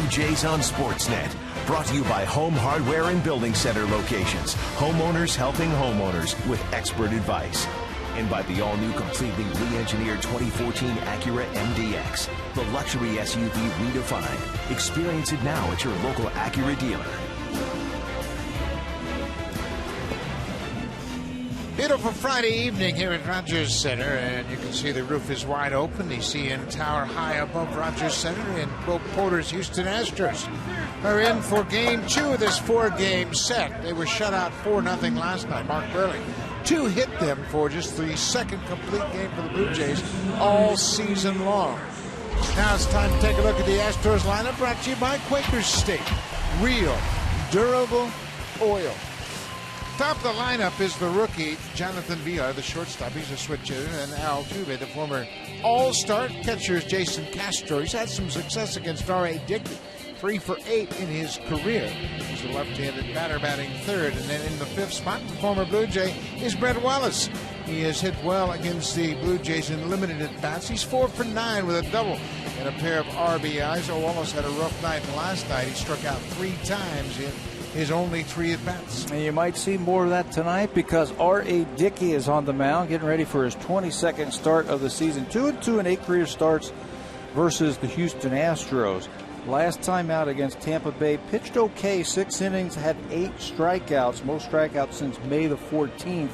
Blue Jays on Sportsnet. Brought to you by Home Hardware and Building Center locations. Homeowners helping homeowners with expert advice. And by the all-new, completely re-engineered 2014 Acura MDX, the luxury SUV redefined. Experience it now at your local Acura dealer. Beautiful Friday evening here at Rogers Center, and you can see the roof is wide open. The CN Tower high above Rogers Center, and Will Porter's Houston Astros are in for Game 2 of this 4-game set. They were shut out 4-0 last night. Mark Burley hit them for just the second complete game for the Blue Jays all season long. Now it's time to take a look at the Astros lineup, brought to you by Quaker State. Real, durable oil. Top of the lineup is the rookie, Jonathan Villar, the shortstop. He's a switch hitter. And Altuve, the former all-star. Catcher is Jason Castro. He's had some success against R.A. Dickey. 3 for 8 in his career. He's a left-handed batter batting third. And then in the fifth spot, the former Blue Jay, is Brett Wallace. He has hit well against the Blue Jays in limited at-bats. He's 4 for 9 with a double and a pair of RBIs. Wallace had a rough night last night. He struck out 3 times in his only 3 at-bats. And you might see more of that tonight because R.A. Dickey is on the mound, getting ready for his 22nd start of the season. 2-2 in 8 career starts versus the Houston Astros. Last time out against Tampa Bay, pitched okay, 6 innings, had 8 strikeouts, most strikeouts since May the 14th.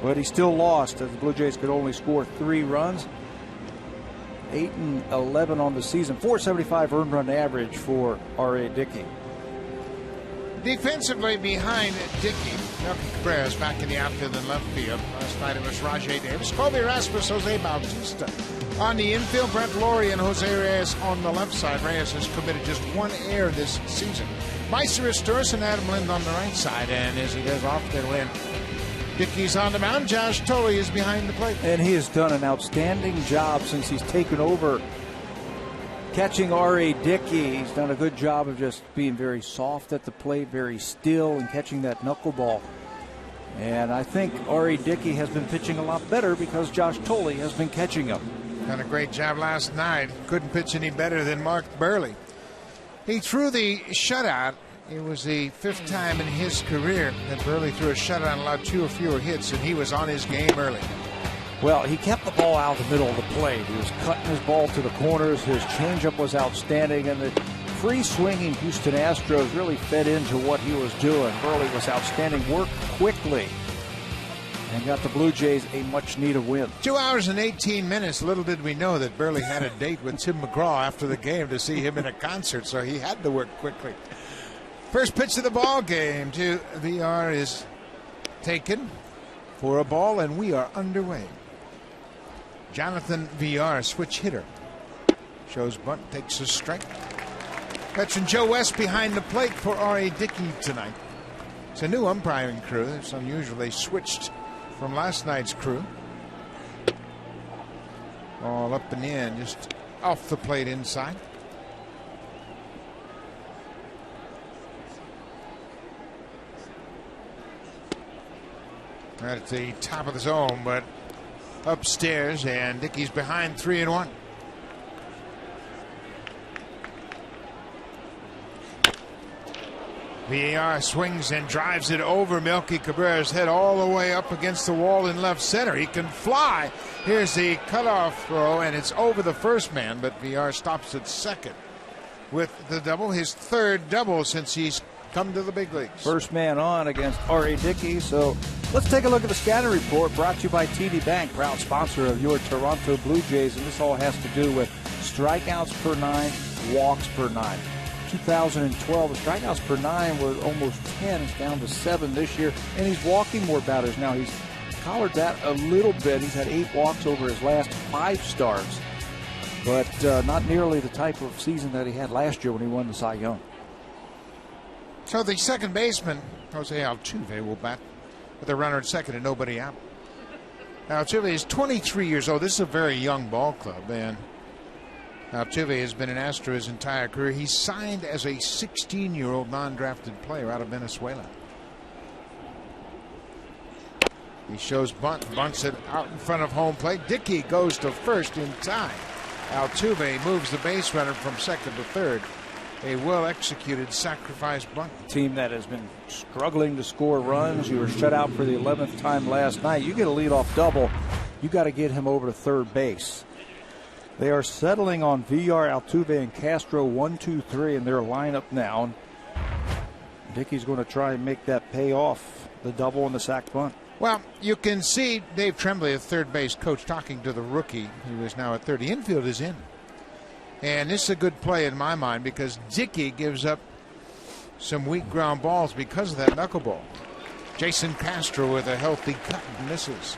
But he still lost as the Blue Jays could only score 3 runs. 8-11 on the season, .475 earned run average for R.A. Dickey. Defensively behind Dickey, Melky Cabrera's back in the outfield and left field. Last night it was Rajay Davis, Colby Rasmus, Jose Bautista. On the infield, Brett Laurie and Jose Reyes on the left side. Reyes has committed just 1 error this season. Meister Sturis and Adam Lind on the right side. And as he goes off to Lind, Dickey's on the mound. Josh Tolley is behind the plate. And he has done an outstanding job since he's taken over catching R.A. Dickey. He's done a good job of just being very soft at the plate, very still, and catching that knuckleball. And I think R.A. Dickey has been pitching a lot better because Josh Tolley has been catching him. Done a great job last night. Couldn't pitch any better than Mark Burley. He threw the shutout. It was the 5th time in his career that Burley threw a shutout and allowed 2 or fewer hits, and he was on his game early. Well, he kept the ball out of the middle of the plate. He was cutting his ball to the corners. His changeup was outstanding, and the free-swinging Houston Astros really fed into what he was doing. Burley was outstanding, worked quickly, and got the Blue Jays a much-needed win. 2 hours and 18 minutes. Little did we know that Burley had a date with Tim McGraw after the game to see him in a concert, so he had to work quickly. First pitch of the ball game to VR is taken for a ball, and we are underway. Jonathan Villar, switch hitter. Shows bunt, takes a strike. Veteran Joe West behind the plate for R.A. Dickey tonight. It's a new umpiring crew. It's unusual. They switched from last night's crew. All up and in, just off the plate inside. Right at the top of the zone, but upstairs, and Dickey's behind 3-1. VAR swings and drives it over Melky Cabrera's head all the way up against the wall in left center. He can fly. Here's the cutoff throw, and it's over the first man, but VR stops at second with the double, his 3rd double since he's come to the big leagues. First man on against R.A. Dickey. So let's take a look at the scouting report brought to you by TD Bank, proud sponsor of your Toronto Blue Jays. And this all has to do with strikeouts per 9, walks per 9. 2012, the strikeouts per 9 was almost 10. It's down to 7 this year. And he's walking more batters now. He's collared that a little bit. He's had 8 walks over his last 5 starts. But not nearly the type of season that he had last year when he won the Cy Young. So the second baseman, Jose Altuve, will bat with a runner at second and nobody out. Altuve is 23 years old. This is a very young ball club, and Altuve has been an Astro his entire career. He's signed as a 16-year-old non-drafted player out of Venezuela. He shows bunt, bunts it out in front of home plate. Dickey goes to first in time. Altuve moves the base runner from second to third. A well-executed sacrifice bunt. Team that has been struggling to score runs. You were shut out for the 11th time last night. You get a leadoff double. You got to get him over to third base. They are settling on Villar, Altuve, and Castro 1, 2, 3 in their lineup now. Dickey's going to try and make that pay off, the double and the sac bunt. Well, you can see Dave Tremblay, the third base coach, talking to the rookie who is now at third. The infield is in. And this is a good play in my mind because Dickey gives up some weak ground balls because of that knuckleball. Jason Castro with a healthy cut misses.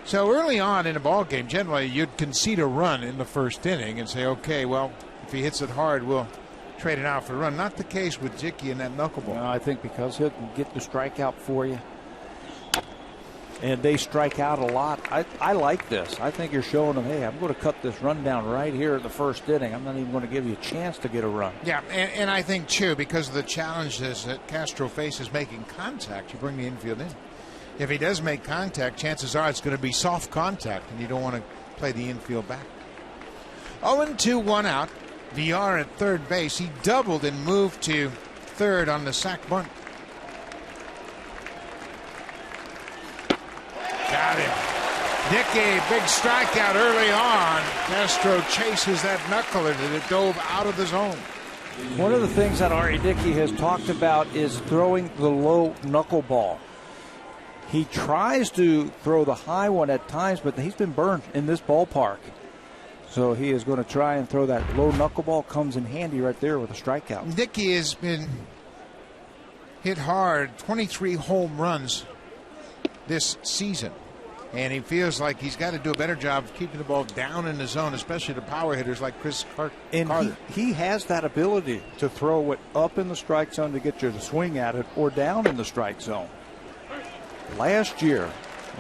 So early on in a ball game, generally you'd concede a run in the first inning and say, okay, well, if he hits it hard, we'll trade it out for a run. Not the case with Dickey and that knuckleball. No, I think because he can get the strikeout for you. And they strike out a lot. I like this. I think you're showing them, hey, I'm going to cut this run down right here in the first inning. I'm not even going to give you a chance to get a run. Yeah, and I think, too, because of the challenges that Castro faces making contact, you bring the infield in. If he does make contact, chances are it's going to be soft contact, and you don't want to play the infield back. 0-2, 1 out. Villar at third base. He doubled and moved to third on the sac bunt. Got him. Dickey, big strikeout early on. Castro chases that knuckler and it dove out of the zone. One of the things that R.A. Dickey has talked about is throwing the low knuckleball. He tries to throw the high one at times, but he's been burned in this ballpark. So he is going to try and throw that low knuckleball. Comes in handy right there with a strikeout. Dickey has been hit hard, 23 home runs this season. And he feels like he's got to do a better job of keeping the ball down in the zone, especially to power hitters like Chris Carter. And he has that ability to throw it up in the strike zone to get you to swing at it or down in the strike zone. Last year,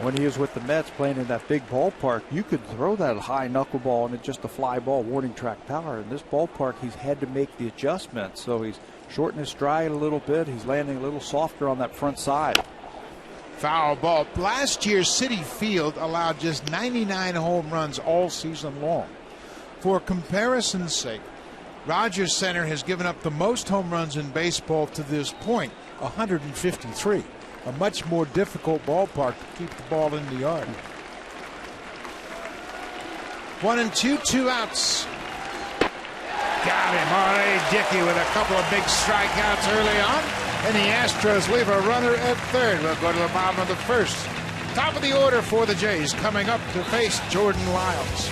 when he was with the Mets playing in that big ballpark, you could throw that high knuckleball and it's just a fly ball, warning track power. In this ballpark, he's had to make the adjustments. So he's shortened his stride a little bit. He's landing a little softer on that front side. Foul ball. Last year, Citi Field allowed just 99 home runs all season long. For comparison's sake, Rogers Center has given up the most home runs in baseball to this point, 153. A much more difficult ballpark to keep the ball in the yard. 1-2, 2 outs. Got him. R.A. Dickey with a couple of big strikeouts early on. And the Astros leave a runner at third. We'll go to the bottom of the first. Top of the order for the Jays coming up to face Jordan Lyles.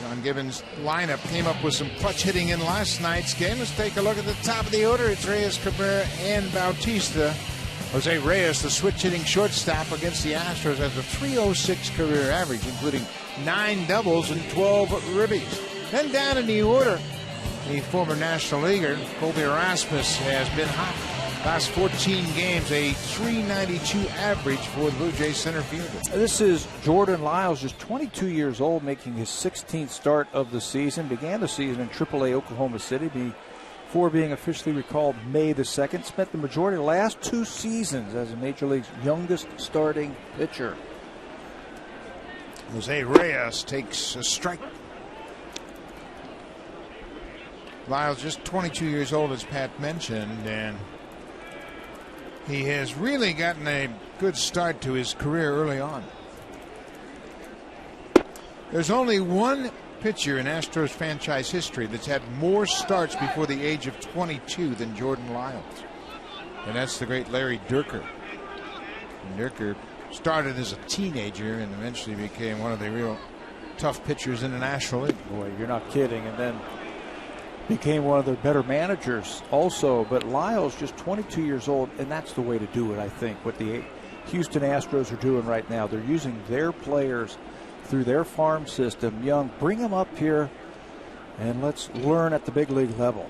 John Gibbons' lineup came up with some clutch hitting in last night's game. Let's take a look at the top of the order. It's Reyes, Cabrera, and Bautista. Jose Reyes, the switch hitting shortstop against the Astros, has a .306 career average, including 9 doubles and 12 ribbies. Then down in the order, the former National Leaguer, Colby Erasmus, has been hot. Last 14 games, a .392 average for the Blue Jays center fielder. This is Jordan Lyles, just 22 years old, making his 16th start of the season. Began the season in AAA Oklahoma City. before being officially recalled May the 2nd. Spent the majority of the last 2 seasons as the Major League's youngest starting pitcher. Jose Reyes takes a strike. Lyles just 22 years old, as Pat mentioned, and he has really gotten a good start to his career early on. There's only one pitcher in Astros franchise history that's had more starts before the age of 22 than Jordan Lyles, and that's the great Larry Dierker. And Dierker started as a teenager and eventually became one of the real tough pitchers in the National League. Boy, you're not kidding. And then became one of the better managers also. But Lyles just 22 years old, and that's the way to do it, I think, what the Houston Astros are doing right now. They're using their players through their farm system, young. Bring them up here, and let's learn at the big league level.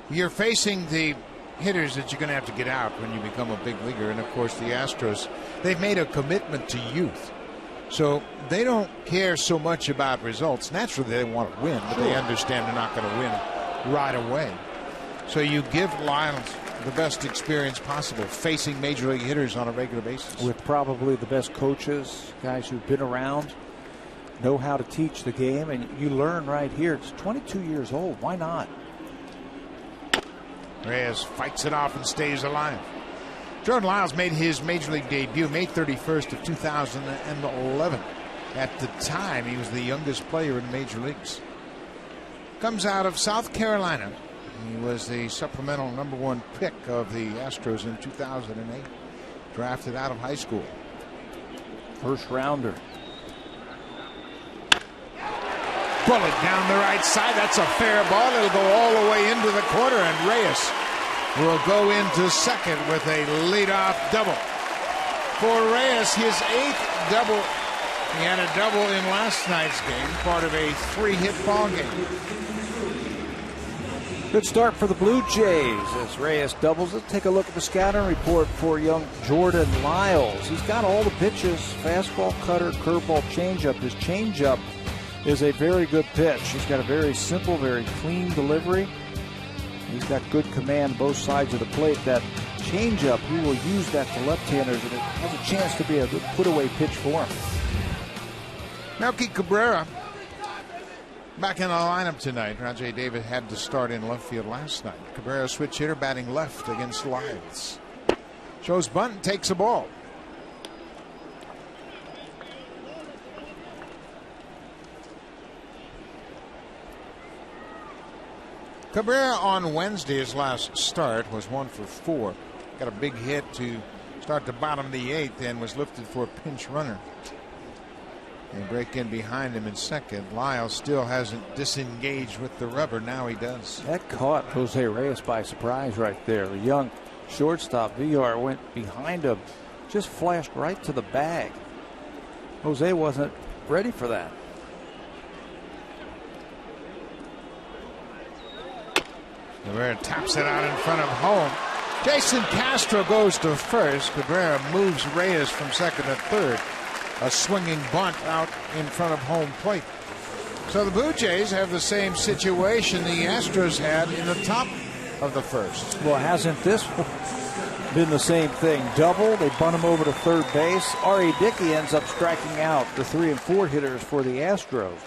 You're facing the hitters that you're going to have to get out when you become a big leaguer. And, of course, the Astros, they've made a commitment to youth. So they don't care so much about results. Naturally, they want to win, but they understand they're not going to win right away. So you give Lyles the best experience possible facing major league hitters on a regular basis. With probably the best coaches, guys who've been around, know how to teach the game, and you learn right here. It's 22 years old. Why not? Reyes fights it off and stays alive. Jordan Lyles made his major league debut May 31st of 2011. At the time, he was the youngest player in the major leagues. Comes out of South Carolina. He was the supplemental #1 pick of the Astros in 2008. Drafted out of high school. First rounder. Bullet down the right side. That's a fair ball. It'll go all the way into the corner, and Reyes will go into second with a leadoff double. For Reyes, his 8th double. He had a double in last night's game, part of a 3-hit ball game. Good start for the Blue Jays as Reyes doubles. Let's take a look at the scouting report for young Jordan Lyles. He's got all the pitches: fastball, cutter, curveball, changeup. His changeup is a very good pitch. He's got a very simple, very clean delivery. He's got good command both sides of the plate. That changeup, he will use that to left-handers, and it has a chance to be a good put-away pitch for him. Melky Cabrera back in the lineup tonight. Rajay David had to start in left field last night. Cabrera switch hitter batting left against Lyles. Shows bunt, takes a ball. Cabrera on Wednesday, his last start, was 1 for 4. Got a big hit to start the bottom of the 8th and was lifted for a pinch runner. They break in behind him in second. Lyles still hasn't disengaged with the rubber. Now he does. That caught Jose Reyes by surprise right there. The young shortstop, Villar, went behind him, just flashed right to the bag. Jose wasn't ready for that. Cabrera taps it out in front of home. Jason Castro goes to first. Cabrera moves Reyes from second to third. A swinging bunt out in front of home plate. So the Blue Jays have the same situation the Astros had in the top of the first. Well, hasn't this been the same thing? Double, they bunt him over to third base. R.A. Dickey ends up striking out the 3 and 4 hitters for the Astros.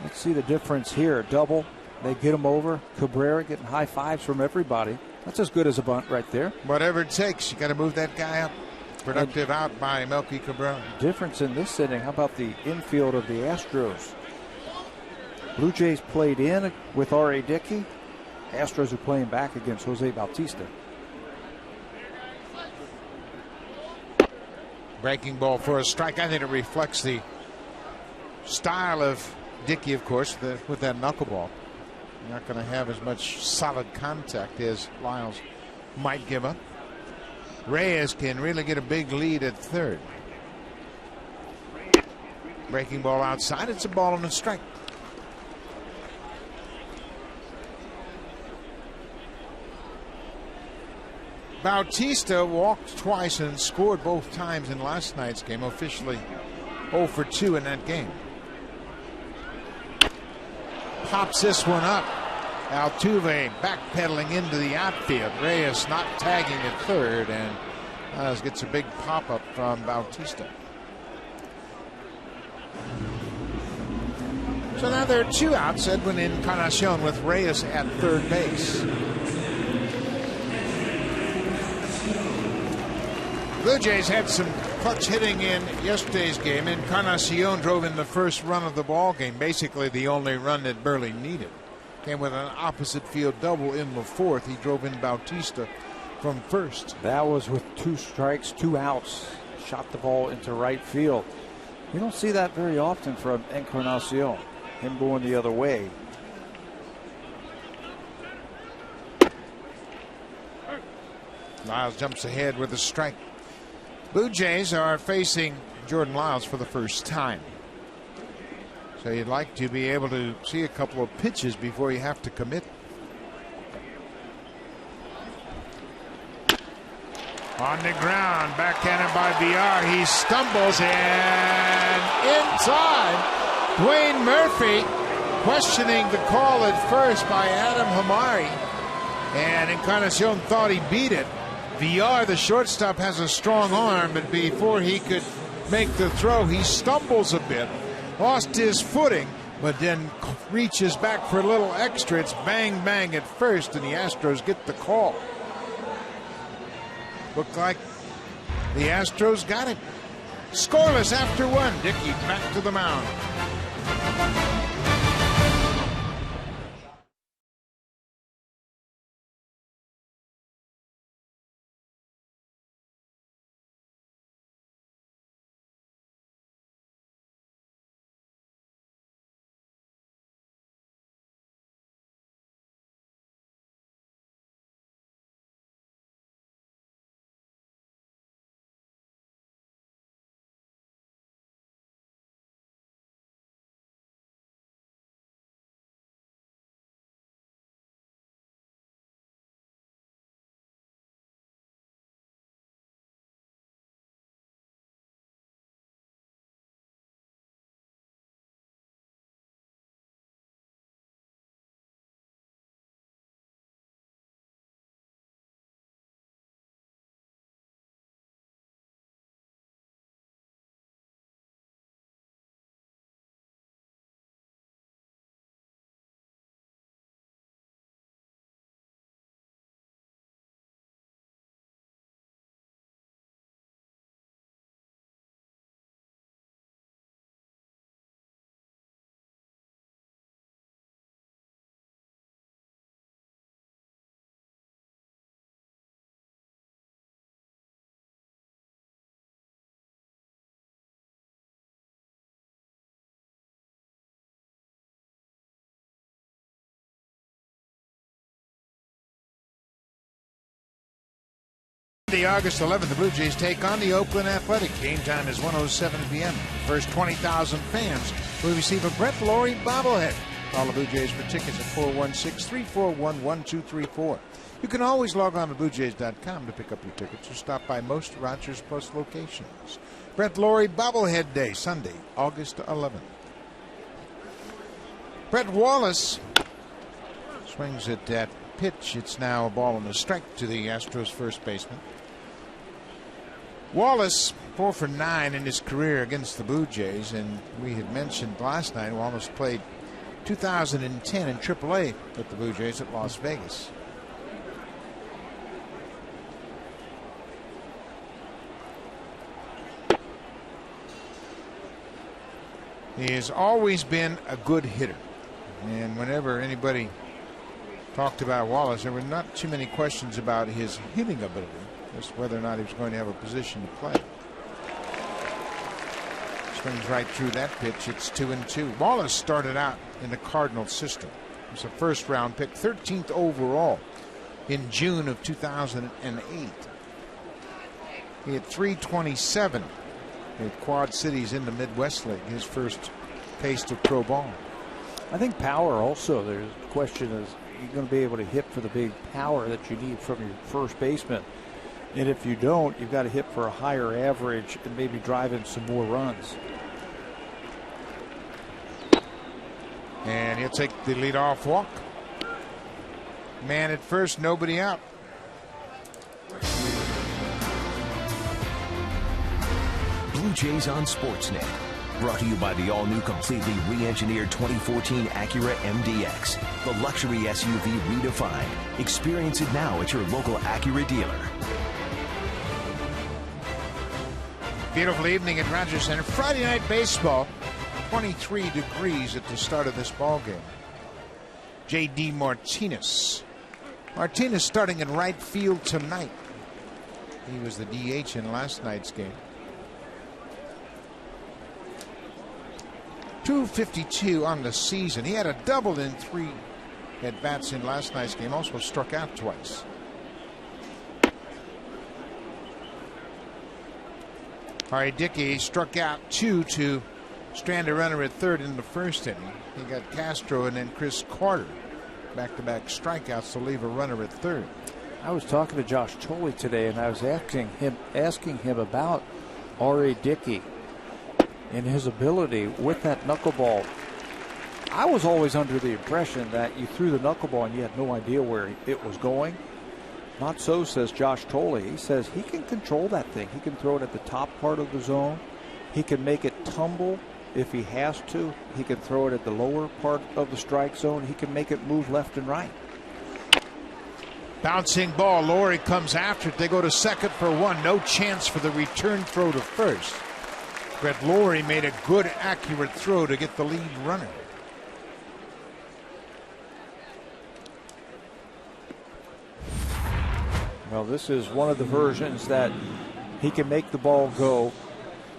Let's see the difference here. Double, they get him over. Cabrera getting high fives from everybody. That's as good as a bunt right there. Whatever it takes, you got to move that guy up. Productive out by Melky Cabrera. Difference in this inning. How about the infield of the Astros? Blue Jays played in with R.A. Dickey. Astros are playing back against Jose Bautista. Breaking ball for a strike. I think it reflects the style of Dickey, of course, with that knuckleball. You're not going to have as much solid contact as Lyles might give up. Reyes can really get a big lead at third. Breaking ball outside. It's a ball and a strike. Bautista walked twice and scored both times in last night's game. Officially 0 for 2 in that game. pops this one up. Altuve backpedaling into the outfield. Reyes not tagging at third, and gets a big pop-up from Bautista. So now there are 2 outs. Edwin Encarnacion with Reyes at third base. Blue Jays had some clutch hitting in yesterday's game. Encarnacion drove in the first run of the ball game, basically the only run that Burley needed. Came with an opposite field double in the fourth. He drove in Bautista from first. That was with 2 strikes, 2 outs. Shot the ball into right field. You don't see that very often from Encarnacion, him going the other way. Lyles jumps ahead with a strike. Blue Jays are facing Jordan Lyles for the first time. So you'd like to be able to see a couple of pitches before you have to commit. On the ground, backhanded by Villar. He stumbles and inside. Dwayne Murphy questioning the call at first by Adam Hamari. And Encarnacion thought he beat it. Villar, the shortstop, has a strong arm, but before he could make the throw, he stumbles a bit. Lost his footing, but then reaches back for a little extra. It's bang, bang at first, and the Astros get the call. Looked like the Astros got it. Scoreless after 1. Dickey back to the mound. August 11th, the Blue Jays take on the Oakland Athletic. Game time is 1:07 p.m. First 20,000 fans will receive a Brett Laurie bobblehead. Call the Blue Jays for tickets at 416-341-1234. You can always log on to BlueJays.com to pick up your tickets or stop by most Rogers Plus locations. Brett Laurie bobblehead day, Sunday, August 11th. Brett Wallace swings at that pitch. It's now a ball and a strike to the Astros first baseman. Wallace 4 for 9 in his career against the Blue Jays, and we had mentioned last night Wallace played 2010 in AAA with the Blue Jays at Las Vegas. He has always been a good hitter, and whenever anybody talked about Wallace, there were not too many questions about his hitting ability, just whether or not he was going to have a position to play. Swings right through that pitch. It's 2-2. Wallace started out in the Cardinals system. He was a first round pick, 13th overall in June of 2008. He had 327 at Quad Cities in the Midwest League, his first taste of pro ball. I think power also. There's the question is, you're going to be able to hit for the big power that you need from your first baseman. And if you don't, you've got to hit for a higher average and maybe drive in some more runs. And he'll take the leadoff walk. Man at first, nobody out. Blue Jays on Sportsnet. Brought to you by the all-new, completely re-engineered 2014 Acura MDX. The luxury SUV redefined. Experience it now at your local Acura dealer. Beautiful evening at Rogers Center. Friday night baseball. 23 degrees at the start of this ball game. J.D. Martinez. Martinez starting in right field tonight. He was the DH in last night's game. 252 on the season. He had a double in 3 at-bats in last night's game. Also struck out twice. R.A. Dickey struck out 2 to strand a runner at third in the first inning. He got Castro and then Chris Carter. Back-to-back strikeouts to leave a runner at third. I was talking to Josh Tolley today, and I was asking him about R.A. Dickey and his ability with that knuckleball. I was always under the impression that you threw the knuckleball and you had no idea where it was going. Not so, says Josh Tolley. He says he can control that thing. He can throw it at the top part of the zone. He can make it tumble if he has to. He can throw it at the lower part of the strike zone. He can make it move left and right. Bouncing ball. Laurie comes after it. They go to second for 1. No chance for the return throw to first. Brett Laurie made a good, accurate throw to get the lead runner. Well, this is one of the versions that he can make the ball go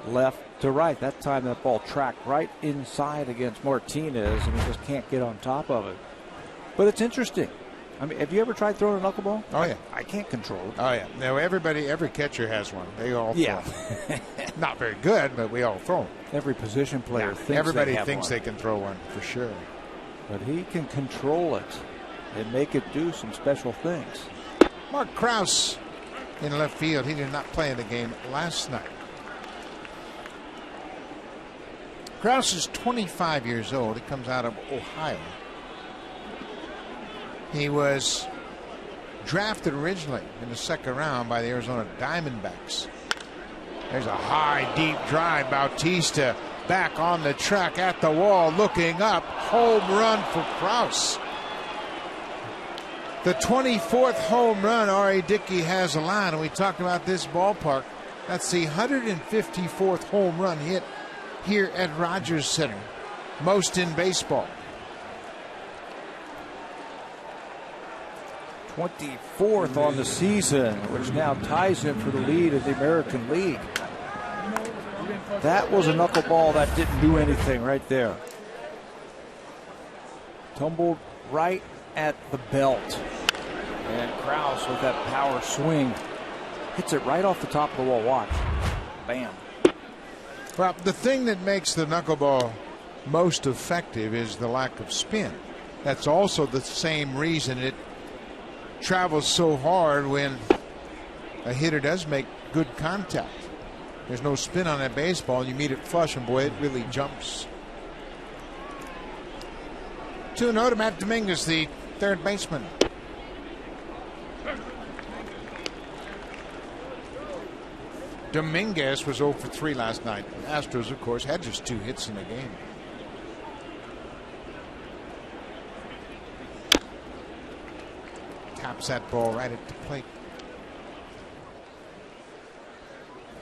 left to right. That time that ball tracked right inside against Martinez, and he just can't get on top of it. But it's interesting. I mean, have you ever tried throwing a knuckleball? Oh, yeah. I can't control it. Oh, yeah. No, every catcher has one. They all throw. Yeah. Not very good, but we all throw them. Every position player thinks everybody they have thinks one. they can throw one, for sure. But he can control it and make it do some special things. Mark Krause in left field. He did not play in the game last night. Krause is 25 years old. He comes out of Ohio. He was drafted originally in the second round by the Arizona Diamondbacks. There's a high, deep drive. Bautista back on the track at the wall, looking up. Home run for Krause. The 24th home run R.A. Dickey has allowed, and we talked about this ballpark. That's the 154th home run hit here at Rogers Center. Most in baseball. 24th on the season, which now ties him for the lead in the American League. That was a knuckleball that didn't do anything right there. Tumbled right at the belt. And Krause with that power swing hits it right off the top of the wall. Watch. Bam. Well, the thing that makes the knuckleball most effective is the lack of spin. That's also the same reason it travels so hard when a hitter does make good contact. There's no spin on that baseball, and you meet it flush, and boy, it really jumps. 2-0 to Matt Dominguez, the third baseman. Dominguez was 0 for 3 last night. Astros, of course, had just 2 hits in the game. Taps that ball right at the plate.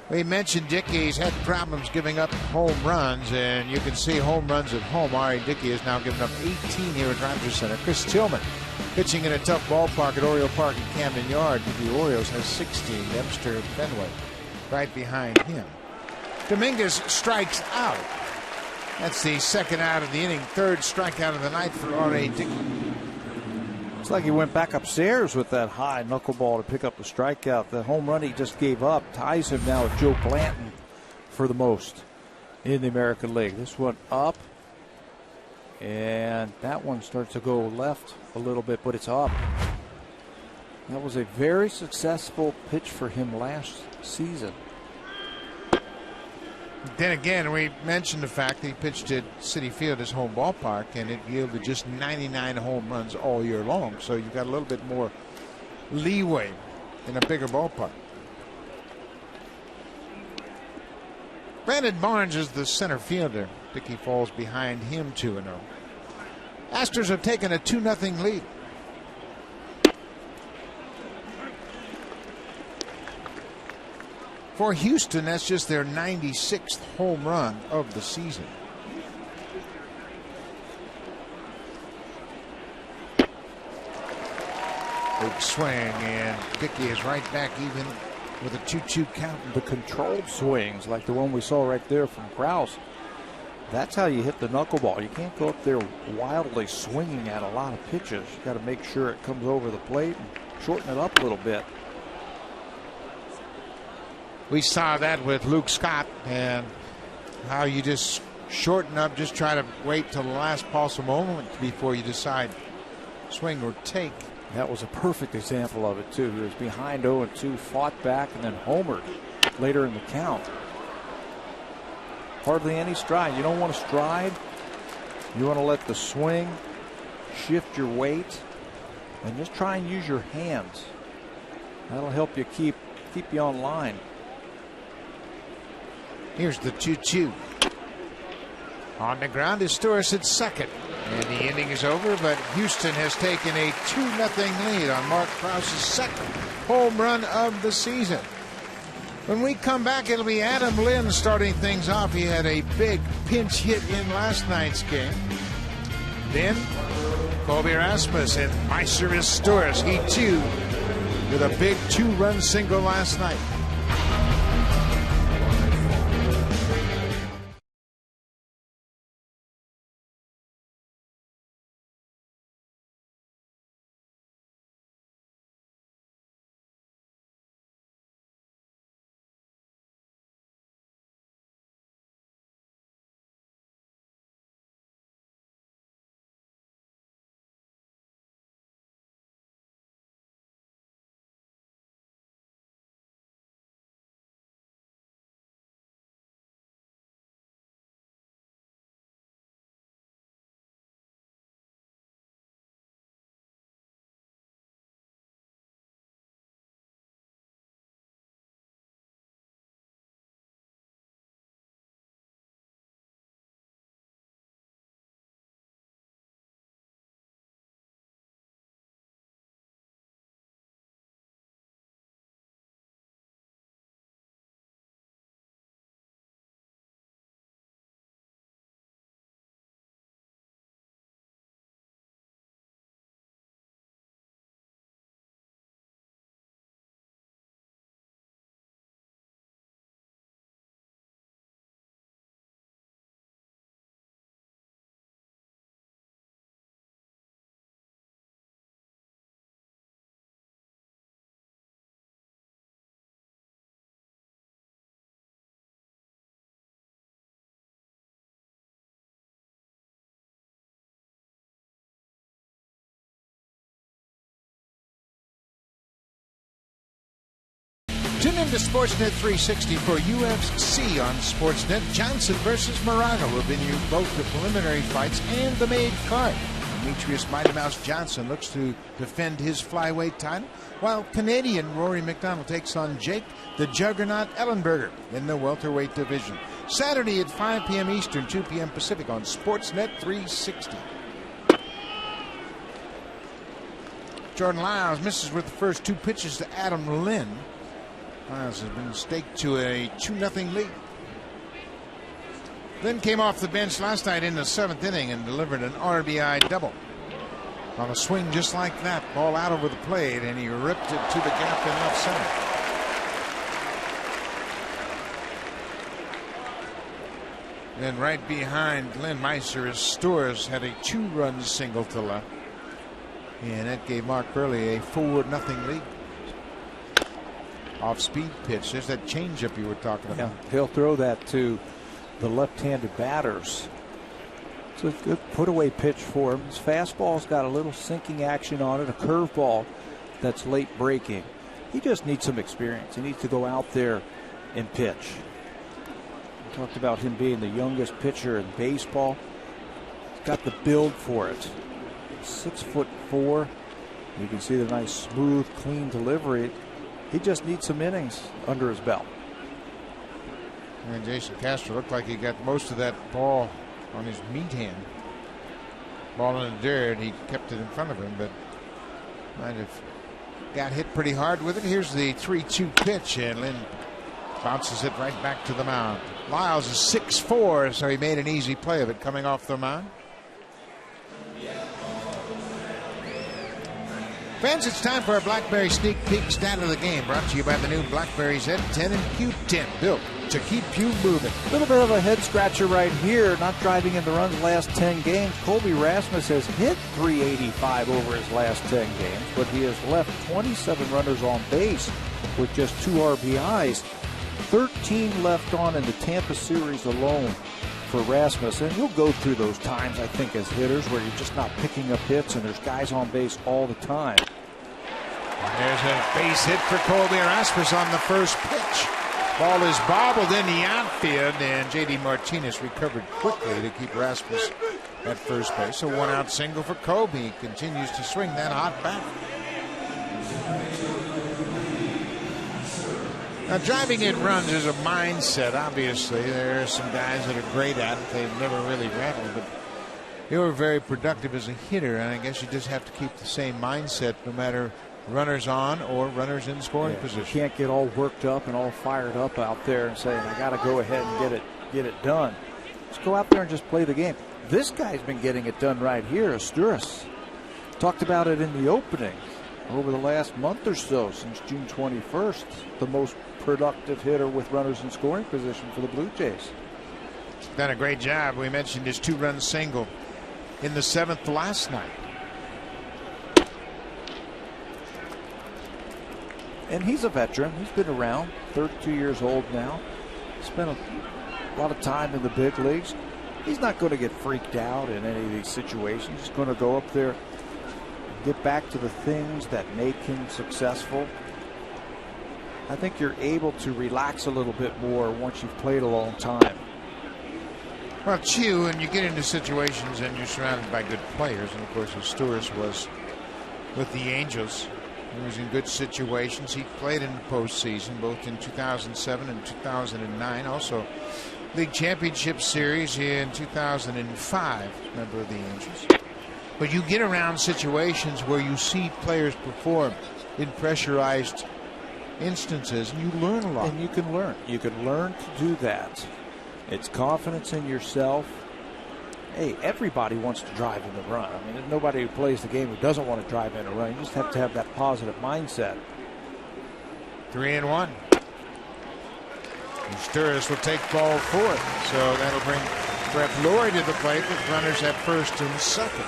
We mentioned Dickey's had problems giving up home runs, and you can see home runs at home. R.A. Dickey has now given up 18 here at Rogers Center. Chris Tillman pitching in a tough ballpark at Oriole Park and Camden Yard. The Orioles has 16. Dempster at Fenway right behind him. Dominguez strikes out. That's the second out of the inning. Third strikeout of the night for R.A. Dickey. It's like he went back upstairs with that high knuckleball to pick up the strikeout. The home run he just gave up ties him now with Joe Blanton for the most in the American League. This one up, and that one starts to go left a little bit, but it's up. That was a very successful pitch for him last season. Then again, we mentioned the fact that he pitched at Citi Field, his home ballpark, and it yielded just 99 home runs all year long. So you've got a little bit more leeway in a bigger ballpark. Brandon Barnes is the center fielder. Dickey falls behind him 2-0. Astros have taken a 2-0 lead. For Houston, that's just their 96th home run of the season. Big swing, and Dickey is right back even with a 2-2 count. The controlled swings, like the one we saw right there from Krause, that's how you hit the knuckleball. You can't go up there wildly swinging at a lot of pitches. You got to make sure it comes over the plate and shorten it up a little bit. We saw that with Luke Scott, and how you just shorten up, just try to wait till the last possible moment before you decide swing or take. That was a perfect example of it, too. He was behind 0-2, fought back, and then homered later in the count. Hardly any stride. You don't want to stride. You want to let the swing shift your weight and just try and use your hands. That'll help you keep you on line. Here's the 2-2. On the ground is Storis at second. And the inning is over, but Houston has taken a 2-0 lead on Mark Krause's second home run of the season. When we come back, it'll be Adam Lynn starting things off. He had a big pinch hit in last night's game. Then Colby Rasmus and Myceris Storis, he too, with a big 2-run single last night. Tune in to Sportsnet 360 for UFC on Sportsnet. Johnson versus Moraga will bring you both the preliminary fights and the main card. Demetrius Mighty Mouse Johnson looks to defend his flyweight title, while Canadian Rory McDonald takes on Jake the Juggernaut Ellenberger in the welterweight division. Saturday at 5 p.m. Eastern, 2 p.m. Pacific on Sportsnet 360. Jordan Lyles misses with the first two pitches to Adam Lynn. Lyles has been staked to a 2-0 lead. Lynn came off the bench last night in the 7th inning and delivered an RBI double. On a swing just like that, ball out over the plate, and he ripped it to the gap in left center. Then right behind Lynn, Myceris Storis had a 2-run single to left, and that gave Mark Burley a 4-0 lead. Off-speed pitch. There's that changeup you were talking about. Yeah, he'll throw that to the left-handed batters. It's a good put-away pitch for him. His fastball's got a little sinking action on it, a curveball that's late breaking. He just needs some experience. He needs to go out there and pitch. Talked about him being the youngest pitcher in baseball. He's got the build for it. 6'4". You can see the nice, smooth, clean delivery. He just needs some innings under his belt. And Jason Castro looked like he got most of that ball on his meat hand. Ball in the dirt, he kept it in front of him, but might have got hit pretty hard with it. Here's the 3-2 pitch, and Lynn bounces it right back to the mound. Lyles is 6'4", so he made an easy play of it coming off the mound. Fans, it's time for our BlackBerry Sneak Peek stat of the game, brought to you by the new BlackBerry Z10 and Q10, built to keep you moving. A little bit of a head scratcher right here, not driving in the runs last 10 games. Colby Rasmus has hit .385 over his last 10 games, but he has left 27 runners on base with just 2 RBIs. 13 left on in the Tampa series alone for Rasmus, and you'll go through those times, I think, as hitters where you're just not picking up hits and there's guys on base all the time. There's a base hit for Colby Rasmus on the first pitch. Ball is bobbled in the outfield, and J.D. Martinez recovered quickly to keep Rasmus at first base. So 1-out single for Colby. He continues to swing that hot bat. Now, driving in runs is a mindset, obviously. There are some guys that are great at it. They've never really rattled, but they were very productive as a hitter, and I guess you just have to keep the same mindset no matter runners on or runners in scoring position. You can't get all worked up and all fired up out there and saying, I got to go ahead and get it done. Just go out there and just play the game. This guy's been getting it done right here, Asturis. Talked about it in the opening. Over the last month or so, since June 21st, the most productive hitter with runners in scoring position for the Blue Jays. Done a great job. We mentioned his 2-run single in the 7th last night. And he's a veteran. He's been around, 32 years old now. Spent a lot of time in the big leagues. He's not going to get freaked out in any of these situations. He's going to go up there, get back to the things that make him successful. I think you're able to relax a little bit more once you've played a long time. Well, Chew, and you get into situations and you're surrounded by good players, and of course Asturis was with the Angels. He was in good situations. He played in the postseason both in 2007 and 2009. Also, League Championship Series in 2005, member of the Angels. But you get around situations where you see players perform in pressurized instances, and you learn a lot. And you can learn. You can learn to do that. It's confidence in yourself. Hey, everybody wants to drive in the run. I mean, there's nobody who plays the game who doesn't want to drive in a run. You just have to have that positive mindset. 3-1. Asturis will take ball 4, so that'll bring Brett Lawrie to the plate with runners at first and second.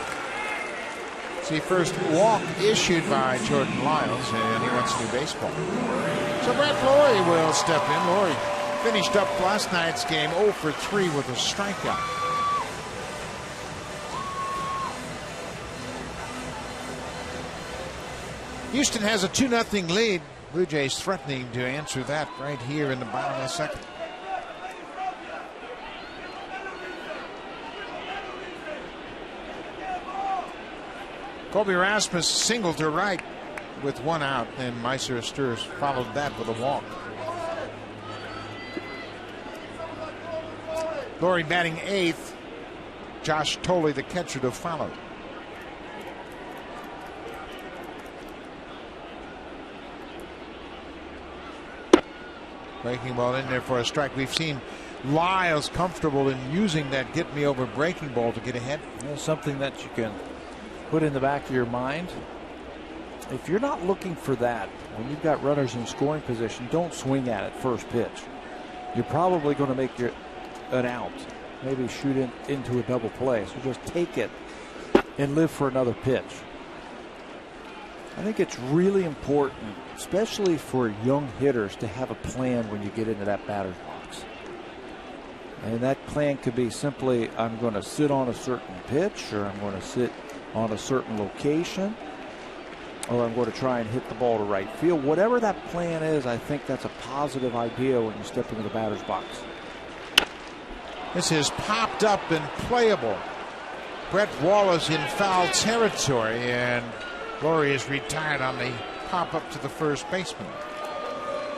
See, first walk issued by Jordan Lyles, and he wants to do baseball. So Brett Lawrie will step in. Lawrie finished up last night's game 0 for 3 with a strikeout. Houston has a 2-0 lead. Blue Jays threatening to answer that right here in the bottom of the second. Colby Rasmus singled to right with 1 out, and Meiser Asturis followed that with a walk. Lawrie batting 8th. Josh Tolley, the catcher, to follow. Breaking ball in there for a strike. We've seen Lyles comfortable in using that get me over breaking ball to get ahead. That's something that you can put in the back of your mind. If you're not looking for that when you've got runners in scoring position, don't swing at it first pitch. You're probably going to make an out, maybe shoot into a double play. So just take it and live for another pitch. I think it's really important, especially for young hitters, to have a plan when you get into that batter's box. And that plan could be simply, I'm going to sit on a certain pitch, or I'm going to sit on a certain location, or I'm going to try and hit the ball to right field. Whatever that plan is, I think that's a positive idea when you step into the batter's box. This is popped up and playable. Brett Wallace in foul territory, and Laurie is retired on the pop up to the first baseman.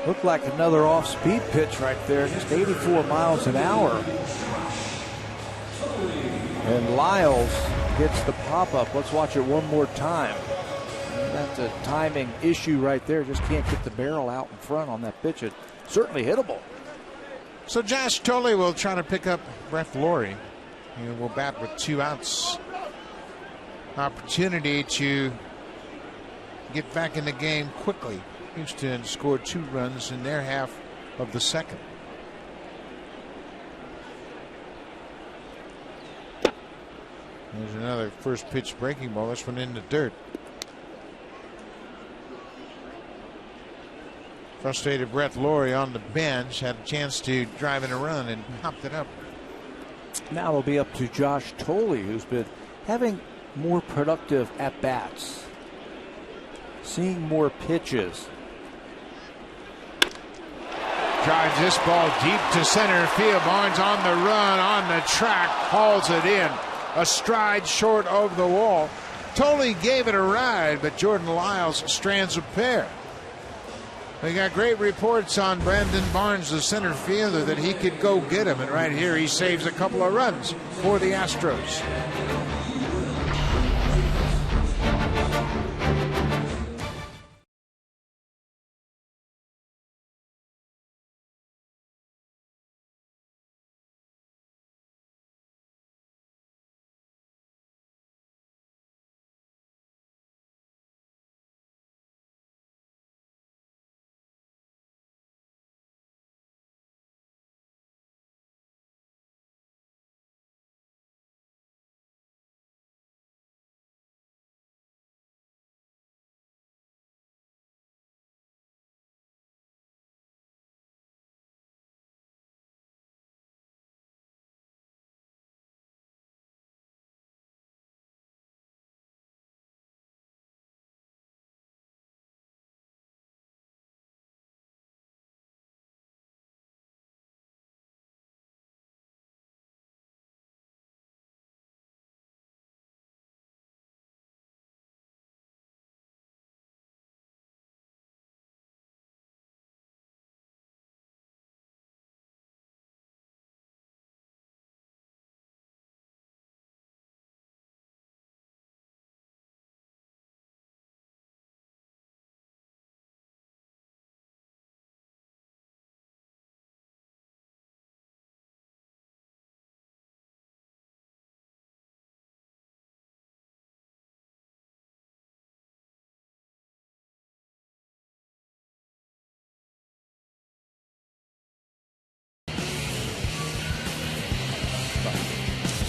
Looked like another off-speed pitch right there, just 84 miles an hour. And Lyles gets the pop-up. Let's watch it one more time. That's a timing issue right there. Just can't get the barrel out in front on that pitch. It's certainly hittable. So Josh Tolley will try to pick up Brett Laurie. He will bat with 2 outs. Opportunity to get back in the game quickly. Houston scored 2 runs in their half of the second. There's another first pitch breaking ball. This one in the dirt. Frustrated Brett Laurie on the bench had a chance to drive in a run and popped it up. Now it'll be up to Josh Tolley, who's been having more productive at-bats, seeing more pitches. Drives this ball deep to center field. Barnes on the run, on the track, hauls it in. A stride short of the wall. Tolley gave it a ride, but Jordan Lyles strands a pair. We got great reports on Brandon Barnes, the center fielder, that he could go get him. And right here, he saves a couple of runs for the Astros.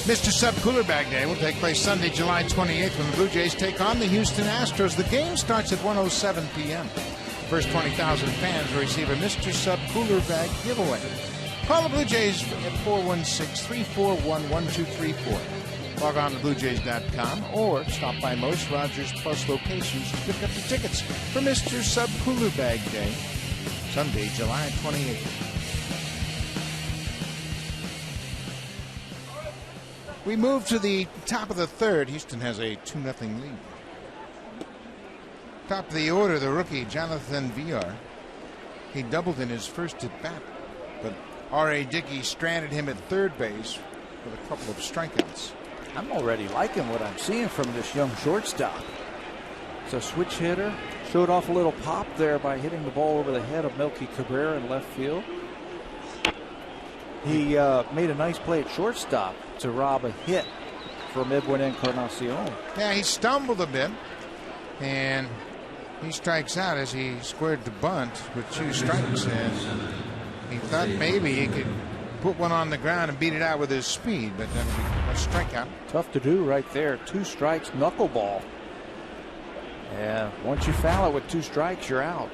Mr. Sub Cooler Bag Day will take place Sunday, July 28th when the Blue Jays take on the Houston Astros. The game starts at 1:07 p.m. The first 20,000 fans will receive a Mr. Sub Cooler Bag giveaway. Call the Blue Jays at 416-341-1234. Log on to BlueJays.com or stop by most Rogers Plus locations to pick up the tickets for Mr. Sub Cooler Bag Day, Sunday, July 28th. We move to the top of the third. Houston has a 2-0 lead. Top of the order, the rookie, Jonathan Villar. He doubled in his first at bat, but R.A. Dickey stranded him at third base with a couple of strikeouts. I'm already liking what I'm seeing from this young shortstop. It's a switch hitter. Showed off a little pop there by hitting the ball over the head of Melky Cabrera in left field. He made a nice play at shortstop to rob a hit from Edwin Encarnacion. Yeah, he stumbled a bit, and he strikes out as he squared the bunt with 2 strikes, and he thought maybe he could put one on the ground and beat it out with his speed, but then a strikeout. Tough to do right there. 2 strikes, knuckleball. And once you foul it with 2 strikes, you're out.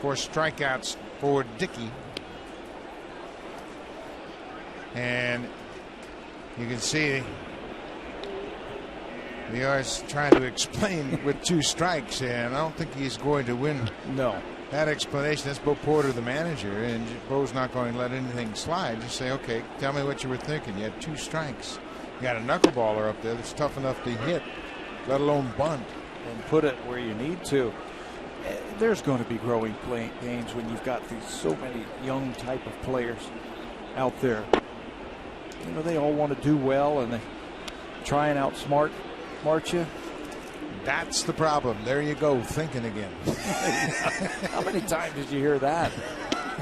4 strikeouts for Dickey. And you can see Villar's trying to explain with 2 strikes, and I don't think he's going to win. No. that explanation. That's Bo Porter, the manager, and Bo's not going to let anything slide. Just say, okay, tell me what you were thinking. You had 2 strikes. You got a knuckleballer up there that's tough enough to hit, let alone bunt. And put it where you need to. There's going to be growing pains when you've got so many young type of players out there. You know, they all want to do well, and they try and outsmart you. That's the problem. There you go, thinking again. How many times did you hear that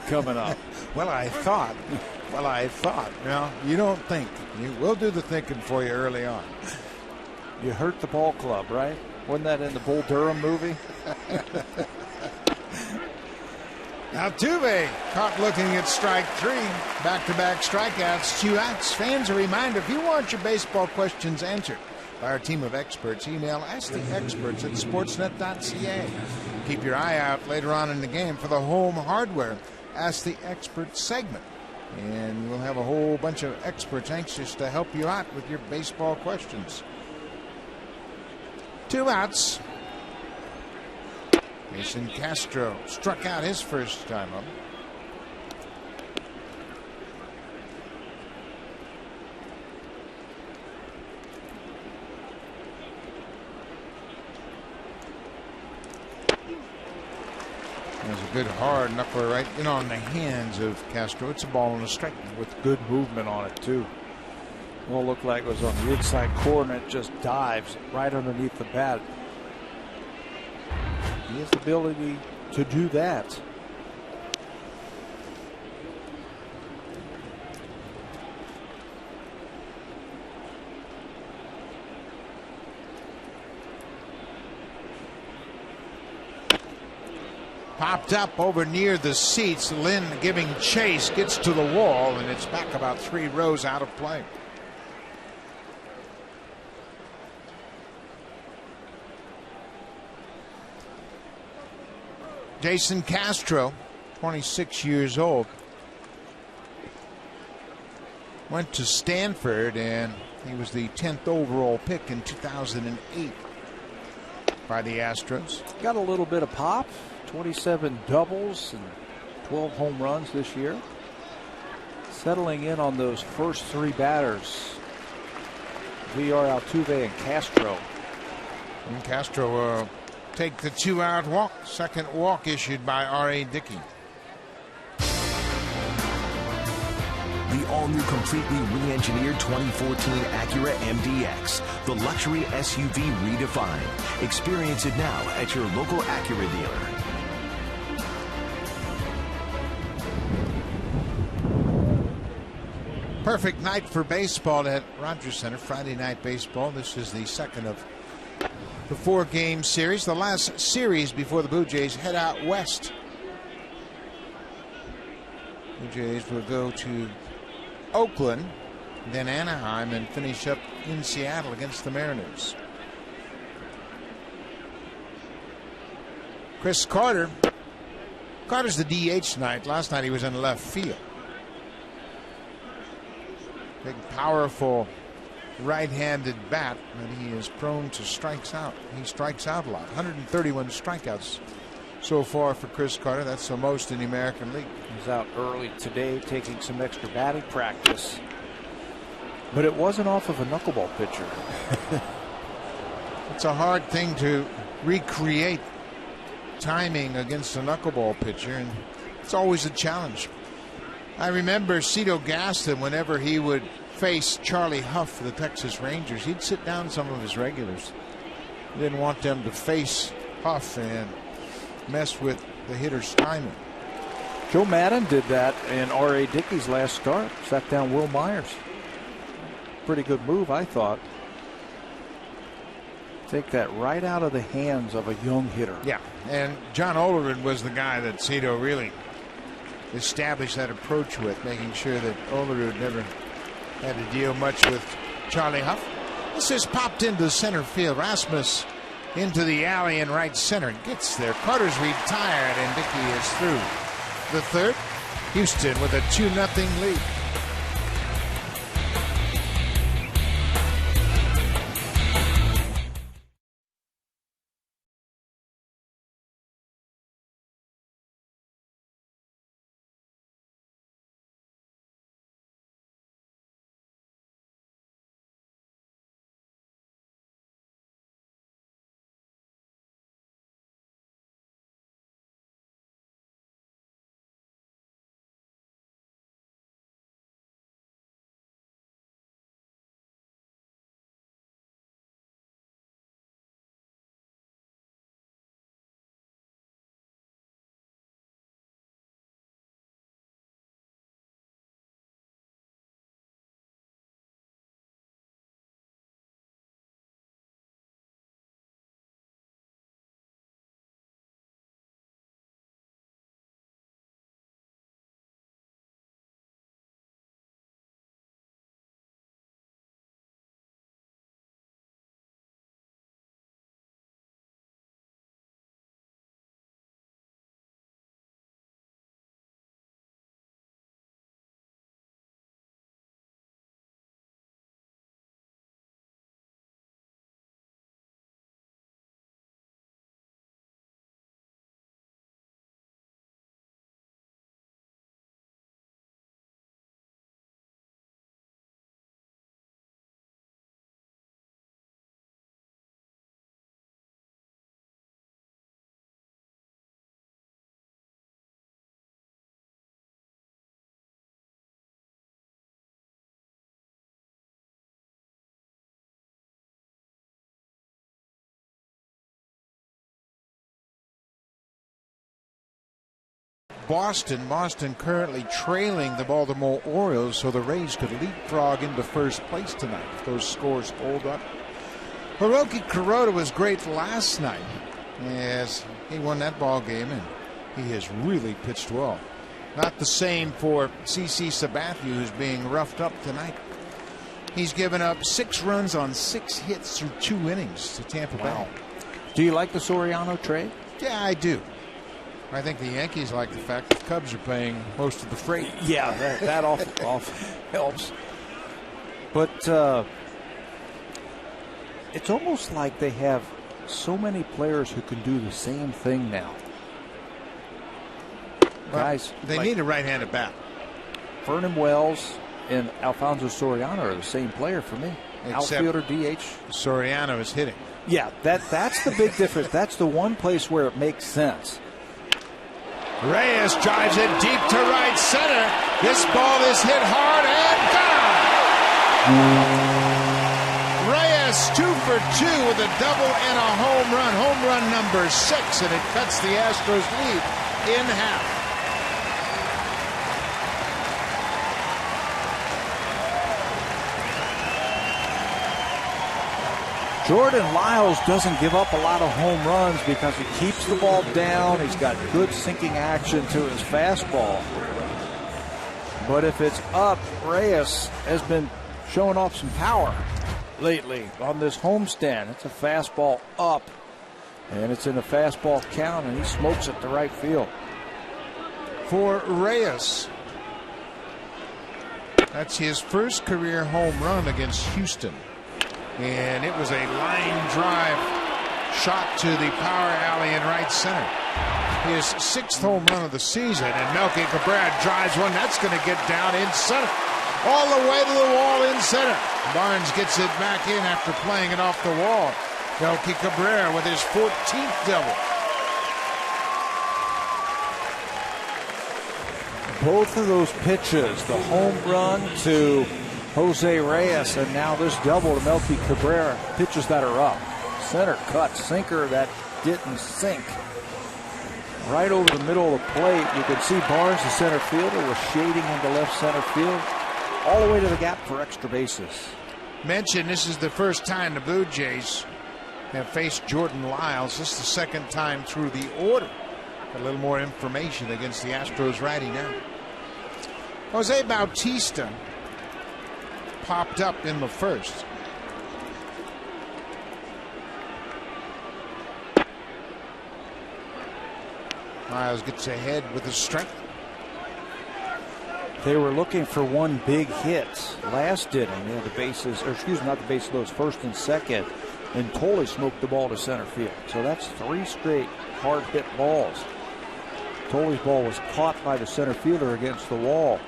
coming up? Well, I thought. No, you don't think. We'll do the thinking for you early on. You hurt the ball club, right? Wasn't that in the Bull Durham movie? Now Altuve caught looking at strike 3. Back-to-back strikeouts, 2 outs. Fans, a reminder, if you want your baseball questions answered by our team of experts, email asktheexperts@sportsnet.ca. Keep your eye out later on in the game for the Home Hardware Ask the Experts segment. And we'll have a whole bunch of experts anxious to help you out with your baseball questions. 2 outs. Jason Castro struck out his first time up. There's a good hard knuckler right in on the hands of Castro. It's a ball and a strike. With good movement on it, too. Well, looked like it was on the inside corner. It just dives right underneath the bat. He has the ability to do that. Popped up over near the seats. Lynn giving chase, gets to the wall, and it's back about 3 rows out of play. Jason Castro, 26 years old, went to Stanford, and he was the 10th overall pick in 2008 by the Astros. Got a little bit of pop, 27 doubles and 12 home runs this year. Settling in on those first 3 batters, VR, Altuve, and Castro. And Castro take the 2-out walk. Second walk issued by R.A. Dickey. The all-new, completely re-engineered 2014 Acura MDX, the luxury SUV redefined. Experience it now at your local Acura dealer. Perfect night for baseball at Rogers Center. Friday night baseball. This is the second of the 4-game series. The last series before the Blue Jays head out west. Blue Jays will go to Oakland, then Anaheim, and finish up in Seattle against the Mariners. Chris Carter. Carter's the DH tonight. Last night he was in left field. Big, powerful right-handed bat, but he is prone to strikes out. He strikes out a lot. 131 strikeouts so far for Chris Carter. That's the most in the American League. He's out early today taking some extra batting practice. But it wasn't off of a knuckleball pitcher. It's a hard thing to recreate timing against a knuckleball pitcher, and it's always a challenge. I remember Cito Gaston, whenever he would face Charlie Huff for the Texas Rangers, he'd sit down some of his regulars. He didn't want them to face Huff and mess with the hitter's timing. Joe Madden did that in R.A. Dickey's last start. Sat down Will Myers. Pretty good move, I thought. Take that right out of the hands of a young hitter. Yeah, and John Olerud was the guy that Cito really established that approach with, making sure that Olerud never had to deal much with Charlie Huff. This is popped into center field. Rasmus into the alley in right center. Gets there. Carter's retired, and Dickey is through the third. Houston with a 2-0 lead. Boston. Boston currently trailing the Baltimore Orioles, so the Rays could leapfrog into first place tonight if those scores hold up. Hiroki Kuroda was great last night as he won that ball game, and he has really pitched well. Not the same for CC Sabathia, who's being roughed up tonight. He's given up 6 runs on 6 hits through 2 innings to Tampa Bay. Do you like the Soriano trade? Yeah, I do. I think the Yankees like the fact that the Cubs are paying most of the freight. Yeah, that off helps. But it's almost like they have so many players who can do the same thing now. Well, guys, they need a right-handed bat. Vernon Wells and Alfonso Soriano are the same player for me. Except outfielder, DH. Soriano is hitting. Yeah, that's the big difference. That's the one place where it makes sense. Reyes drives it deep to right center. This ball is hit hard and gone. Reyes 2 for 2 with a double and a home run. Home run number 6, and it cuts the Astros lead in half. Jordan Lyles doesn't give up a lot of home runs because he keeps the ball down. He's got good sinking action to his fastball. But if it's up, Reyes has been showing off some power lately on this homestand. It's a fastball up, and it's in a fastball count, and he smokes it to right field. For Reyes, that's his first career home run against Houston. And it was a line drive shot to the power alley in right center. His 6th home run of the season, and Melky Cabrera drives one. That's going to get down in center. All the way to the wall in center. Barnes gets it back in after playing it off the wall. Melky Cabrera with his 14th double. Both of those pitches, the home run to Jose Reyes, and now this double to Melky Cabrera, pitches that are up. Center cut sinker that didn't sink. Right over the middle of the plate, you can see Barnes, the center fielder, was shading into left center field, all the way to the gap for extra bases. Mentioned this is the first time the Blue Jays have faced Jordan Lyles. This is the second time through the order. A little more information against the Astros righty now. Jose Bautista popped up in the first. Lyles gets ahead with his strength. They were looking for one big hit last inning. They had the bases, or excuse me, not the bases, those first and second, and Tolley smoked the ball to center field. So that's 3 straight hard hit balls. Tolley's ball was caught by the center fielder against the wall.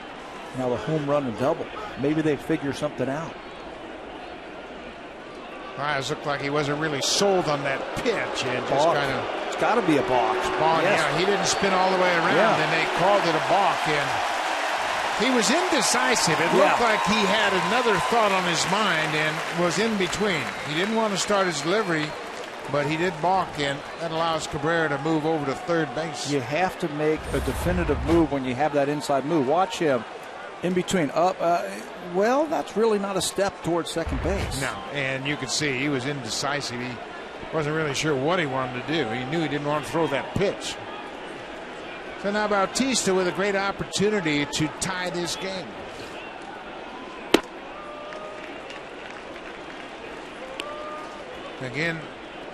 Now the home run and double. Maybe they figure something out. Lyles looked like he wasn't really sold on that pitch, and just kind of. It's got to be a balk. Yes. Yeah, he didn't spin all the way around, and they called it a balk. And he was indecisive. It looked like he had another thought on his mind and was in between. He didn't want to start his delivery, but he did balk, and that allows Cabrera to move over to third base. You have to make a definitive move when you have that inside move. Watch him. In between, well, that's really not a step towards second base. No, and you could see he was indecisive. He wasn't really sure what he wanted to do. He knew he didn't want to throw that pitch. So now Bautista with a great opportunity to tie this game. Again,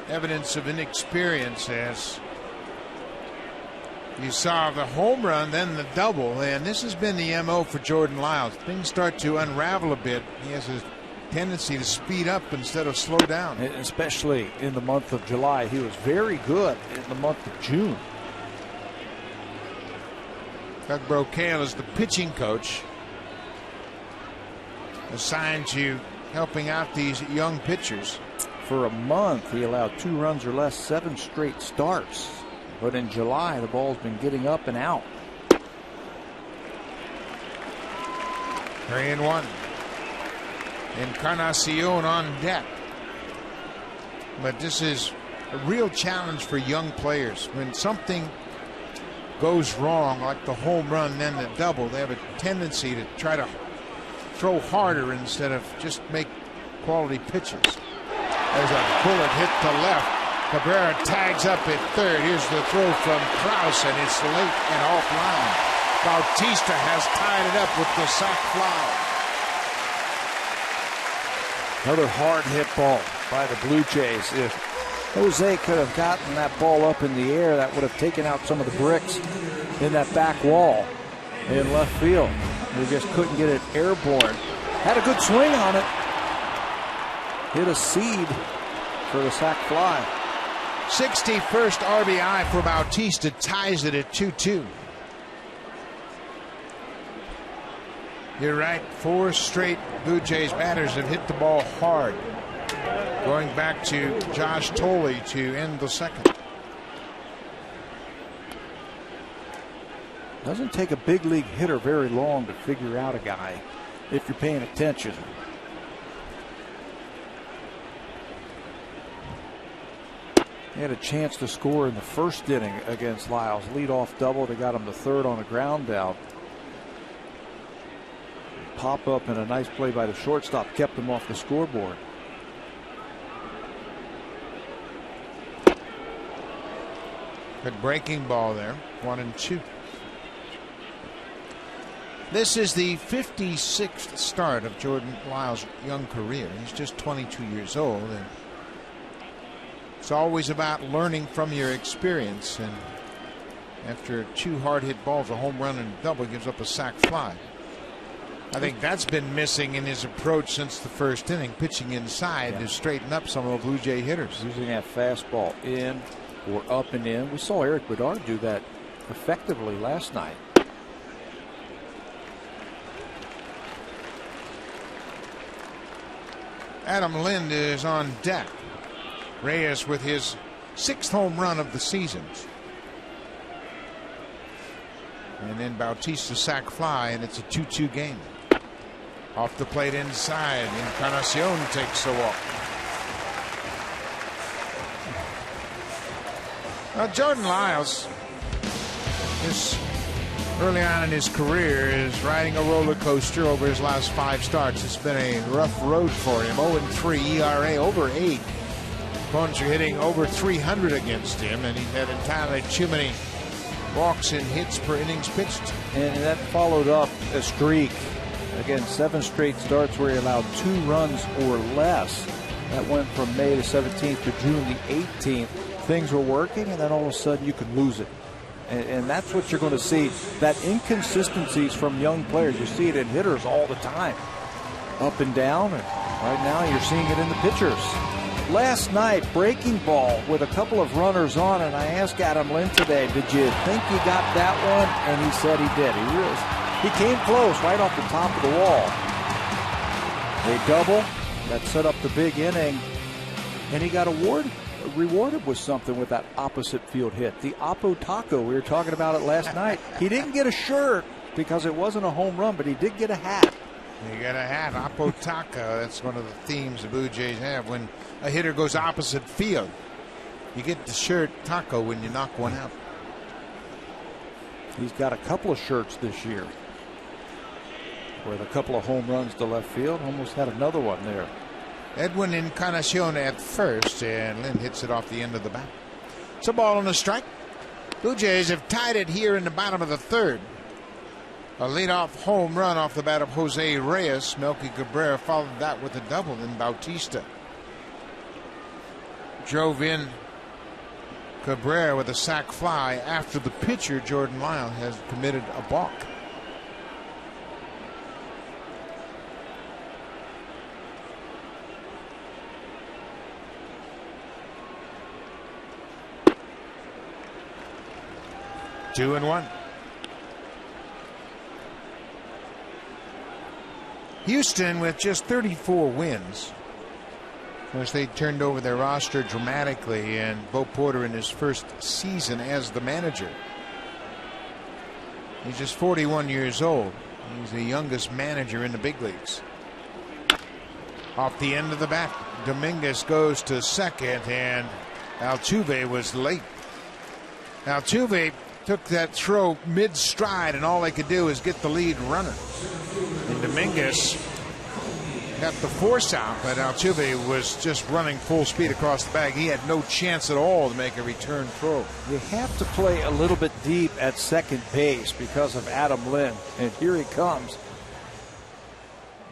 evidence of inexperience as you saw the home run, then the double, and this has been the MO for Jordan Lyles. Things start to unravel a bit. He has a tendency to speed up instead of slow down. Especially in the month of July. He was very good in the month of June. Doug Brocail is the pitching coach, assigned to helping out these young pitchers. For a month, he allowed 2 runs or less, 7 straight starts. But in July, the ball's been getting up and out. 3-1. Encarnacion on deck. But this is a real challenge for young players. When something goes wrong, like the home run, then the double, they have a tendency to try to throw harder instead of just make quality pitches. There's a bullet hit to left. Cabrera tags up at third. Here's the throw from Krause, and it's late and offline. Bautista has tied it up with the sac fly. Another hard hit ball by the Blue Jays. If Jose could have gotten that ball up in the air, that would have taken out some of the bricks in that back wall in left field. They just couldn't get it airborne. Had a good swing on it. Hit a seed for the sac fly. 61st RBI for Bautista, ties it at 2-2. You're right, 4 straight Blue Jays batters have hit the ball hard. Going back to Josh Thole to end the second. Doesn't take a big league hitter very long to figure out a guy if you're paying attention. He had a chance to score in the first inning against Lyles. Leadoff double. They got him to third on a ground out. Pop up and a nice play by the shortstop kept him off the scoreboard. Good breaking ball there. 1-2. This is the 56th start of Jordan Lyles' young career. He's just 22 years old, and it's always about learning from your experience. And after 2 hard hit balls, a home run and a double, gives up a sac fly. I think that's been missing in his approach since the first inning, pitching inside to straighten up some of the Blue Jay hitters. Using that fastball in or up and in. We saw Eric Bedard do that effectively last night. Adam Lind is on deck. Reyes with his 6th home run of the season. And then Bautista sac fly, and it's a 2-2 game. Off the plate inside, Encarnacion takes the walk. Now Jordan Lyles, early on in his career, is riding a roller coaster over his last 5 starts. It's been a rough road for him. 0-3 ERA, over 8. Opponents are hitting over 300 against him, and he had entirely too many walks and hits per innings pitched. And that followed up a streak. Again, 7 straight starts where he allowed 2 runs or less. That went from May the 17th to June the 18th. Things were working, and then all of a sudden you could lose it. And that's what you're going to see, that inconsistencies from young players. You see it in hitters all the time, up and down, and right now you're seeing it in the pitchers. Last night, breaking ball with a couple of runners on, and I asked Adam Lind today, did you think you got that one? And he said he did. He came close right off the top of the wall. A double that set up the big inning, and he got rewarded with something with that opposite field hit. The Oppo Taco, we were talking about it last night. He didn't get a shirt because it wasn't a home run, but he did get a hat. You got a hat, Oppo Taco. That's one of the themes the Blue Jays have. When a hitter goes opposite field, you get the shirt taco when you knock one out. He's got a couple of shirts this year with a couple of home runs to left field. Almost had another one there. Edwin Encarnacion at first, and Lind hits it off the end of the bat. It's a ball and a strike. Blue Jays have tied it here in the bottom of the 3rd. A leadoff home run off the bat of Jose Reyes. Melky Cabrera followed that with a double. Then Bautista drove in Cabrera with a sac fly after the pitcher, Jordan Lyles, has committed a balk. Two and one. Houston with just 34 wins. Of course, they turned over their roster dramatically, and Bo Porter in his first season as the manager. He's just 41 years old. He's the youngest manager in the big leagues. Off the end of the bat, Dominguez goes to second, and Altuve was late. Altuve took that throw mid-stride, and all they could do is get the lead runner. And Dominguez got the force out, but Altuve was just running full speed across the bag. He had no chance at all to make a return throw. You have to play a little bit deep at second base because of Adam Lynn, and here he comes.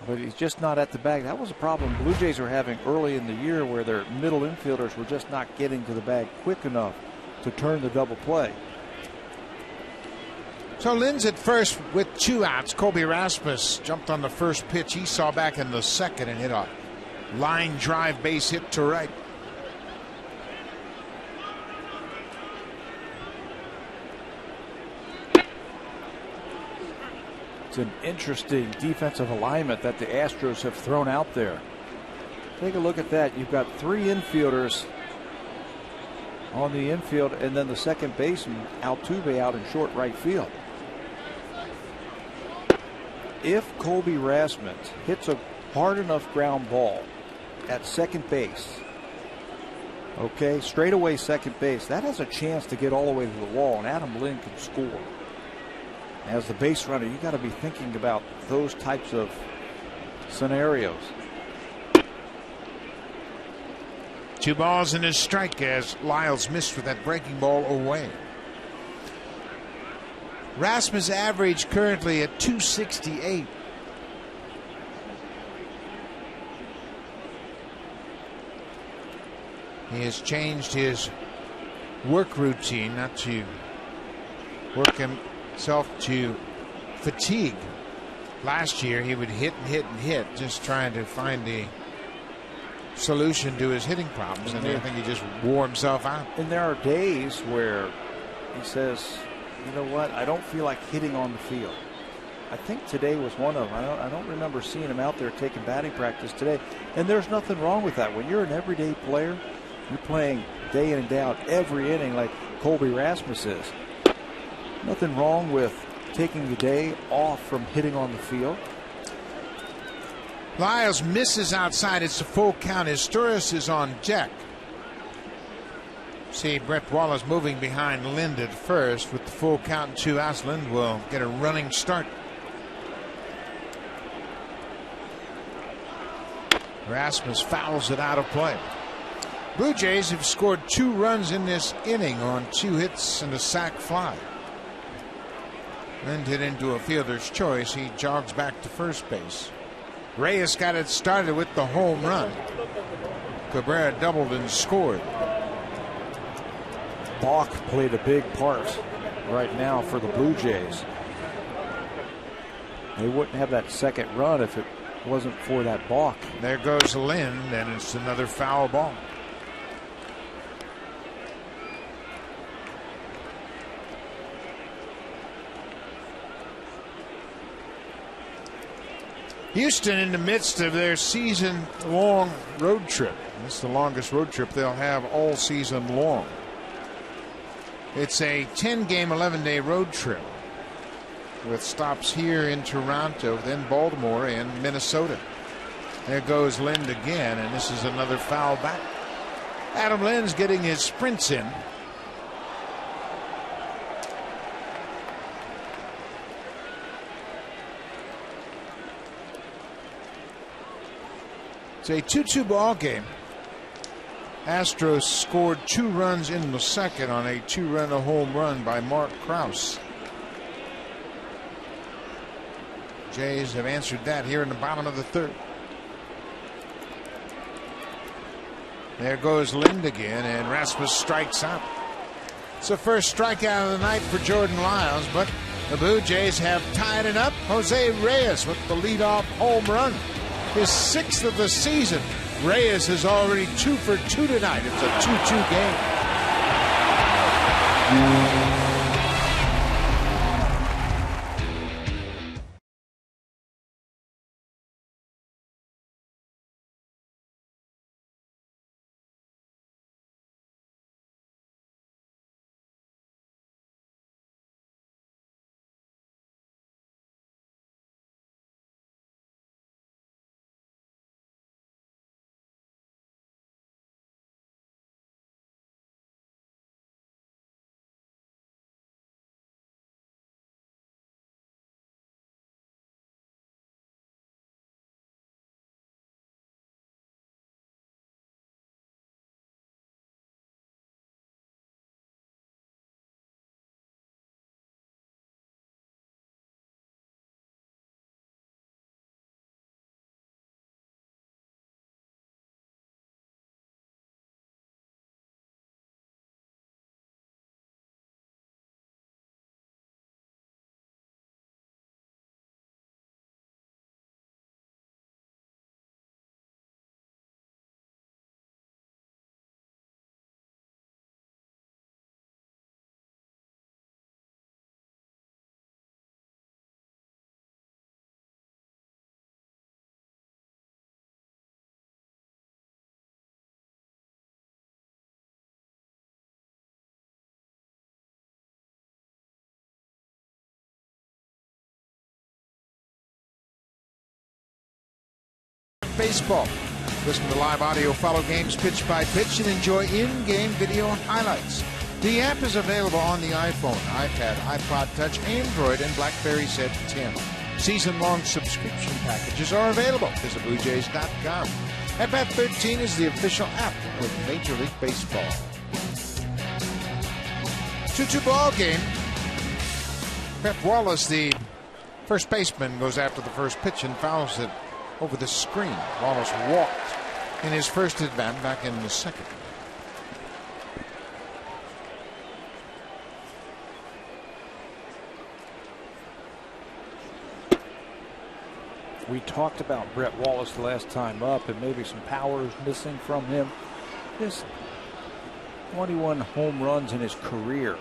But he's just not at the bag. That was a problem Blue Jays were having early in the year, where their middle infielders were just not getting to the bag quick enough to turn the double play. So Lynn's at first with 2 outs. Colby Rasmus jumped on the first pitch he saw back in the second and hit a line drive base hit to right. It's an interesting defensive alignment that the Astros have thrown out there. Take a look at that. You've got 3 infielders on the infield, and then the second baseman, Altuve, out in short right field. If Colby Rasmus hits a hard enough ground ball at second base, okay, straightaway second base, that has a chance to get all the way to the wall, and Adam Lynn can score. As the base runner, you got to be thinking about those types of scenarios. 2 balls and a strike as Lyles missed with that breaking ball away. Rasmus average currently at 268. He has changed his work routine, not to work himself to fatigue. Last year he would hit and hit and hit, just trying to find the solution to his hitting problems, and I think he just wore himself out. And there are days where he says, you know what, I don't feel like hitting on the field. I think today was one of them. I don't remember seeing him out there taking batting practice today. And there's nothing wrong with that. When you're an everyday player, you're playing day in and day out every inning like Colby Rasmus is. Nothing wrong with taking the day off from hitting on the field. Lyles misses outside. It's a full count. Historis is on deck. See Brett Wallace moving behind Lind at first with the full count and 2 outs. Lind will get a running start. Rasmus fouls it out of play. Blue Jays have scored 2 runs in this inning on 2 hits and a sac fly. Lind hit into a fielder's choice. He jogs back to first base. Reyes got it started with the home run. Cabrera doubled and scored. Balk played a big part right now for the Blue Jays. They wouldn't have that second run if it wasn't for that balk. There goes Lind, and it's another foul ball. Houston in the midst of their season-long road trip. This is the longest road trip they'll have all season long. It's a 10-game, 11-day road trip with stops here in Toronto, then Baltimore and Minnesota. There goes Lind again, and this is another foul back. Adam Lynn's getting his sprints in. It's a 2-2 ball game. Astros scored 2 runs in the second on a 2-run home run by Mark Krause. Jays have answered that here in the bottom of the 3rd. There goes Lind again, and Rasmus strikes out. It's the first strikeout of the night for Jordan Lyles, but the Blue Jays have tied it up. Jose Reyes with the leadoff home run. His 6th of the season. Reyes is already 2 for 2 tonight. It's a 2-2 game. Baseball. Listen to live audio, follow games pitch by pitch, and enjoy in-game video highlights. The app is available on the iPhone, iPad, iPod Touch, Android, and BlackBerry Z10. Season-long subscription packages are available. Visit BlueJays.com. At-Bat 13 is the official app of Major League Baseball. 2-2 ball game. Brett Wallace, the first baseman, goes after the first pitch and fouls it over the screen. Wallace walked in his first at-bat back in the second. We talked about Brett Wallace the last time up, and maybe some power is missing from him. Just 21 home runs in his career.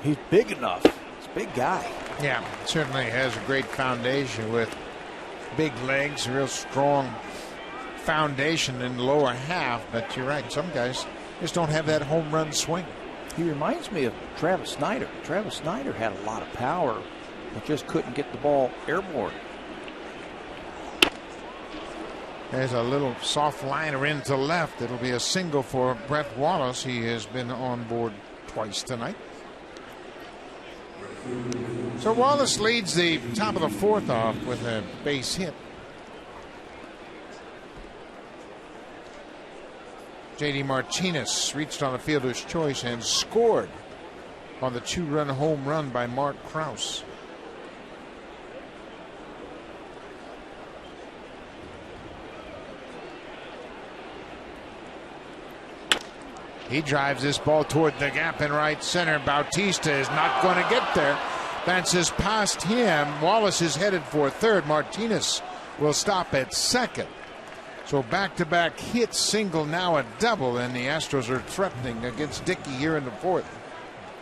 He's big enough. He's a big guy. Yeah, certainly has a great foundation with big legs, a real strong foundation in the lower half. But you're right, some guys just don't have that home run swing. He reminds me of Travis Snyder. Travis Snyder had a lot of power, but just couldn't get the ball airborne. There's a little soft liner into left. It'll be a single for Brett Wallace. He has been on board twice tonight. So Wallace leads the top of the fourth off with a base hit. J.D. Martinez reached on a fielder's choice and scored on the two-run home run by Mark Krause. He drives this ball toward the gap in right center. Bautista is not going to get there. Bounces past him. Wallace is headed for third. Martinez will stop at second. So back-to-back hits, single, now a double, and the Astros are threatening against Dickey here in the fourth.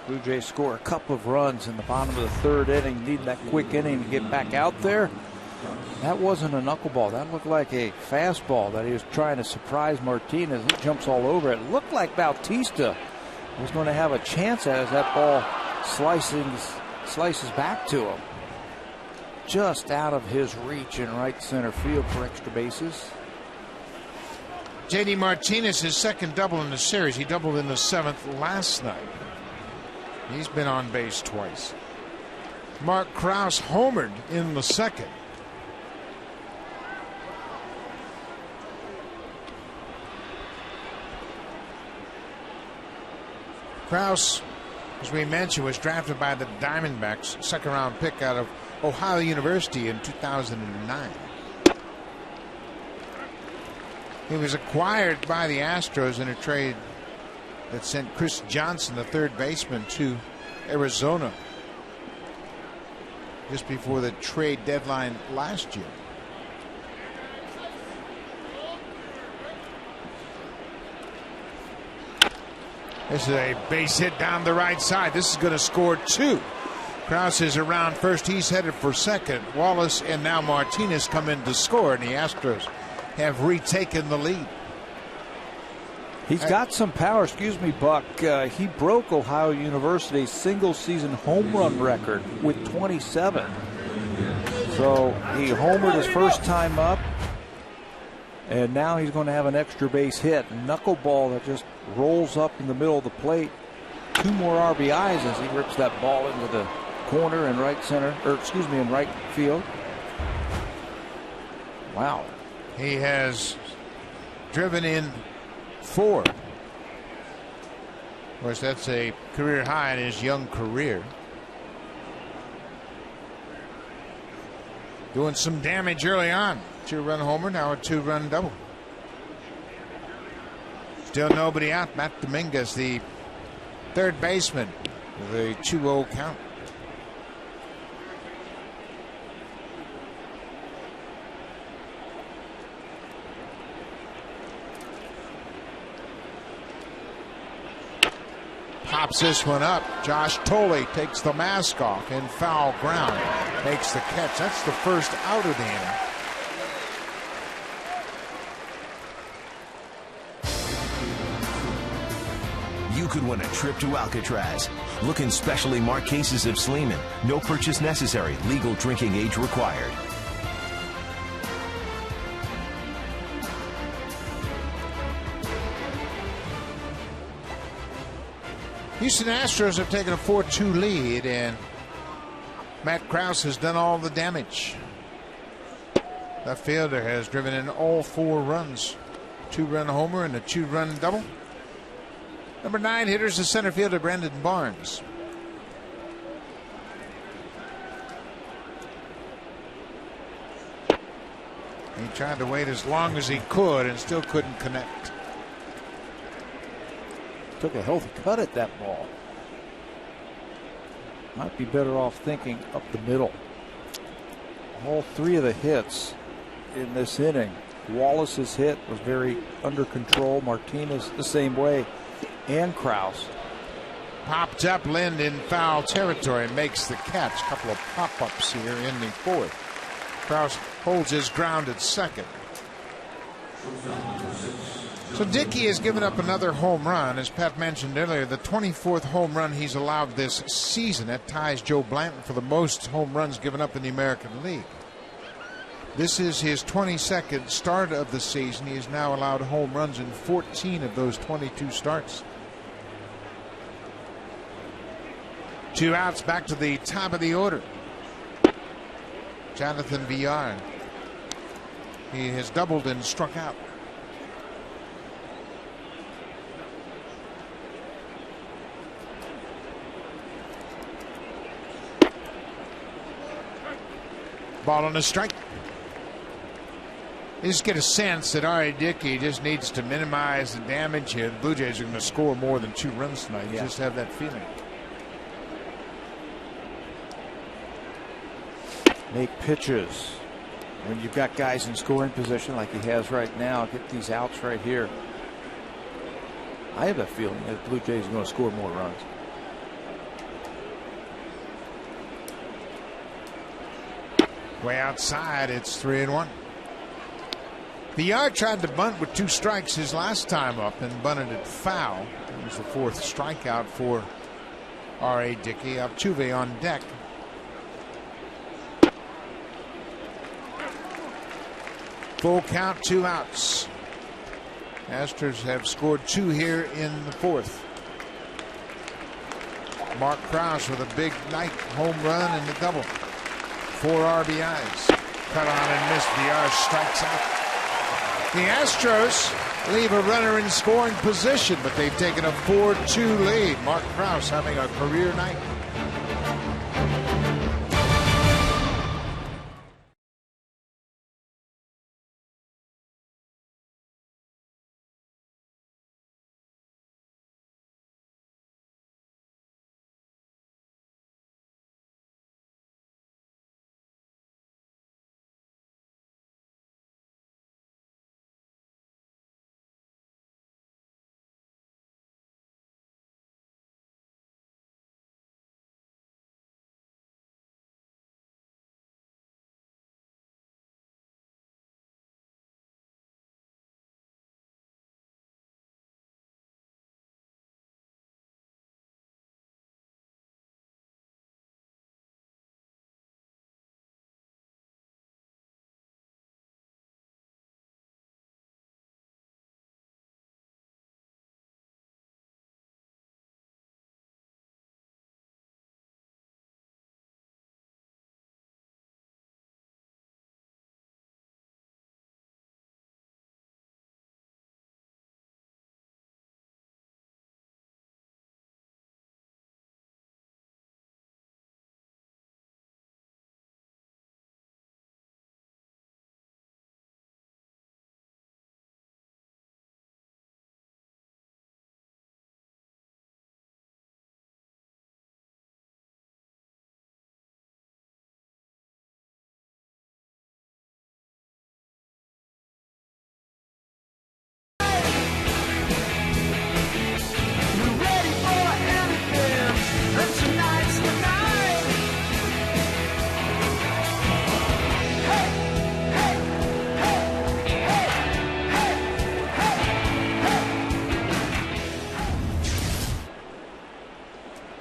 Blue Jays score a couple of runs in the bottom of the third inning, need that quick inning to get back out there. That wasn't a knuckleball. That looked like a fastball that he was trying to surprise Martinez. He jumps all over it. It looked like Bautista was going to have a chance as that ball slices back to him. Just out of his reach in right center field for extra bases. J.D. Martinez, his second double in the series. He doubled in the seventh last night. He's been on base twice. Mark Krause homered in the second. Krause, as we mentioned, was drafted by the Diamondbacks, second-round pick out of Ohio University in 2009. He was acquired by the Astros in a trade that sent Chris Johnson, the third baseman, to Arizona just before the trade deadline last year. This is a base hit down the right side. This is going to score two. Krause is around first. He's headed for second. Wallace and now Martinez come in to score, and the Astros have retaken the lead. He's got some power. Excuse me, Buck. He broke Ohio University's single-season home run record with 27. So he homered his first time up, and now he's going to have an extra base hit. Knuckleball that just rolls up in the middle of the plate. Two more RBIs as he rips that ball into the corner in right center, or excuse me, in right field. Wow. He has driven in 4. Of course, that's a career high in his young career. Doing some damage early on. 2-run homer, now a 2-run double. Still nobody out. Matt Dominguez, the third baseman, with a 2-0 count. Pops this one up. Josh Tolley takes the mask off in foul ground. Makes the catch. That's the first out of the inning. You could win a trip to Alcatraz. Look in specially marked cases of Sleeman. No purchase necessary. Legal drinking age required. Houston Astros have taken a 4-2 lead, and Matt Krause has done all the damage. Left fielder has driven in all 4 runs. 2-run homer and a 2-run double. Number 9 hitter is the center fielder, Brandon Barnes. He tried to wait as long as he could and still couldn't connect. Took a healthy cut at that ball. Might be better off thinking up the middle. All 3 of the hits in this inning. Wallace's hit was very under control. Martinez the same way. And Krause. Popped up, Lind in foul territory, makes the catch. A couple of pop-ups here in the 4th. Krause holds his ground at second. So Dickey has given up another home run. As Pat mentioned earlier, the 24th home run he's allowed this season. That ties Joe Blanton for the most home runs given up in the American League. This is his 22nd start of the season. He has now allowed home runs in 14 of those 22 starts. 2 outs, back to the top of the order. Jonathan Villar. He has doubled and struck out. Ball on a strike. You just get a sense that R.A. Dickey just needs to minimize the damage here. The Blue Jays are going to score more than 2 runs tonight. You just have that feeling. Make pitches. When you've got guys in scoring position like he has right now, get these outs right here. I have a feeling that the Blue Jays are going to score more runs. Way outside, it's 3-1. Villar tried to bunt with 2 strikes his last time up and bunted it foul. It was the 4th strikeout for R.A. Dickey. Altuve on deck. Full count, 2 outs. Astros have scored 2 here in the 4th. Mark Krause with a big night home run and the double. 4 RBIs. Cut on and missed. Villar strikes out. The Astros leave a runner in scoring position, but they've taken a 4-2 lead. Mark Krause having a career night.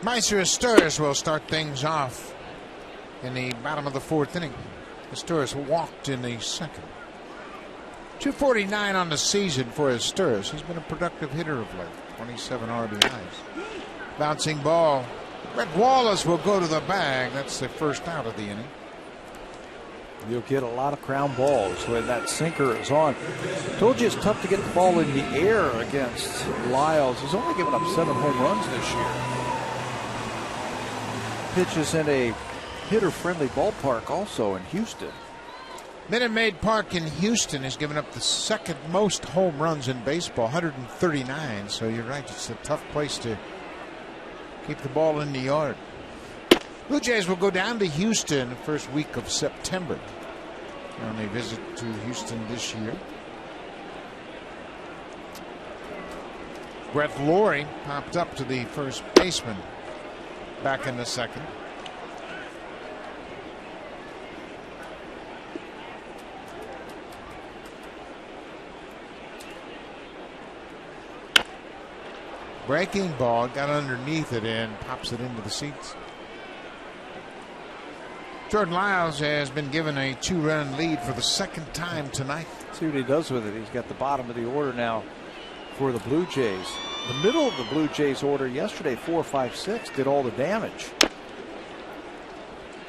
Meister Astures will start things off in the bottom of the 4th inning. Astures walked in the 2nd. 249 on the season for Astures. He's been a productive hitter of late. 27 RBIs. Bouncing ball. Brett Wallace will go to the bag. That's the first out of the inning. You'll get a lot of ground balls when that sinker is on. Told you it's tough to get the ball in the air against Lyles. He's only given up 7 home runs this year. Pitches in a hitter-friendly ballpark also in Houston. Minute Maid Park in Houston has given up the second most home runs in baseball, 139. So you're right, it's a tough place to keep the ball in the yard. Blue Jays will go down to Houston the first week of September. On a visit to Houston this year. Brett Lawrie popped up to the first baseman back in the second. Breaking ball, got underneath it and pops it into the seats. Jordan Lyles has been given a 2-run lead for the second time tonight. See what he does with it. He's got the bottom of the order now for the Blue Jays. The middle of the Blue Jays order yesterday, 4, 5, 6, did all the damage.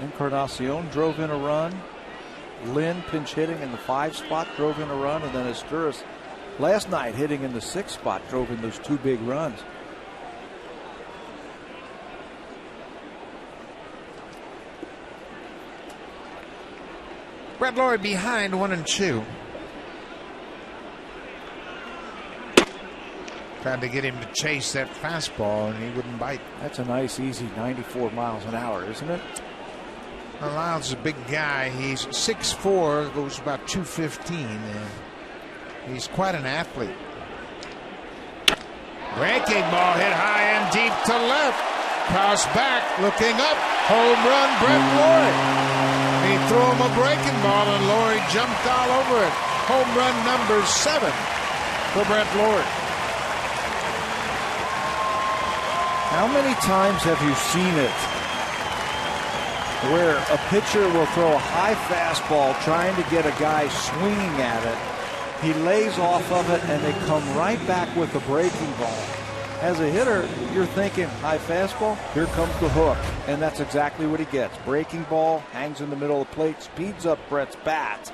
Encarnacion drove in a run. Lynn pinch hitting in the 5 spot, drove in a run, and then Asturis last night hitting in the 6 spot, drove in those 2 big runs. Brett Lawrie behind 1-2. Tried to get him to chase that fastball and he wouldn't bite. That's a nice easy 94 miles an hour, isn't it? Well, Lyles is a big guy. He's 6'4", goes about 215. And he's quite an athlete. Breaking ball hit high and deep to left. Cross back, looking up. Home run, Brett Lawrie. He threw him a breaking ball and Lawrie jumped all over it. Home run number 7 for Brett Lawrie. How many times have you seen it where a pitcher will throw a high fastball trying to get a guy swinging at it? He lays off of it and they come right back with a breaking ball. As a hitter, you're thinking high fastball, here comes the hook. And that's exactly what he gets. Breaking ball, hangs in the middle of the plate, speeds up Brett's bat.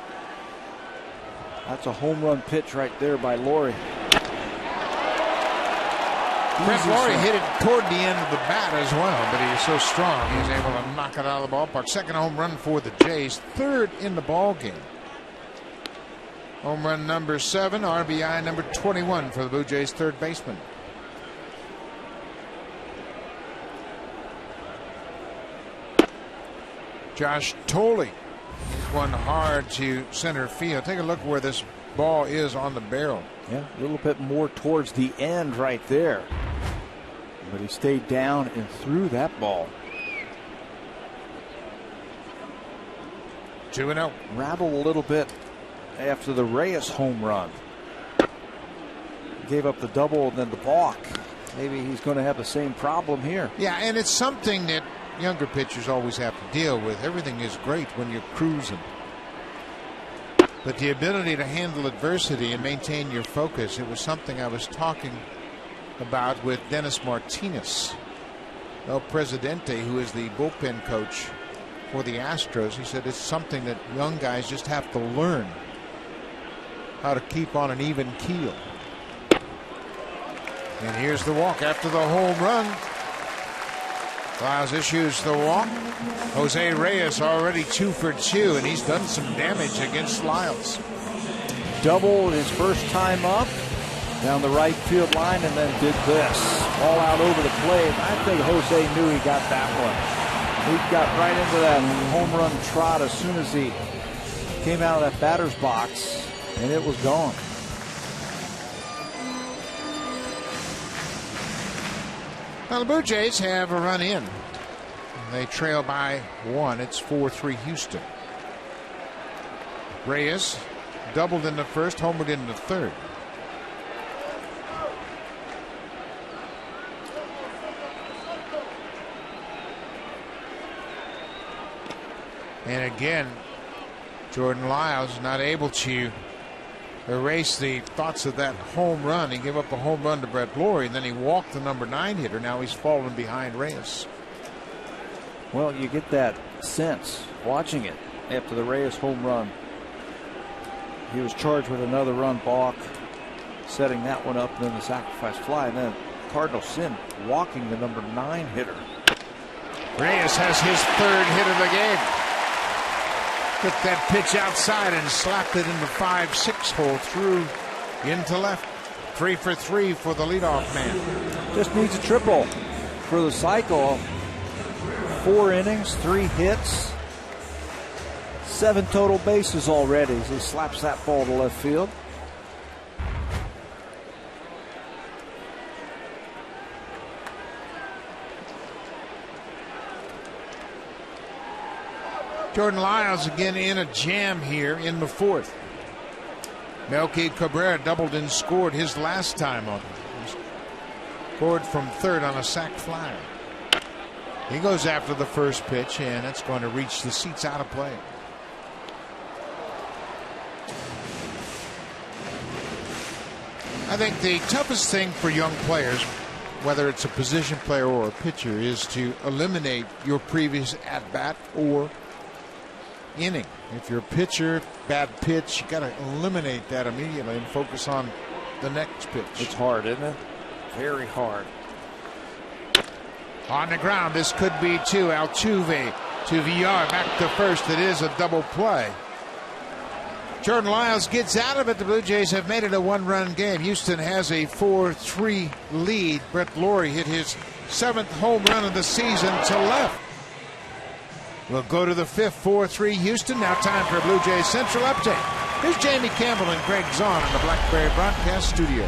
That's a home run pitch right there by Lawrie. Brett Lawrie hit it toward the end of the bat as well, but he's so strong he's able to knock it out of the ballpark. Second home run for the Jays, 3rd in the ball game. Home run number 7, RBI number 21 for the Blue Jays' third baseman. Josh Tolley one hard to center field. Take a look where this ball is on the barrel. Yeah, a little bit more towards the end right there. But he stayed down and threw that ball. 2-0. Rattled a little bit after the Reyes home run. Gave up the double and then the balk. Maybe he's going to have the same problem here. Yeah, and it's something that younger pitchers always have to deal with. Everything is great when you're cruising. But the ability to handle adversity and maintain your focus, it was something I was talking about with Dennis Martinez, El Presidente, who is the bullpen coach for the Astros. He said it's something that young guys just have to learn how to keep on an even keel. And here's the walk after the home run. Lyles issues the walk. Jose Reyes already 2 for 2, and he's done some damage against Lyles. Doubled his first time up down the right field line and then did this. All out over the plate. I think Jose knew he got that one. He got right into that home run trot as soon as he came out of that batter's box, and it was gone. Well, the Blue Jays have a run in. They trail by 1. It's 4-3 Houston. Reyes doubled in the first, homered in the third. And again, Jordan Lyles not able to erase the thoughts of that home run. He gave up a home run to Brett Lawrie, and then he walked the number 9 hitter. Now he's fallen behind Reyes. Well, you get that sense watching it after the Reyes home run. He was charged with another run balk, setting that one up, and then the sacrifice fly, and then Cardinal Sin walking the number 9 hitter. Reyes has his 3rd hit of the game. Took that pitch outside and slapped it in the 5-6 hole through into left. 3 for 3 for the leadoff man. Just needs a triple for the cycle. 4 innings, 3 hits, 7 total bases already as he slaps that ball to left field. Jordan Lyles again in a jam here in the 4th. Melky Cabrera doubled and scored his last time on it. Scored from 3rd on a sac fly. He goes after the first pitch, and that's going to reach the seats out of play. I think the toughest thing for young players, whether it's a position player or a pitcher, is to eliminate your previous at-bat or inning. If you're a pitcher, bad pitch, you got to eliminate that immediately and focus on the next pitch. It's hard, isn't it? Very hard. On the ground, this could be 2. Altuve to Villar, back to first. It is a double play. Jordan Lyles gets out of it. The Blue Jays have made it a 1-run game. Houston has a 4-3 lead. Brett Lawrie hit his 7th home run of the season to left. We'll go to the 5th, 4-3 Houston. Now time for a Blue Jays Central update. Here's Jamie Campbell and Greg Zahn in the Blackberry Broadcast Studio.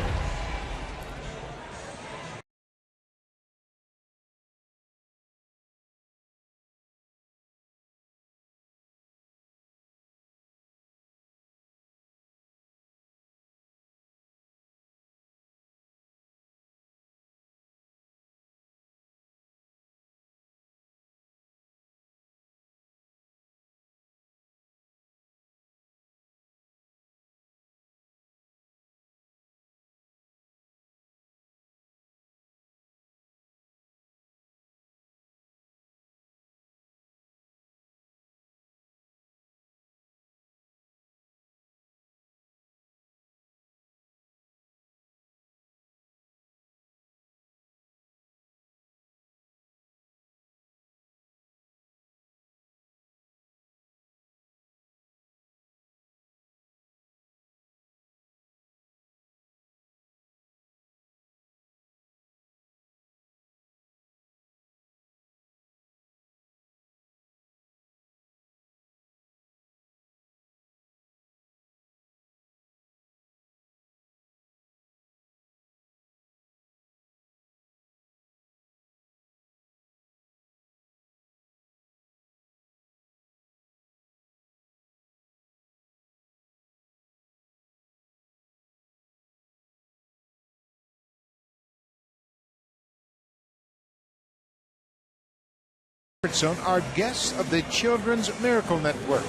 Our guests of the Children's Miracle Network.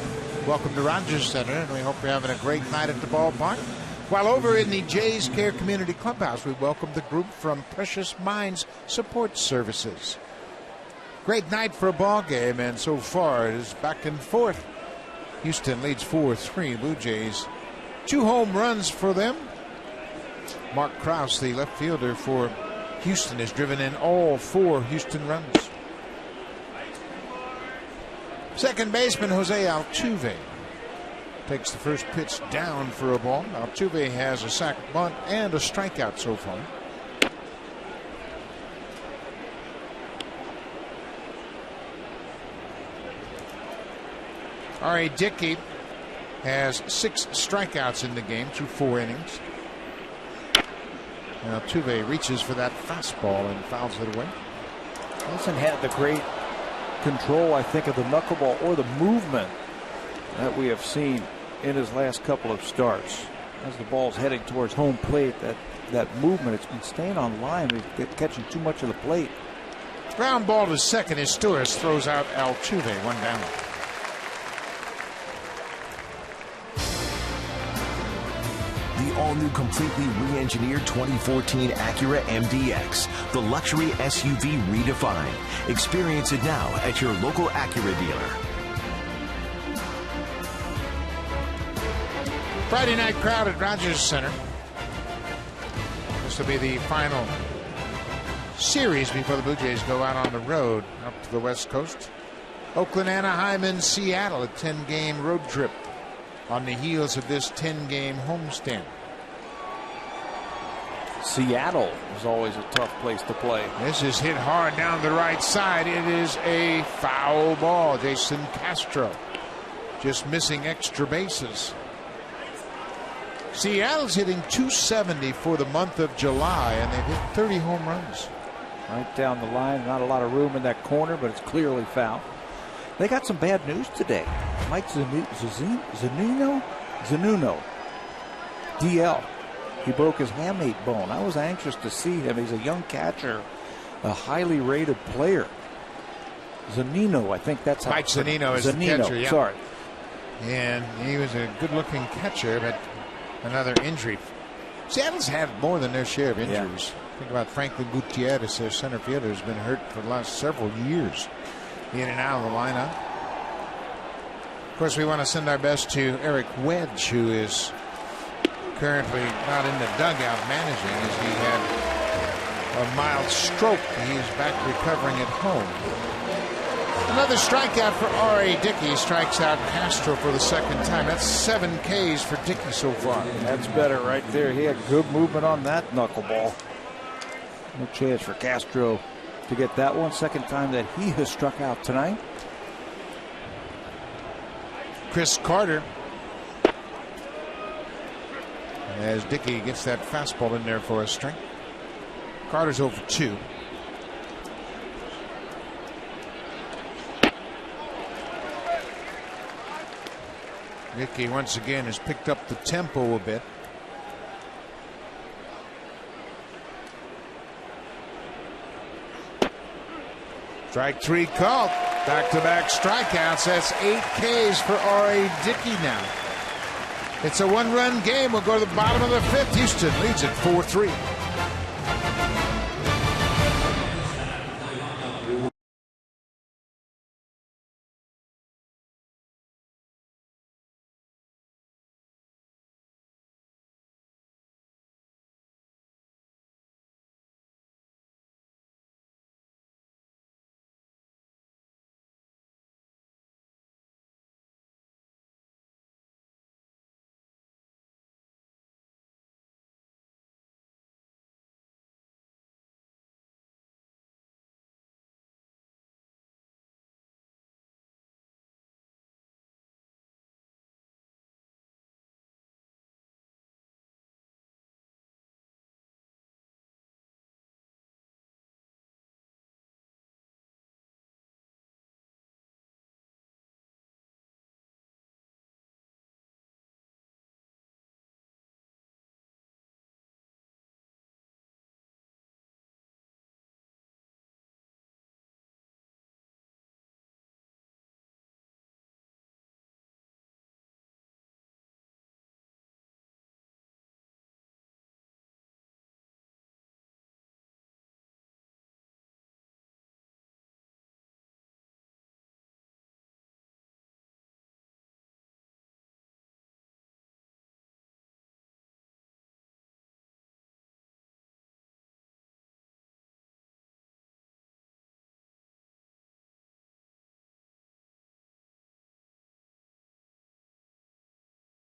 Welcome to Rogers Center, and we hope you're having a great night at the ballpark. While over in the Jays Care Community Clubhouse, we welcome the group from Precious Minds Support Services. Great night for a ball game, and so far it is back and forth. Houston leads 4-3. Blue Jays, 2 home runs for them. Mark Krause, the left fielder for Houston, has driven in all 4 Houston runs. Second baseman Jose Altuve takes the first pitch down for a ball. Altuve has a sac bunt and a strikeout so far. R.A. Dickey has 6 strikeouts in the game through 4 innings. And Altuve reaches for that fastball and fouls it away. Hasn't had the great control, I think, of the knuckleball or the movement that we have seen in his last couple of starts. As the ball's heading towards home plate, that movement, it's been staying on line. He's catching too much of the plate. Ground ball to second as Stewart throws out Altuve, 1 down. all-new completely re-engineered 2014 Acura MDX, the luxury SUV redefined. Experience it now at your local Acura dealer. Friday night crowd at Rogers Center. This will be the final series before the Blue Jays go out on the road up to the West Coast. Oakland, Anaheim, and Seattle, a 10-game road trip on the heels of this 10-game homestand. Seattle is always a tough place to play. This is hit hard down the right side. It is a foul ball. Jason Castro just missing extra bases. Seattle's hitting .270 for the month of July, and they've hit 30 home runs. Right down the line. Not a lot of room in that corner, but it's clearly foul. They got some bad news today. Mike Zunino, DL. He broke his hamate bone. I was anxious to see him. He's a young catcher, a highly rated player. Zunino, I think that's how. Mike Zunino is the catcher. Yeah. Sorry. And he was a good-looking catcher, but another injury. Seattle's had more than their share of injuries. Yeah. Think about Franklin Gutierrez, their center fielder, has been hurt for the last several years. In and out of the lineup. Of course, we want to send our best to Eric Wedge, who is currently not in the dugout managing as he had a mild stroke. He's back recovering at home. Another strikeout for R.A. Dickey. Strikes out Castro for the second time. That's 7 Ks for Dickey so far. That's better right there. He had good movement on that knuckleball. No chance for Castro to get that one. Second time that he has struck out tonight. Chris Carter, as Dickey gets that fastball in there for a strike. Carter's over 2. Dickey once again has picked up the tempo a bit. Strike 3 called. Back-to-back strikeouts. That's 8 Ks for R.A. Dickey now. It's a 1-run game. We'll go to the bottom of the 5th. Houston leads it 4-3.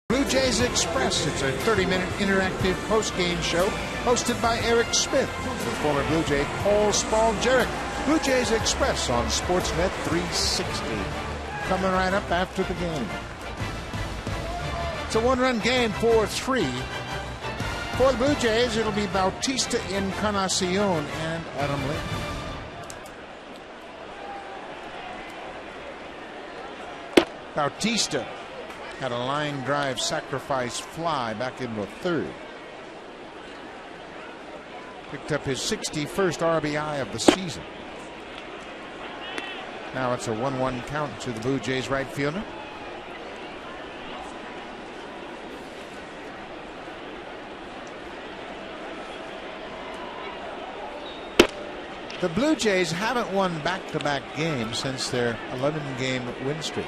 Blue Jays Express. It's a 30-minute interactive post-game show hosted by Eric Smith, the former Blue Jay Paul Spaljerek. Blue Jays Express on Sportsnet 360. Coming right up after the game. It's a 1-run game, 4-3. For the Blue Jays, it'll be Bautista, Encarnacion, and Adam Lynn. Bautista had a line drive sacrifice fly back into third. Picked up his 61st RBI of the season. Now it's a 1-1 count to the Blue Jays right fielder. The Blue Jays haven't won back-to-back games since their 11-game win streak.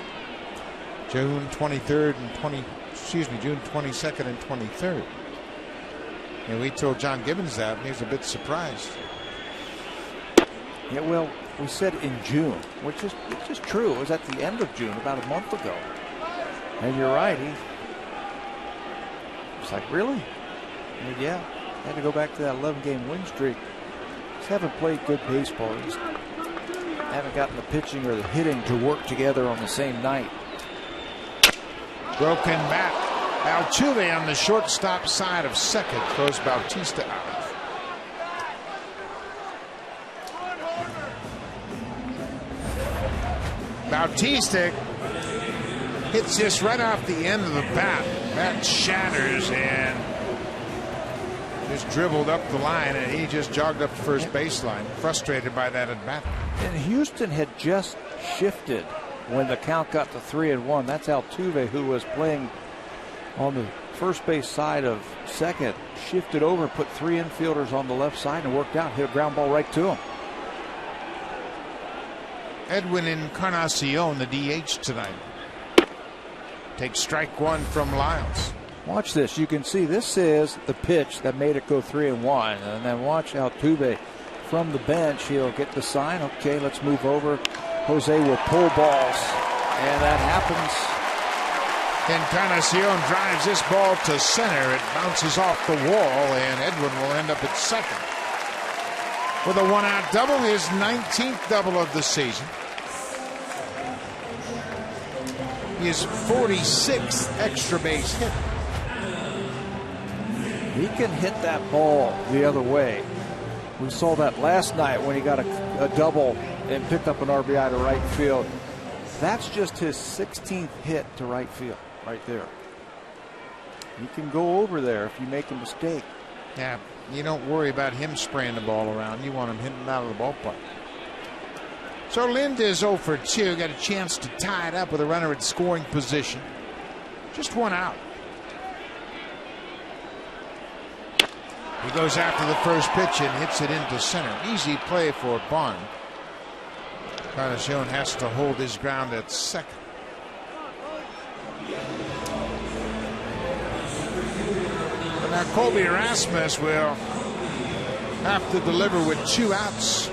June 22nd and 23rd. And we told John Gibbons that, and he was a bit surprised. Yeah, well, we said in June, which is true. It was at the end of June, about a month ago. And you're right. It's like, really? I mean, yeah, had to go back to that 11-game win streak. Just haven't played good baseball. Just haven't gotten the pitching or the hitting to work together on the same night. Broken bat. Altuve on the shortstop side of second throws Bautista out. Bautista hits this right off the end of the bat. Bat shatters and just dribbled up the line, and he just jogged up the first baseline, frustrated by that at bat. And Houston had just shifted when the count got to 3-1. That's Altuve, who was playing on the first base side of second, shifted over, put 3 infielders on the left side, and worked out. Hit a ground ball right to him. Edwin Encarnacion, the DH tonight, takes strike one from Lyles. Watch this. You can see this is the pitch that made it go 3-1. And then watch Altuve from the bench. He'll get the sign. Okay, let's move over. Jose will pull balls. And that happens. Encarnacion drives this ball to center. It bounces off the wall, and Edwin will end up at second. With a 1-out double, his 19th double of the season. His 46th extra base hit. He can hit that ball the other way. We saw that last night when he got a double and picked up an RBI to right field. That's just his 16th hit to right field right there. You can go over there if you make a mistake. Yeah, you don't worry about him spraying the ball around. You want him hitting it out of the ballpark. So Lind is 0 for 2. Got a chance to tie it up with a runner at scoring position. Just 1 out. He goes after the first pitch and hits it into center. Easy play for Bond. Encarnacion has to hold his ground at second. But now Colby Rasmus will have to deliver with 2 outs.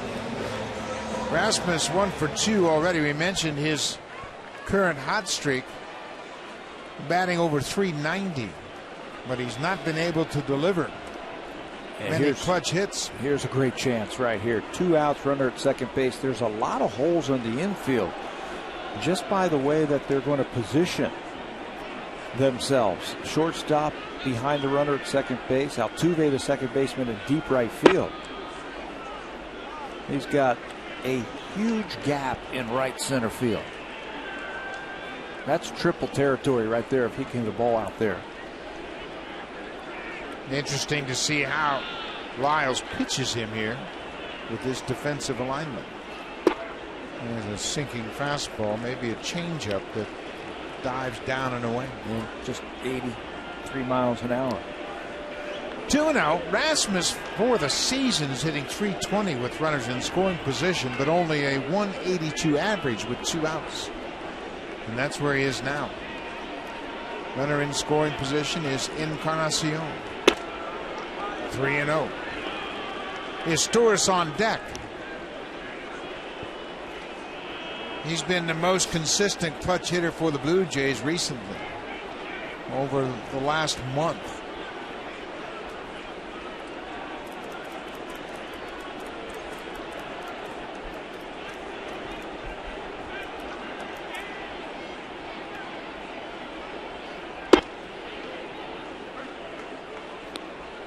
Rasmus 1 for 2 already. We mentioned his current hot streak, batting over .390, but he's not been able to deliver many clutch hits. Here's a great chance right here. 2 outs, runner at second base. There's a lot of holes in the infield just by the way that they're going to position themselves. Shortstop behind the runner at second base. Altuve, the second baseman, in deep right field. He's got a huge gap in right center field. That's triple territory right there if he can get the ball out there. Interesting to see how Lyles pitches him here with this defensive alignment. There's a sinking fastball, maybe a changeup that dives down and away. Yeah, just 83 miles an hour. 2-0. Rasmus for the season is hitting .320 with runners in scoring position, but only a .182 average with 2 outs. And that's where he is now. Runner in scoring position is Encarnacion. 3-0. Is Torres on deck? He's been the most consistent clutch hitter for the Blue Jays recently, over the last month.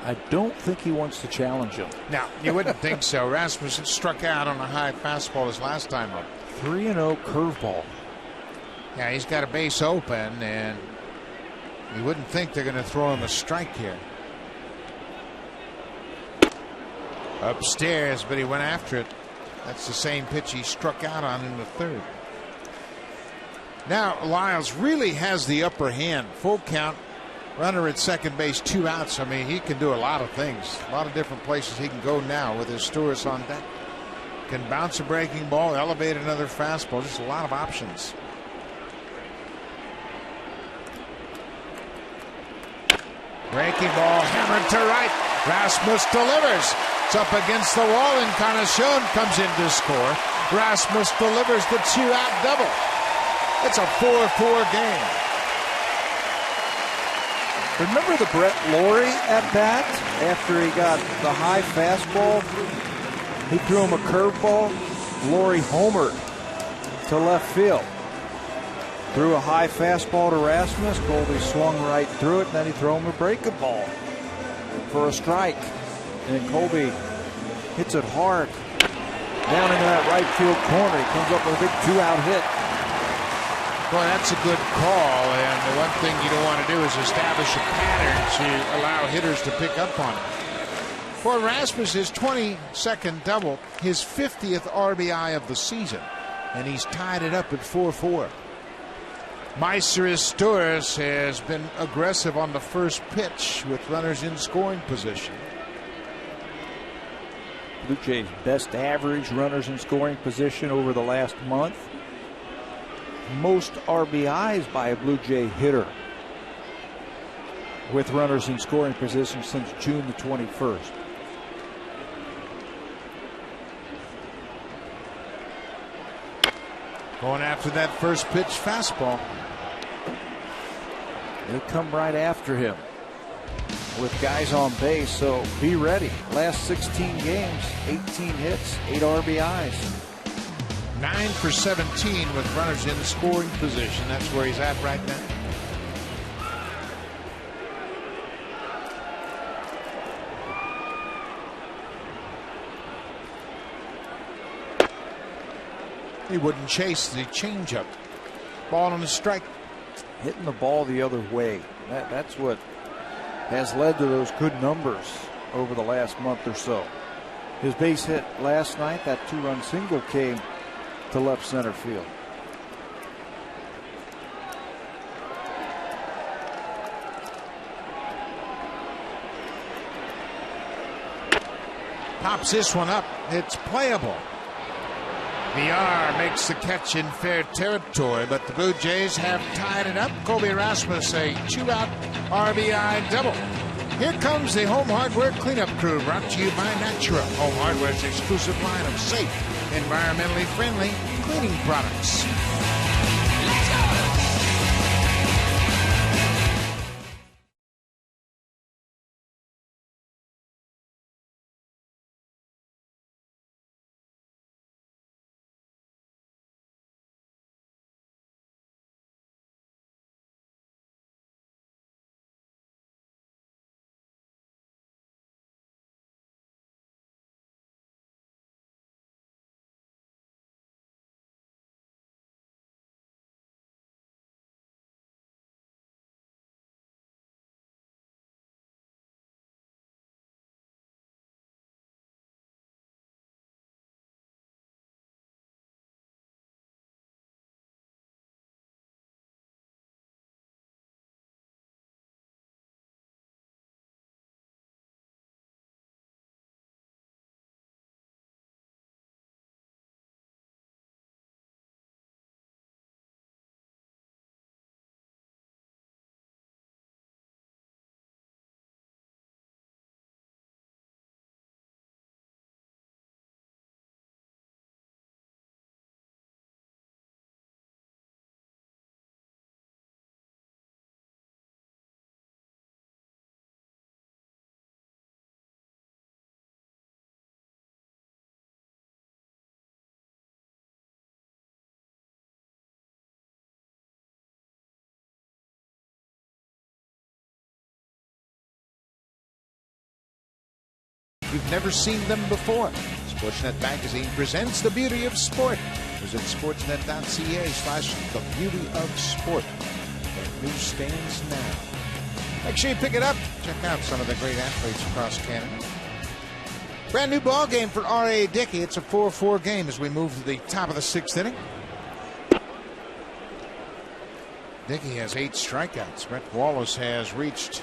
I don't think he wants to challenge him. Now, you wouldn't think so. Rasmus struck out on a high fastball his last time up. 3-0 curveball. Yeah, he's got a base open, and you wouldn't think they're going to throw him a strike here. Upstairs, but he went after it. That's the same pitch he struck out on in the third. Now, Lyles really has the upper hand. Full count. Runner at second base, 2 outs. I mean, he can do a lot of things. A lot of different places he can go now with his Stewart on deck. Can bounce a breaking ball, elevate another fastball. Just a lot of options. Breaking ball hammered to right. Rasmus delivers. It's up against the wall. Encarnacion comes in to score. Rasmus delivers the 2-out double. It's a 4-4 game. Remember the Brett Lawrie at bat after he got the high fastball? He threw him a curveball. Lawrie homered to left field. Threw a high fastball to Rasmus. Colby swung right through it, and then he threw him a breaking ball for a strike. And Colby hits it hard down into that right field corner. He comes up with a big 2-out hit. Boy, that's a good call, and the one thing you don't want to do is establish a pattern to allow hitters to pick up on it. For Rasmus, his 22nd double, his 50th RBI of the season, and he's tied it up at 4-4. Meister Torres has been aggressive on the first pitch with runners in scoring position. Blue Jays' best average runners in scoring position over the last month. Most RBIs by a Blue Jay hitter with runners in scoring position since June the 21st. Going after that first pitch fastball. They come right after him with guys on base, so be ready. Last 16 games, 18 hits, 8 RBIs. 9 for 17 with runners in scoring position. That's where he's at right now. He wouldn't chase the changeup. Ball on the strike. Hitting the ball the other way. That's what has led to those good numbers over the last month or so. His base hit last night, that 2-run single, came to left center field. Pops this one up. It's playable. VR makes the catch in fair territory, but the Blue Jays have tied it up. Colby Rasmus, a 2-out RBI double. Here comes the Home Hardware Cleanup Crew, brought to you by Natura. Home Hardware's exclusive line of safe, environmentally friendly cleaning products. Let's go! You've never seen them before. Sportsnet Magazine presents The Beauty of Sport. Visit sportsnet.ca/The Beauty of Sport. And newsstands now. Make sure you pick it up. Check out some of the great athletes across Canada. Brand new ball game for R.A. Dickey. It's a 4-4 game as we move to the top of the 6th inning. Dickey has 8 strikeouts. Brett Wallace has reached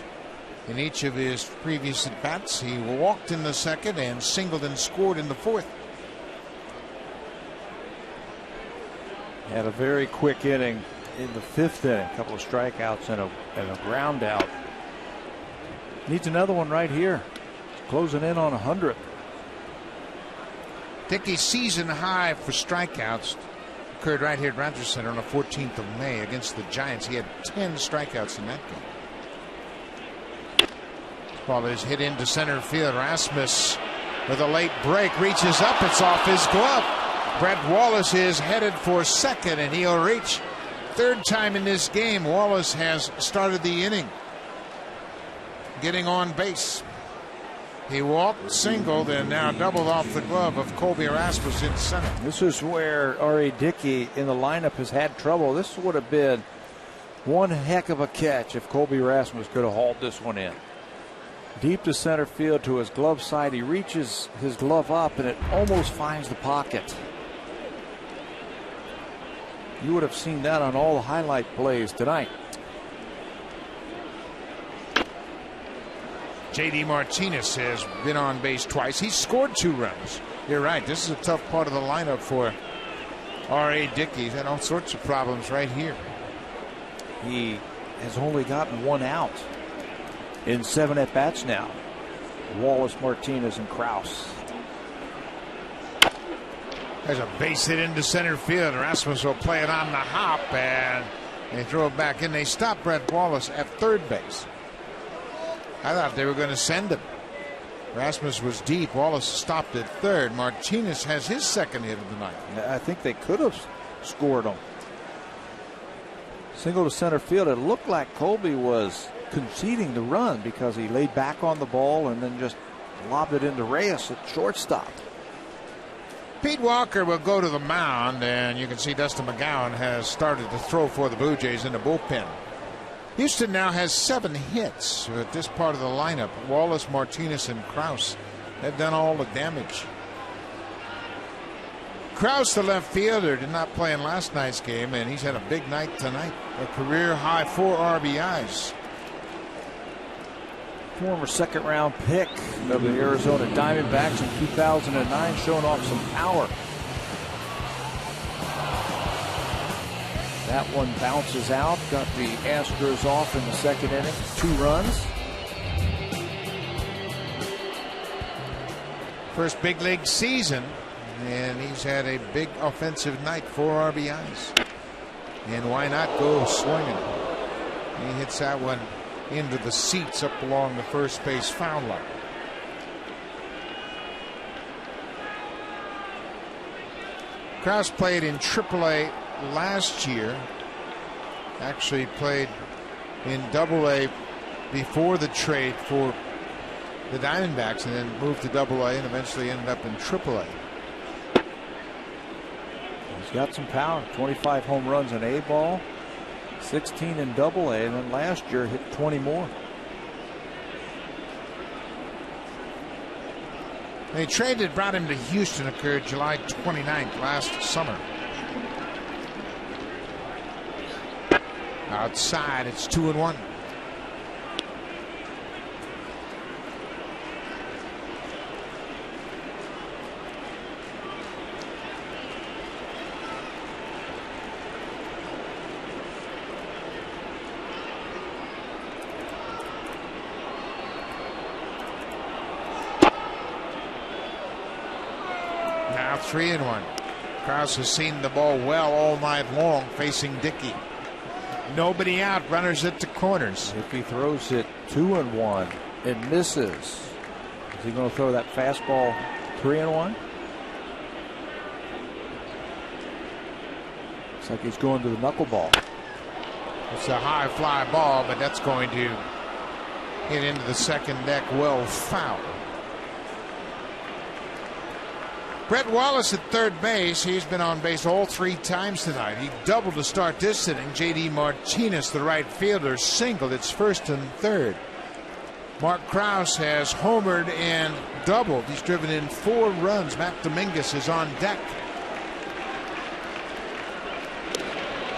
in each of his previous at-bats. He walked in the 2nd and singled and scored in the 4th. Had a very quick inning in the 5th inning. A couple of strikeouts and a ground out. Needs another one right here. Closing in on 100. Dickey's season high for strikeouts occurred right here at Rogers Center on the 14th of May against the Giants. He had 10 strikeouts in that game. Ball is hit into center field. Rasmus with a late break reaches up. It's off his glove. Brett Wallace is headed for second, and he'll reach. Third time in this game Wallace has started the inning getting on base. He walked, singled, and now doubled off the glove of Colby Rasmus in center. This is where R.A. Dickey in the lineup has had trouble. This would have been one heck of a catch if Colby Rasmus could have hauled this one in. Deep to center field to his glove side. He reaches his glove up, and it almost finds the pocket. You would have seen that on all the highlight plays tonight. J.D. Martinez has been on base twice. He's scored 2 runs. You're right. This is a tough part of the lineup for R.A. Dickey. He's had all sorts of problems right here. He has only gotten 1 out in 7 at-bats now. Wallace, Martinez, and Kraus. There's a base hit into center field. Rasmus will play it on the hop, and they throw it back in. They stop Brett Wallace at third base. I thought they were going to send him. Rasmus was deep. Wallace stopped at third. Martinez has his second hit of the night. I think they could have scored him. Single to center field. It looked like Colby was conceding the run because he laid back on the ball and then just lobbed it into Reyes at shortstop. Pete Walker will go to the mound, and you can see Dustin McGowan has started to throw for the Blue Jays in the bullpen. Houston now has 7 hits with this part of the lineup. Wallace, Martinez, and Kraus have done all the damage. Kraus, the left fielder, did not play in last night's game, and he's had a big night tonight. A career high 4 RBIs. Former second-round pick of the Arizona Diamondbacks in 2009, showing off some power. That one bounces out. Got the Astros off in the 2nd inning. 2 runs. First big league season, and he's had a big offensive night. 4 RBIs. And why not go swinging? He hits that one into the seats up along the first base foul line. Kraus played in AAA last year. Actually played in AA before the trade for the Diamondbacks, and then moved to AA and eventually ended up in AAA. He's got some power. 25 home runs in A ball, 16 in AA, and then last year hit 20 more. The trade that brought him to Houston occurred July 29th last summer. Outside, it's 2-1. Now 3-1. Kraus has seen the ball well all night long, facing Dickey. Nobody out, runners at the corners. If he throws it 2-1 and misses, is he going to throw that fastball 3-1? Looks like he's going to the knuckleball. It's a high fly ball, but that's going to hit into the second deck well foul. Brett Wallace at third base. He's been on base all 3 times tonight. He doubled to start this inning. J.D. Martinez, the right fielder, singled. It's first and third. Mark Kraus has homered and doubled. He's driven in 4 runs. Matt Dominguez is on deck.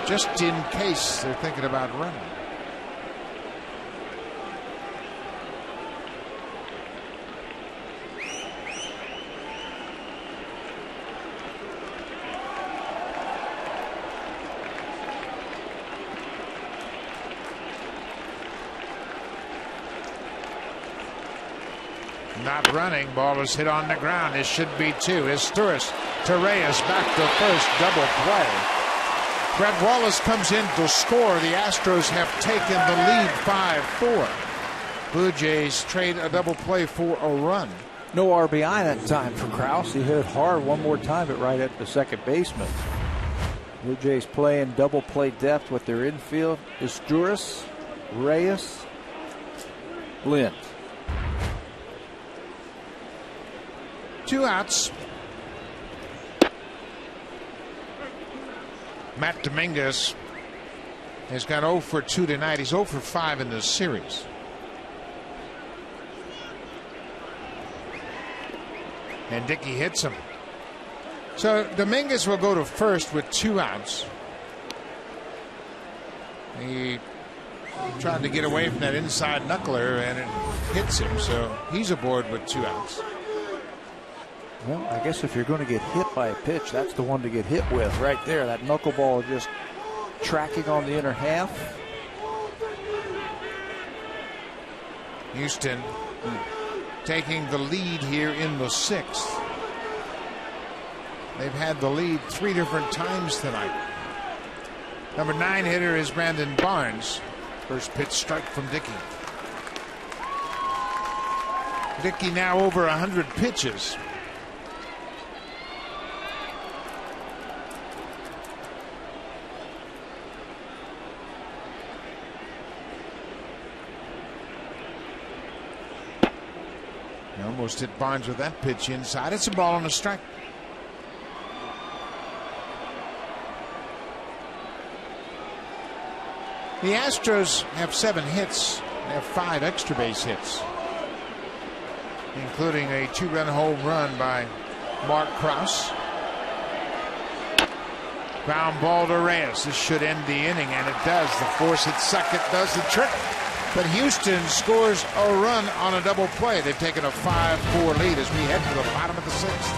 Just in case they're thinking about running. Not running. Ball is hit on the ground. This should be two. Izturis to Reyes. Back to first. Double play. Brett Wallace comes in to score. The Astros have taken the lead 5-4. Blue Jays trade a double play for a run. No RBI that time for Krause. He hit hard one more time, but right at the second baseman. Blue Jays playing double play depth with their infield. Izturis, Reyes, Lind. 2 outs. Matt Dominguez has got 0 for 2 tonight. He's 0 for 5 in this series. And Dickey hits him. So Dominguez will go to first with 2 outs. He tried to get away from that inside knuckler and it hits him. So he's aboard with 2 outs. Well, I guess if you're going to get hit by a pitch, that's the one to get hit with right there. That knuckleball just tracking on the inner half. Houston taking the lead here in the 6th. They've had the lead 3 different times tonight. Number 9 hitter is Brandon Barnes. First pitch strike from Dickey. Dickey now over 100 pitches. He almost hit Barnes with that pitch inside. It's a ball and a strike. The Astros have 7 hits. They have 5 extra base hits, including a 2-run home run by Mark Krause. Ground ball to Reyes. This should end the inning, and it does. The force at second does the trick. But Houston scores a run on a double play. They've taken a 5-4 lead as we head to the bottom of the 6th.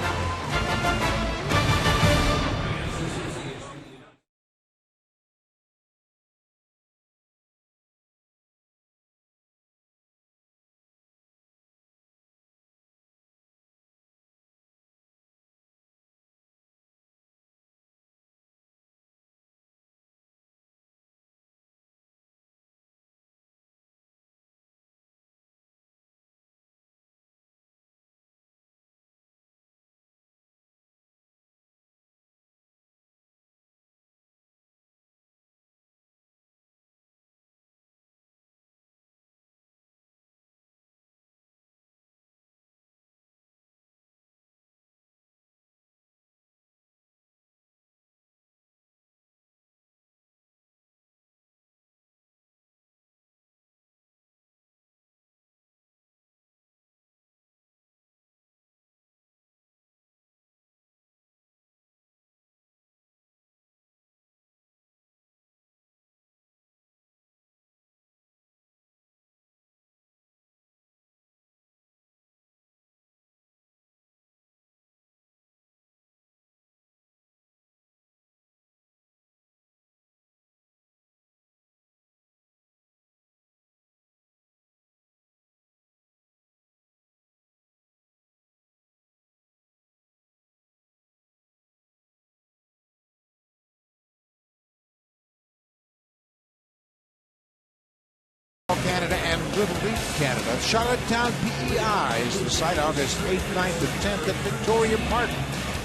Canada and Little League Canada. Charlottetown, PEI is the site August 8th, 9th, and 10th at Victoria Park.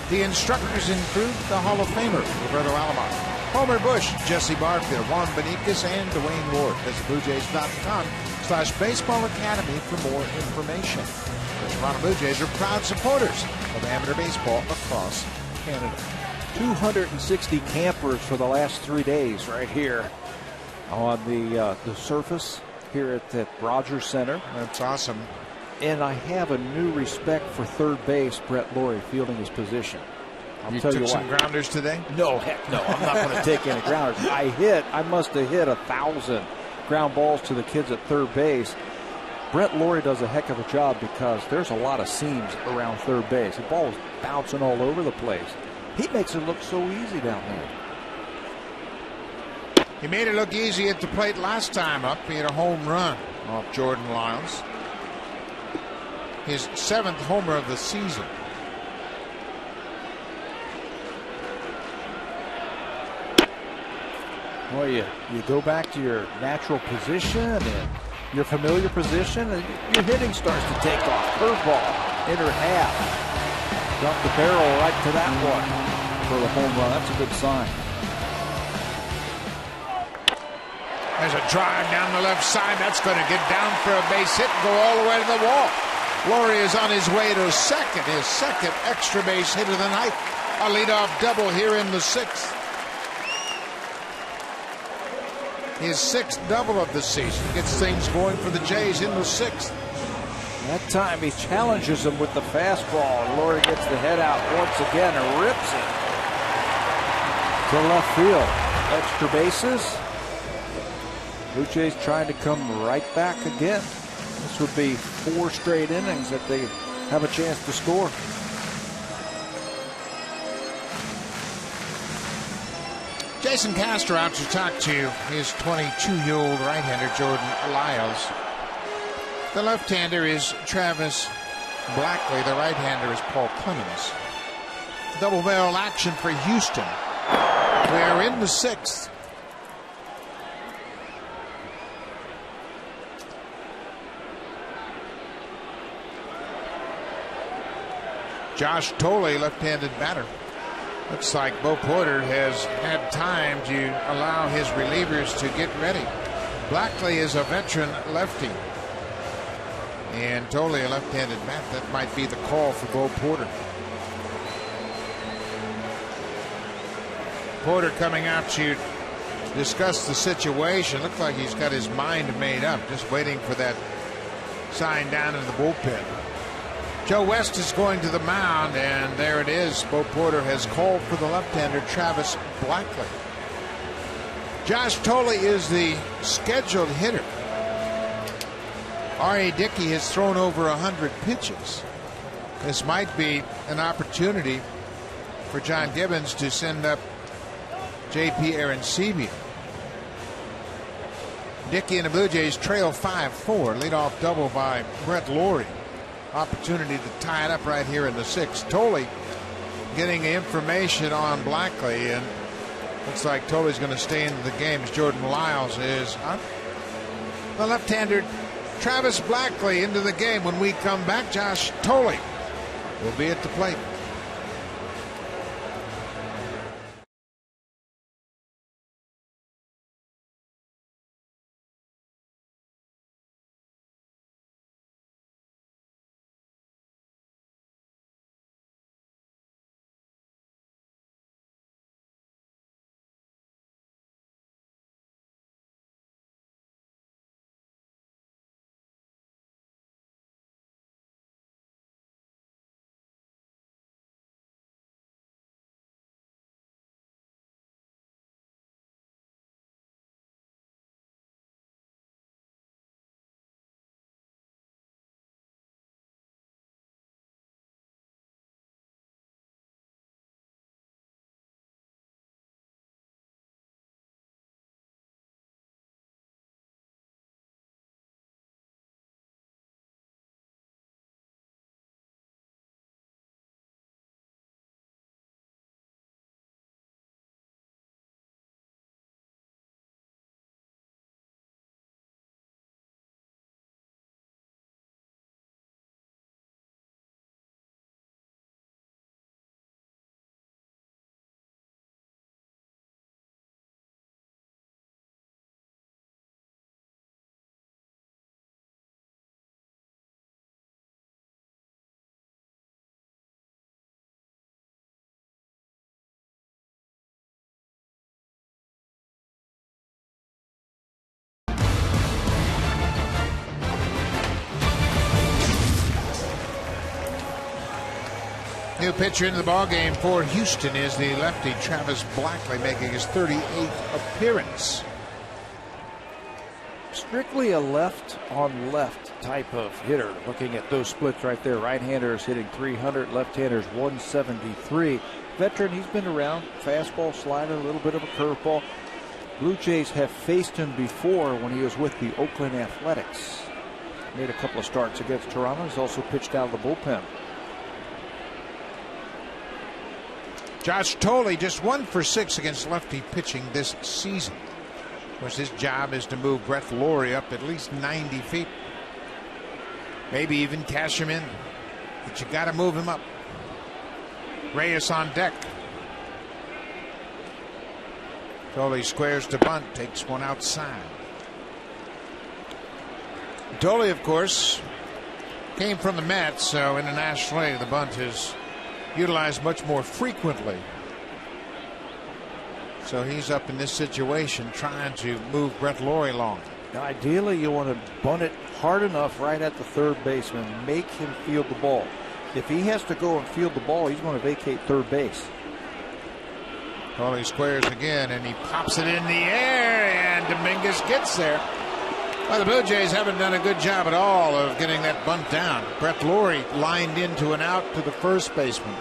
The instructors include the Hall of Famer, Roberto Alomar, Homer Bush, Jesse Barfield, Juan Beniquez, and Dwayne Ward. Visit BlueJays.com/Baseball Academy for more information. The Toronto Blue Jays are proud supporters of amateur baseball across Canada. 260 campers for the last 3 days right here on the surface here at Rogers Center. That's awesome. And I have a new respect for third base, Brett Lawrie fielding his position. I'll You tell took you some what. grounders today? No, heck no. I'm not going to take any grounders. I must have hit 1,000 ground balls to the kids at third base. Brett Lawrie does a heck of a job because there's a lot of seams around third base. The ball is bouncing all over the place. He makes it look so easy down there. He made it look easy at the plate last time up. He had a home run off Jordan Lyles. his 7th homer of the season. Well, you go back to your natural position and your familiar position, and your hitting starts to take off. Curveball, inner half. Drop the barrel right to that one for the home run. That's a good sign. There's a drive down the left side. That's going to get down for a base hit and go all the way to the wall. Laurie is on his way to second, his 2nd extra base hit of the night. A leadoff double here in the 6th. His 6th double of the season. Gets things going for the Jays in the 6th. That time he challenges him with the fastball. Laurie gets the head out once again and rips it to left field. Extra bases. Blue Jays trying to come right back again. This would be 4 straight innings that they have a chance to score. Jason Castro out to talk to his 22-year-old right-hander, Jordan Lyles. The left-hander is Travis Blackley. The right-hander is Paul Clemens. Double barrel action for Houston. We're in the 6th. Josh Tolle, left-handed batter. Looks like Bo Porter has had time to allow his relievers to get ready. Blackley is a veteran lefty. And Tolle, a left-handed bat. That might be the call for Bo Porter. Porter coming out to discuss the situation. Looks like he's got his mind made up, just waiting for that sign down in the bullpen. Joe West is going to the mound, and there it is. Bo Porter has called for the left-hander, Travis Blackley. Josh Tolle is the scheduled hitter. R.A. Dickey has thrown over 100 pitches. This might be an opportunity for John Gibbons to send up J.P. Arancibia. Dickey and the Blue Jays trail 5-4. Leadoff double by Brett Laurie. Opportunity to tie it up right here in the 6th. Tolle getting information on Blackley, and looks like Tolle's going to stay into the game as Jordan Lyles is up. The left-hander Travis Blackley into the game. When we come back, Josh Tolle will be at the plate. New pitcher into the ballgame for Houston is the lefty Travis Blackley, making his 38th appearance. Strictly a left on left type of hitter. Looking at those splits right there. Right-hander is hitting 300, left-hander's 173. Veteran, he's been around. Fastball, slider, a little bit of a curveball. Blue Jays have faced him before when he was with the Oakland Athletics. Made a couple of starts against Toronto. He's also pitched out of the bullpen. Josh Tolley just 1 for 6 against lefty pitching this season. Of course, his job is to move Brett Laurie up at least 90 feet. Maybe even cash him in. But you got to move him up. Reyes on deck. Tolley squares to bunt, takes one outside. Tolley, of course, came from the Mets, so in the National League, the bunt is utilized much more frequently. So he's up in this situation trying to move Brett Laurie along. Now, ideally, you want to bunt it hard enough right at the third baseman, make him field the ball. If he has to go and field the ball, he's going to vacate third base. Tolley squares again, and he pops it in the air, and Dominguez gets there. Well, the Blue Jays haven't done a good job at all of getting that bunt down. Brett Laurie lined into an out to the first baseman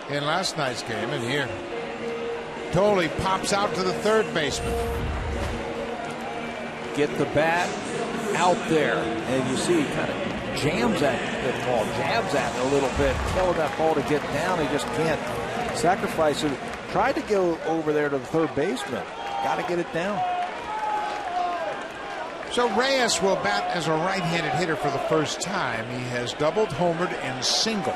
in last night's game, and here Tolley pops out to the third baseman. Get the bat out there, and you see he kind of jams at the ball, jabs at it a little bit, telling that ball to get down. He just can't sacrifice it. Tried to go over there to the third baseman. Got to get it down. So Reyes will bat as a right-handed hitter for the first time. He has doubled, homered, and singled.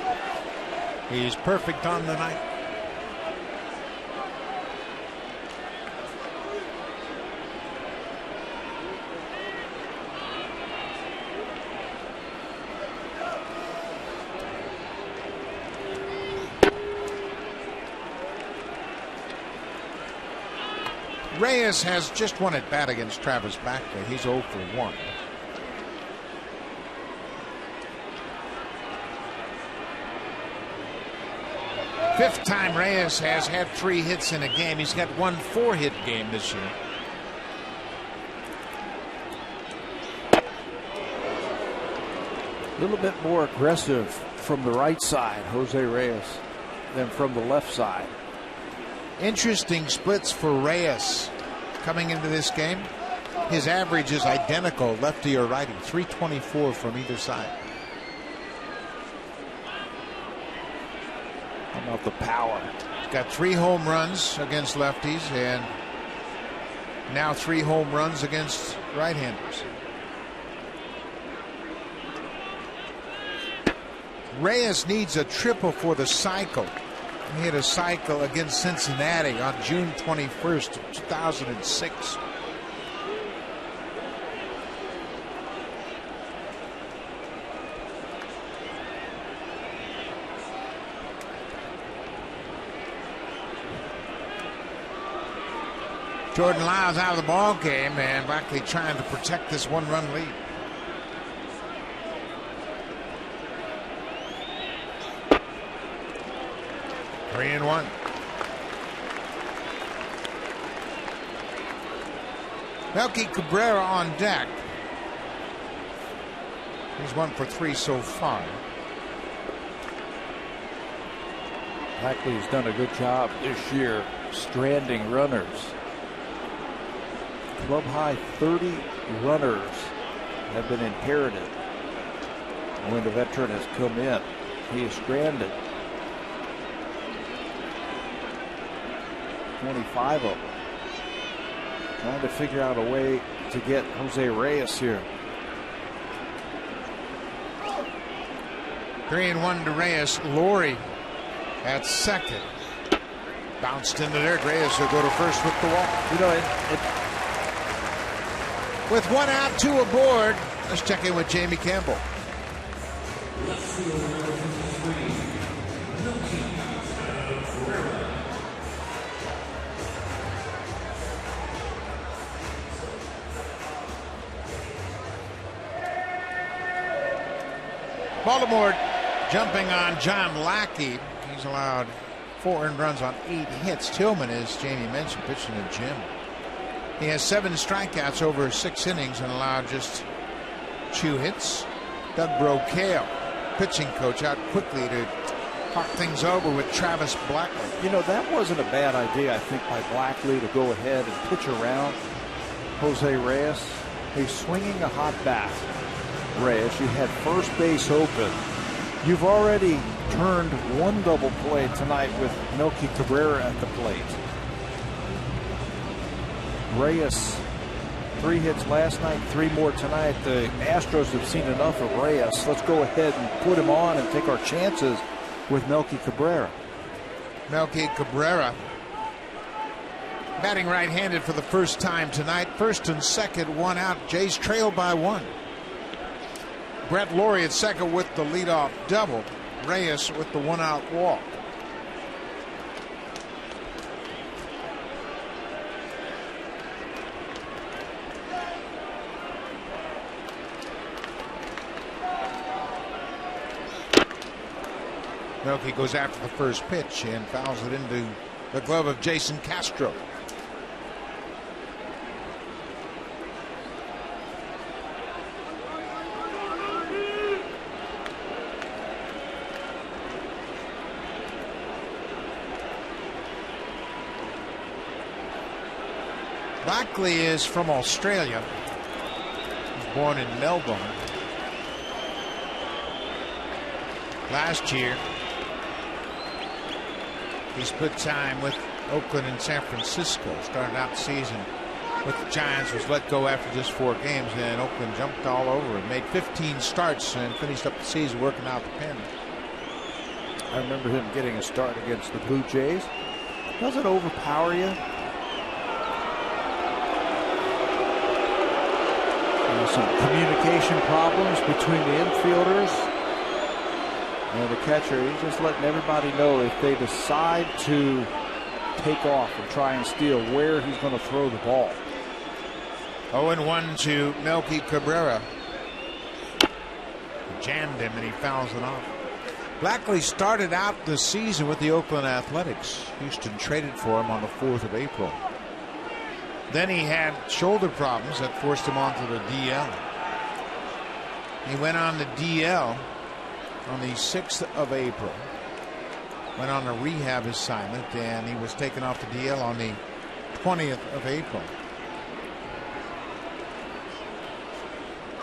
He's perfect on the night. Reyes has just one at bat against Travis Backley. He's 0 for 1. Fifth time Reyes has had 3 hits in a game. He's got 1 4-hit game this year. A little bit more aggressive from the right side, Jose Reyes, than from the left side. Interesting splits for Reyes coming into this game. His average is identical, lefty or righty, 324 from either side. How about the power? He's got 3 home runs against lefties and now 3 home runs against right-handers. Reyes needs a triple for the cycle. He hit a cycle against Cincinnati on June 21st, 2006. Jordan Lyles out of the ball game, and Backley trying to protect this 1-run lead. Three and 1. Melky Cabrera on deck. He's 1 for 3 so far. Backley's done a good job this year stranding runners. Club high 30 runners have been inherited when the veteran has come in. He is stranded 25 of them. Trying to figure out a way to get Jose Reyes here. 3 and 1 to Reyes. Laurie at second. Bounced into there. Reyes will go to first with the walk. You know, with 1 out, 2 aboard. Let's check in with Jamie Campbell. Baltimore jumping on John Lackey. He's allowed 4 earned runs on 8 hits. Tillman, as Jamie mentioned, pitching to Jim. He has 7 strikeouts over 6 innings and allowed just 2 hits. Doug Brocail, pitching coach, out quickly to talk things over with Travis Blackley. You know, that wasn't a bad idea, I think, by Blackley to go ahead and pitch around Jose Reyes. He's swinging a hot bat. Reyes. You had first base open. You've already turned one double play tonight with Melky Cabrera at the plate. Reyes, 3 hits last night, 3 more tonight. The Astros have seen enough of Reyes. Let's go ahead and put him on and take our chances with Melky Cabrera. Melky Cabrera batting right-handed for the first time tonight. First and second, 1 out. Jays trail by 1. Brett Laurie at second with the leadoff double. Reyes with the 1-out walk. Melky goes after the first pitch and fouls it into the glove of Jason Castro. Blackley is from Australia. He was born in Melbourne. Last year, he split time with Oakland and San Francisco. Started out the season with the Giants, was let go after just 4 games, and Oakland jumped all over him. Made 15 starts and finished up the season working out the pen. I remember him getting a start against the Blue Jays. Does it overpower you? Some communication problems between the infielders and the catcher. He's just letting everybody know if they decide to take off and try and steal, where he's going to throw the ball. 0-1 to Melky Cabrera. Jammed him and he fouls it off. Blackley started out the season with the Oakland Athletics. Houston traded for him on the 4th of April. Then he had shoulder problems that forced him onto the DL. He went on the DL on the 6th of April. Went on a rehab assignment and he was taken off the DL on the 20th of April.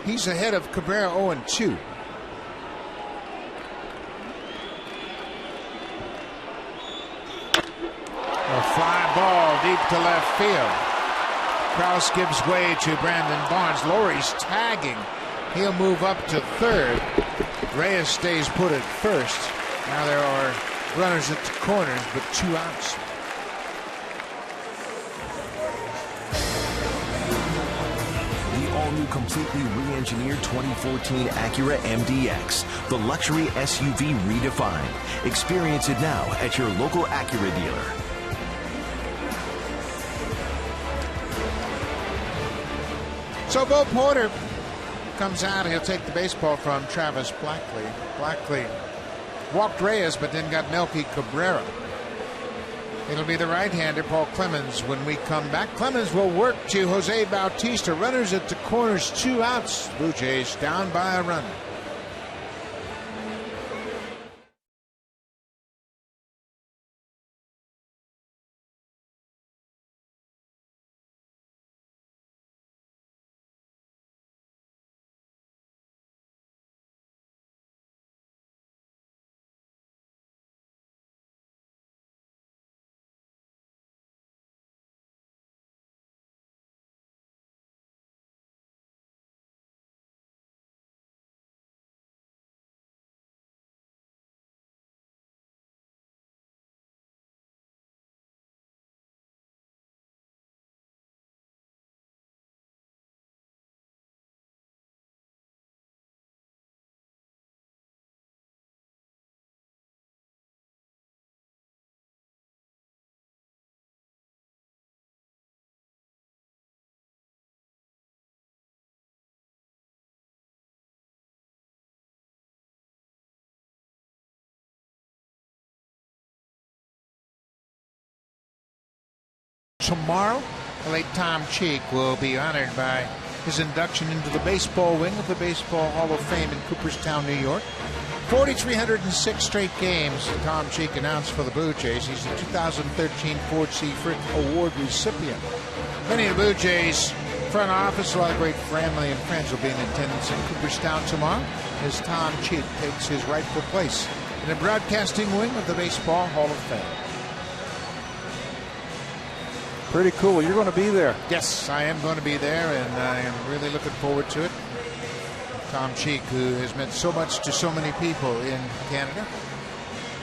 He's ahead of Cabrera 0-2. A fly ball deep to left field. Krause gives way to Brandon Barnes. Laurie's tagging. He'll move up to third. Reyes stays put at first. Now there are runners at the corners, but 2 outs. The all-new, completely re-engineered 2014 Acura MDX, the luxury SUV redefined. Experience it now at your local Acura dealer. So Bo Porter comes out. He'll take the baseball from Travis Blackley. Blackley walked Reyes, but then got Melky Cabrera. It'll be the right-hander, Paul Clemens, when we come back. Clemens will work to Jose Bautista. Runners at the corners, 2 outs. Blue Jays down by a run. Tomorrow, late Tom Cheek will be honored by his induction into the baseball wing of the Baseball Hall of Fame in Cooperstown, New York. 4,306 straight games Tom Cheek announced for the Blue Jays. He's the 2013 Ford C. Frick Award recipient. Many of the Blue Jays front office. A lot of great family and friends will be in attendance in Cooperstown tomorrow as Tom Cheek takes his rightful place in the broadcasting wing of the Baseball Hall of Fame. Pretty cool. You're going to be there. Yes, I am going to be there, and I am really looking forward to it. Tom Cheek, who has meant so much to so many people in Canada,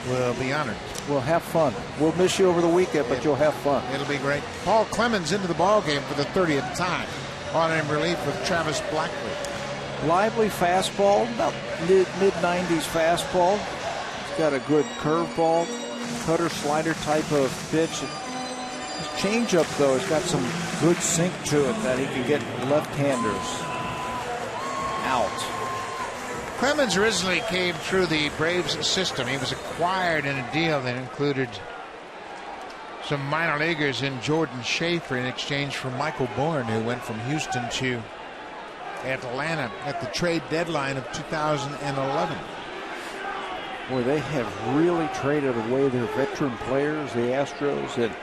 will be honored. We'll have fun. We'll miss you over the weekend, but you'll have fun. It'll be great. Paul Clemens into the ball game for the 30th time, on in relief of Travis Blackley. Lively fastball, about mid-90s fastball. He's got a good curveball, cutter slider type of pitch. His changeup, though, has got some good sink to it that he can get left-handers out. Clemens originally came through the Braves system. He was acquired in a deal that included some minor leaguers in Jordan Schaefer in exchange for Michael Bourne, who went from Houston to Atlanta at the trade deadline of 2011. Boy, they have really traded away their veteran players, the Astros, and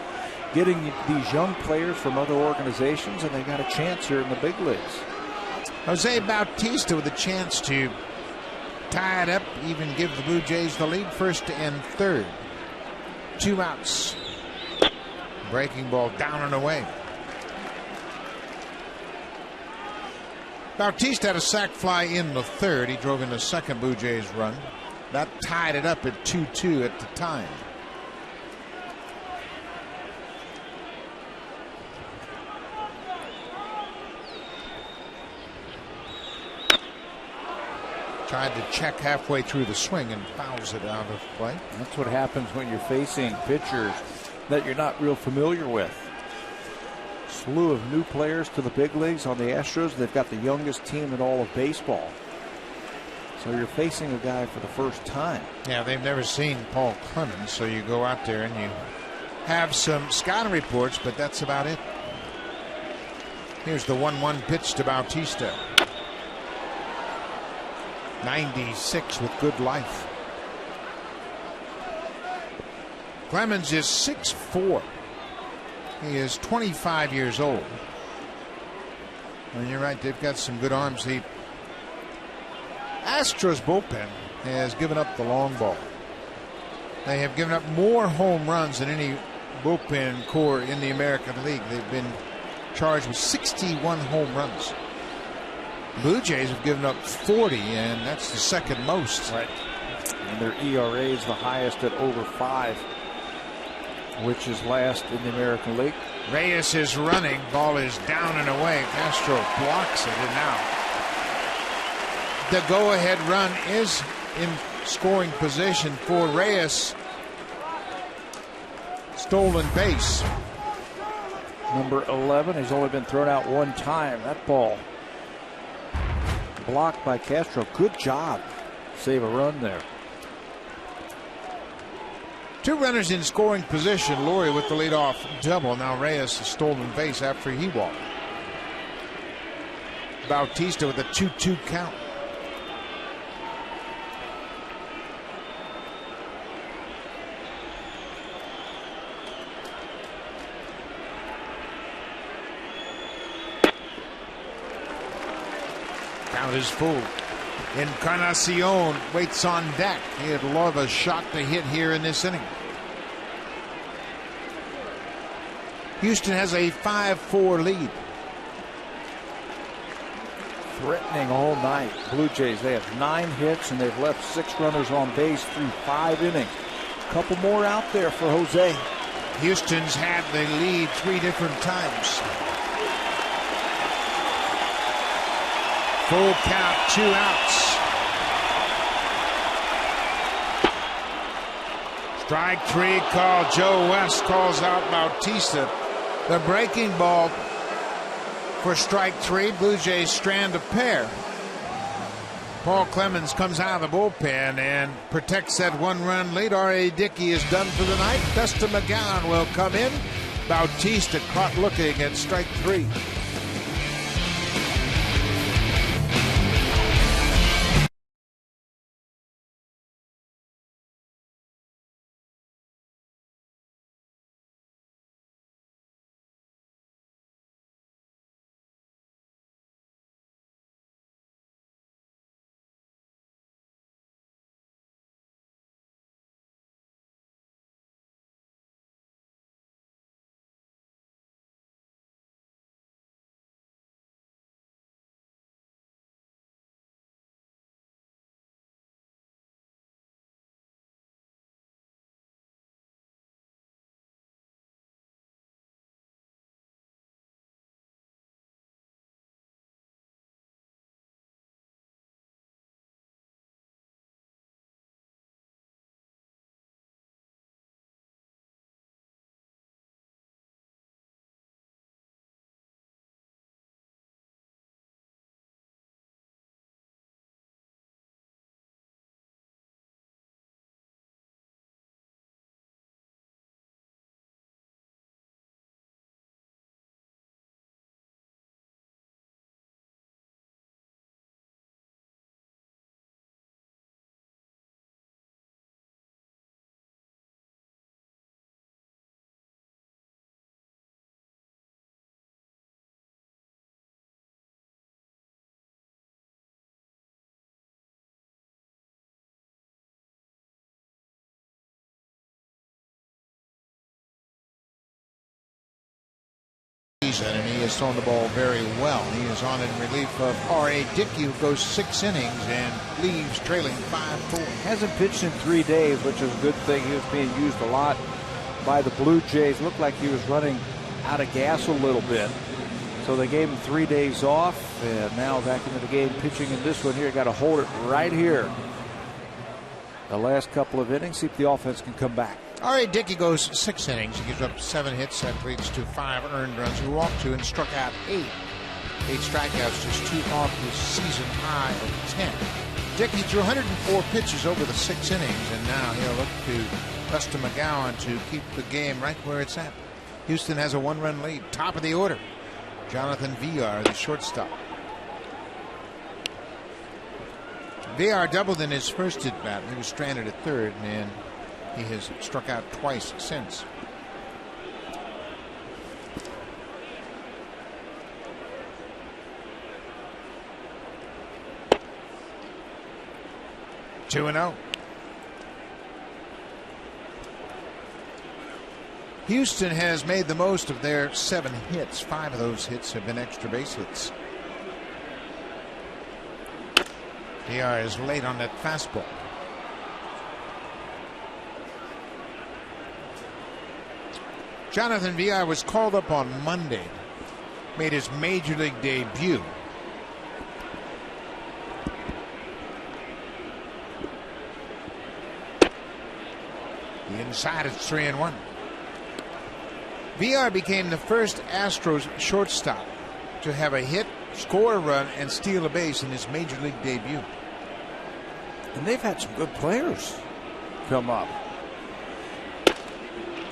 getting these young players from other organizations, and they got a chance here in the big leagues. Jose Bautista with a chance to tie it up, even give the Blue Jays the lead, first and third. 2 outs. Breaking ball down and away. Bautista had a sac fly in the third. He drove in the second Blue Jays run. That tied it up at 2-2 at the time. Tried to check halfway through the swing and fouls it out of play. That's what happens when you're facing pitchers that you're not real familiar with. Slew of new players to the big leagues on the Astros. They've got the youngest team in all of baseball. So you're facing a guy for the first time. Yeah, they've never seen Paul Clemens, so you go out there and you have some scouting reports, but that's about it. Here's the 1-1 pitch to Bautista. 96 with good life. Clemens is 6'4". He is 25 years old. And you're right, they've got some good arms. The Astros bullpen has given up the long ball. They have given up more home runs than any bullpen core in the American League. They've been charged with 61 home runs. Blue Jays have given up 40, and that's the second most. Right. And their ERA is the highest at over 5, which is last in the American League. Reyes is running. Ball is down and away. Castro blocks it, and now the go-ahead run is in scoring position for Reyes. Stolen base. Number 11. He's only been thrown out one time. That ball blocked by Castro. Good job. Save a run there. 2 runners in scoring position. Laurie with the leadoff double. Now Reyes has stolen base after he walked. Bautista with a 2-2 count. Count is full. Encarnacion waits on deck. He'd love a shot to hit here in this inning. Houston has a 5-4 lead. Threatening all night. Blue Jays, they have 9 hits and they've left 6 runners on base through 5 innings. A couple more out there for Jose. Houston's had the lead 3 different times. Full count, 2 outs. Strike 3 called. Joe West calls out Bautista. The breaking ball for strike 3. Blue Jays strand a pair. Paul Clemens comes out of the bullpen and protects that 1-run lead. R.A. Dickey is done for the night. Dustin McGowan will come in. Bautista caught looking at strike 3. season, and he has thrown the ball very well. He is on in relief of R.A. Dickey, who goes 6 innings and leaves trailing 5-4. Hasn't pitched in 3 days, which is a good thing. He was being used a lot by the Blue Jays. Looked like he was running out of gas a little bit. So they gave him 3 days off, and now back into the game, pitching in this one here. Got to hold it right here. The last couple of innings, see if the offense can come back. R.A. Dickey goes 6 innings. He gives up 7 hits. That leads to 5 earned runs. He walked 2 and struck out 8. 8 strikeouts, just 2 off his season high of 10. Dickey threw 104 pitches over the 6 innings, and now he'll look to Buster McGowan to keep the game right where it's at. Houston has a 1-run lead. Top of the order, Jonathan Villar, the shortstop. Villar doubled in his first at bat. He was stranded at third, and he has struck out twice since. Two and 0. Houston has made the most of their 7 hits. 5 of those hits have been extra base hits. Villar is late on that fastball. Jonathan Villar was called up on Monday, made his major league debut. The inside is 3-1. Villar became the first Astros shortstop to have a hit, score a run, and steal a base in his major league debut. And they've had some good players come up.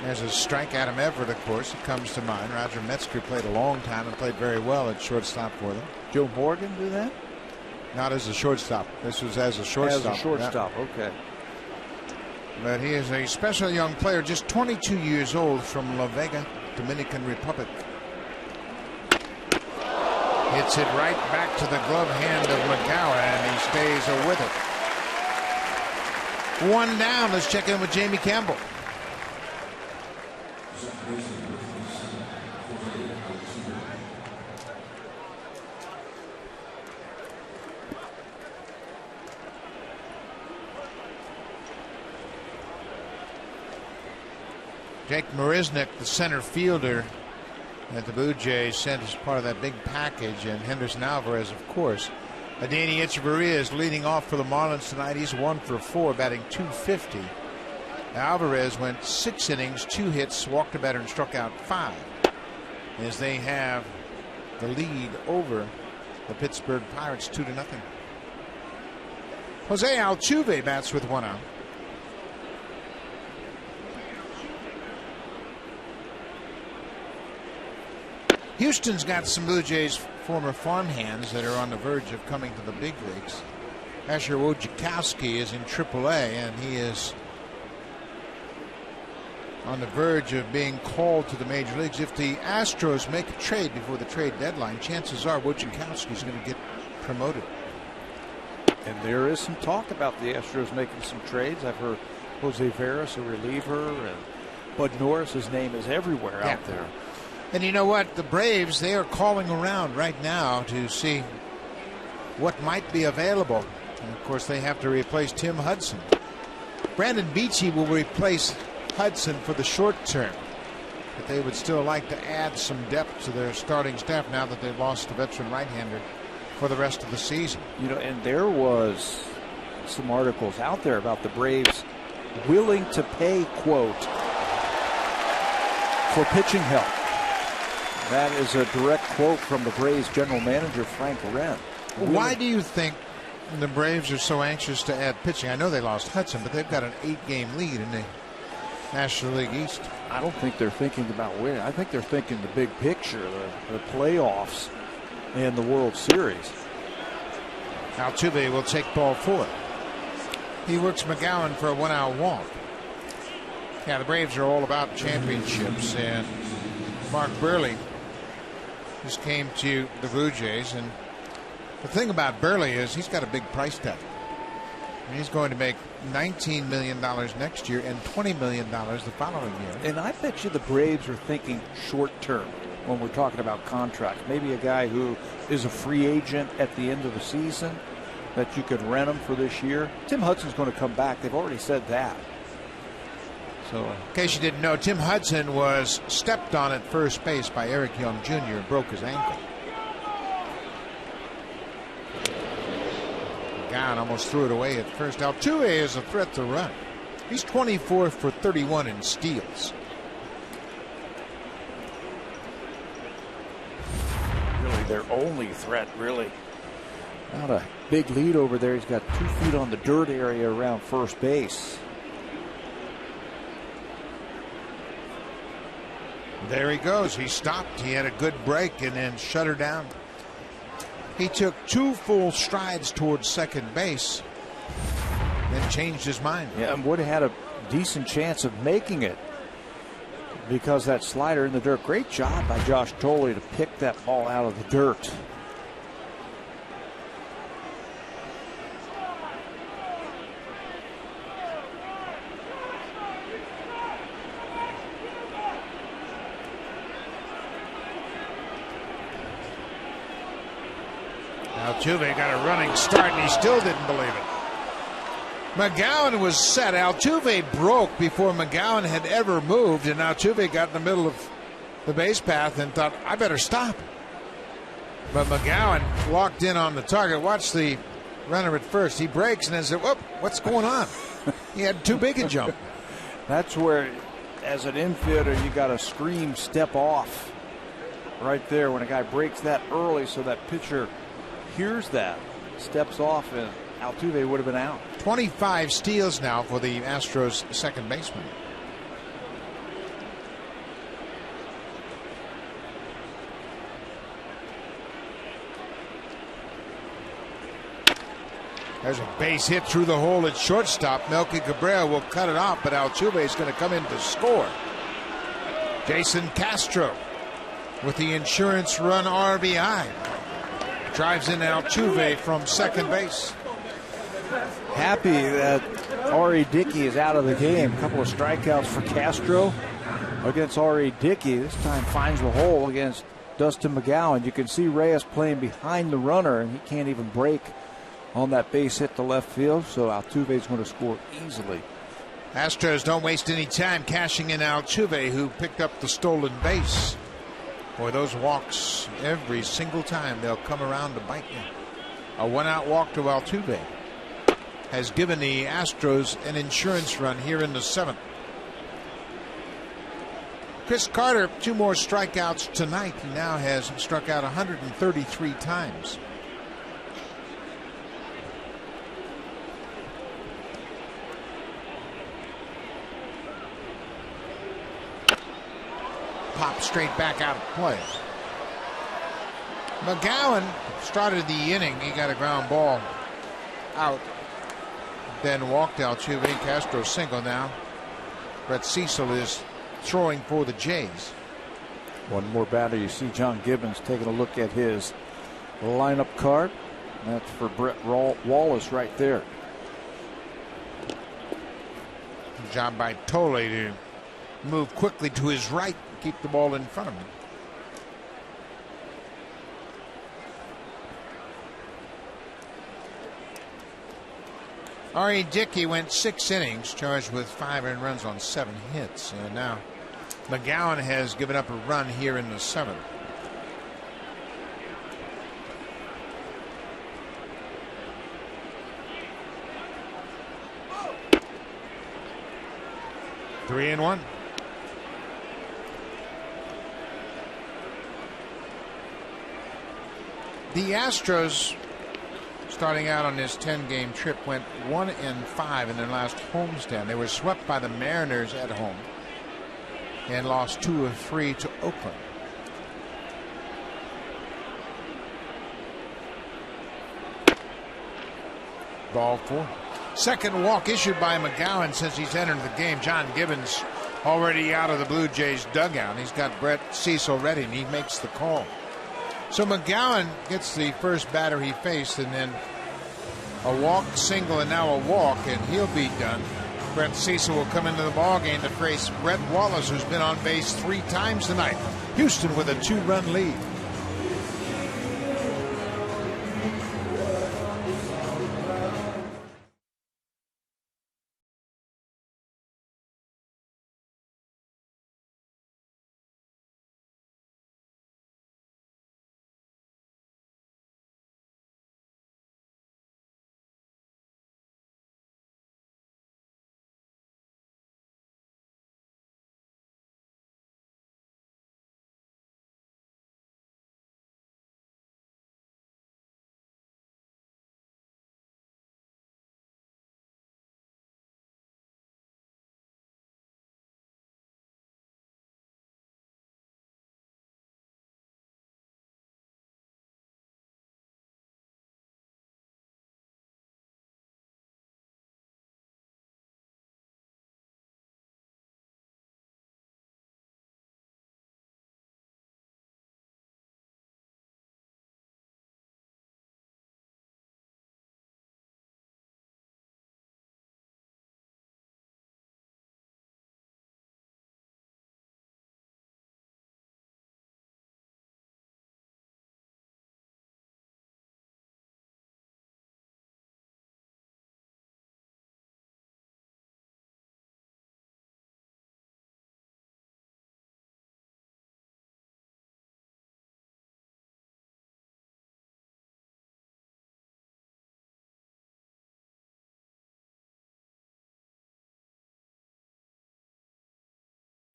There's a strike. Adam Everett, of course, it comes to mind. Roger Metzger played a long time and played very well at shortstop for them. Joe Morgan do that? Not as a shortstop. This was as a shortstop. As a shortstop, yeah. Okay. But he is a special young player, just 22 years old, from La Vega, Dominican Republic. Hits it right back to the glove hand of McGowan, and he stays with it. 1 down. Let's check in with Jamie Campbell. Jake Marisnick, the center fielder that the Blue Jays sent as part of that big package, and Henderson Alvarez, of course. Adeiny Echeverria is leading off for the Marlins tonight. He's 1 for 4, batting .250. Alvarez went 6 innings, 2 hits, walked a batter, and struck out 5, as they have the lead over the Pittsburgh Pirates 2-0. Jose Altuve bats with 1 out. Houston's got some Blue Jays former farmhands that are on the verge of coming to the big leagues. Asher Wojciechowski is in AAA, and he is on the verge of being called to the major leagues. If the Astros make a trade before the trade deadline, chances are Wojciechowski is going to get promoted. And there is some talk about the Astros making some trades. I've heard Jose Veras, a reliever, and Bud Norris's name is everywhere out there. And you know what? The Braves, they are calling around right now to see what might be available. And of course, they have to replace Tim Hudson. Brandon Beachy will replace Hudson for the short term, but they would still like to add some depth to their starting staff now that they've lost a veteran right-hander for the rest of the season. You know, and there was some articles out there about the Braves willing to pay, quote, for pitching help. That is a direct quote from the Braves general manager, Frank Wren. Why do you think the Braves are so anxious to add pitching? I know they lost Hudson, but they've got an 8-game lead in the National League East. I don't think they're thinking about winning. I think they're thinking the big picture, the playoffs and the World Series. Altuve will take ball 4. He works McGowan for a 1-out walk. Yeah, the Braves are all about championships, and Mark Burley just came to the Blue Jays, and the thing about Burley is he's got a big price tag. He's going to make $19 million next year and $20 million the following year. And I bet you the Braves are thinking short term. when we're talking about contracts. Maybe a guy who is a free agent at the end of the season that you could rent him for this year. Tim Hudson's going to come back. They've already said that. So, in case you didn't know, Tim Hudson was stepped on at first base by Eric Young Jr. and broke his ankle. McGowan almost threw it away at first. Altuve is a threat to run. He's 24th for 31 in steals. Really their only threat, really. Not a big lead over there. He's got 2 feet on the dirt area around first base. There he goes. He stopped. He had a good break and then shut her down. He took 2 full strides towards second base, then changed his mind. Yeah, and would have had a decent chance of making it because that slider in the dirt. Great job by Josh Tolley to pick that ball out of the dirt. Altuve got a running start and he still didn't believe it. McGowan was set. Altuve broke before McGowan had ever moved, and Altuve got in the middle of the base path and thought, I better stop. But McGowan walked in on the target. Watch the runner at first. He breaks and then said, whoop, what's going on? He had too big a jump. That's where, as an infielder, you got to scream, step off. Right there when a guy breaks that early so that pitcher hears that, steps off, and Altuve would have been out. 25 steals now for the Astros second baseman. There's a base hit through the hole at shortstop. Melky Cabrera will cut it off, but Altuve is going to come in to score. Jason Castro with the insurance run RBI. Drives in Altuve from second base. Happy that R.A. Dickey is out of the game. A couple of strikeouts for Castro against R.A. Dickey. This time finds the hole against Dustin McGowan. You can see Reyes playing behind the runner, and he can't even break on that base hit to left field. So Altuve is going to score easily. Astros don't waste any time cashing in Altuve, who picked up the stolen base. Boy, those walks every single time, they'll come around to bite you. A 1-out walk to Altuve has given the Astros an insurance run here in the 7th. Chris Carter, 2 more strikeouts tonight. He now has struck out 133 times. Pop straight back out of play. McGowan started the inning. He got a ground ball out, then walked Altuve. Castro single now. Brett Cecil is throwing for the Jays. One more batter. You see John Gibbons taking a look at his lineup card. That's for Brett Wallace right there. Good job by Tolle to move quickly to his right. Keep the ball in front of him. R.A. Dickey went 6 innings, charged with 5 earned runs on 7 hits. And now McGowan has given up a run here in the 7th. Three and 1. The Astros, starting out on this 10-game trip, went 1-5 in their last homestand. They were swept by the Mariners at home and lost 2 of 3 to Oakland. Ball 4. Second walk issued by McGowan since he's entered the game. John Gibbons already out of the Blue Jays dugout. He's got Brett Cecil ready, and he makes the call. So McGowan gets the first batter he faced, and then a walk, single, and now a walk, and he'll be done. Brett Cecil will come into the ballgame to face Brett Wallace, who's been on base 3 times tonight. Houston with a 2-run lead.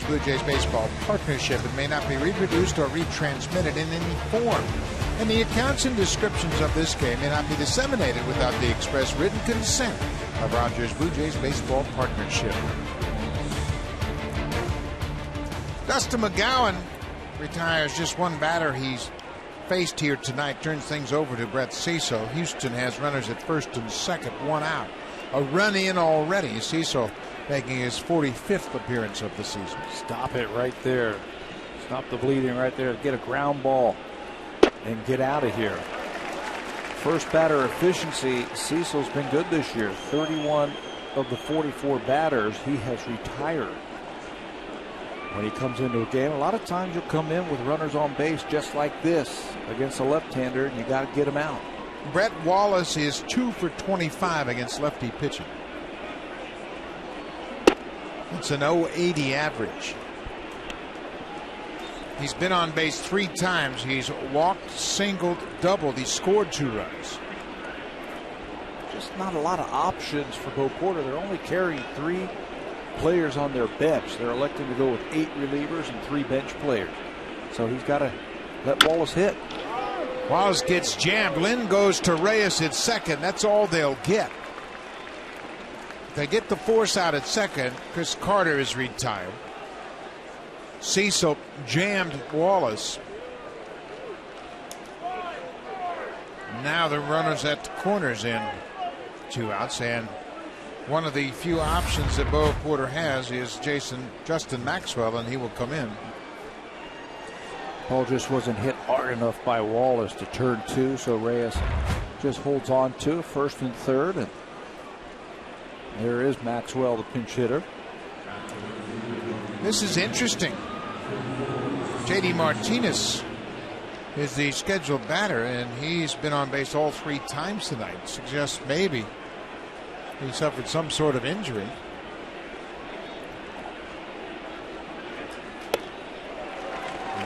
Blue Jays baseball partnership. It may not be reproduced or retransmitted in any form, and the accounts and descriptions of this game may not be disseminated without the express written consent of Rogers Blue Jays baseball partnership. Dustin McGowan retires. Just one batter he's faced here tonight turns things over to Brett Cecil. Houston has runners at first and second, 1 out. A run in already. Cecil making his 45th appearance of the season. Stop it right there. Stop the bleeding right there. Get a ground ball and get out of here. First batter efficiency. Cecil's been good this year. 31 of the 44 batters he has retired. When he comes into a game, a lot of times you'll come in with runners on base just like this against a left-hander, and you got to get him out. Brett Wallace is 2 for 25 against lefty pitching. It's an 0.80 average. He's been on base 3 times. He's walked, singled, doubled. He scored 2 runs. Just not a lot of options for Bo Porter. They're only carrying 3 players on their bench. They're electing to go with 8 relievers and 3 bench players. So he's got to let Wallace hit. Wallace gets jammed. Lynn goes to Reyes at second. That's all they'll get. They get the force out at second. Chris Carter is retired. Cecil jammed Wallace. Now the runners at the corners in 2 outs, and one of the few options that Bo Porter has is Justin Maxwell, and he will come in. Ball just wasn't hit hard enough by Wallace to turn 2, so Reyes just holds on to first and third, and there is Maxwell, the pinch hitter. This is interesting. J.D. Martinez is the scheduled batter, and he's been on base all 3 times tonight. Suggests maybe he suffered some sort of injury.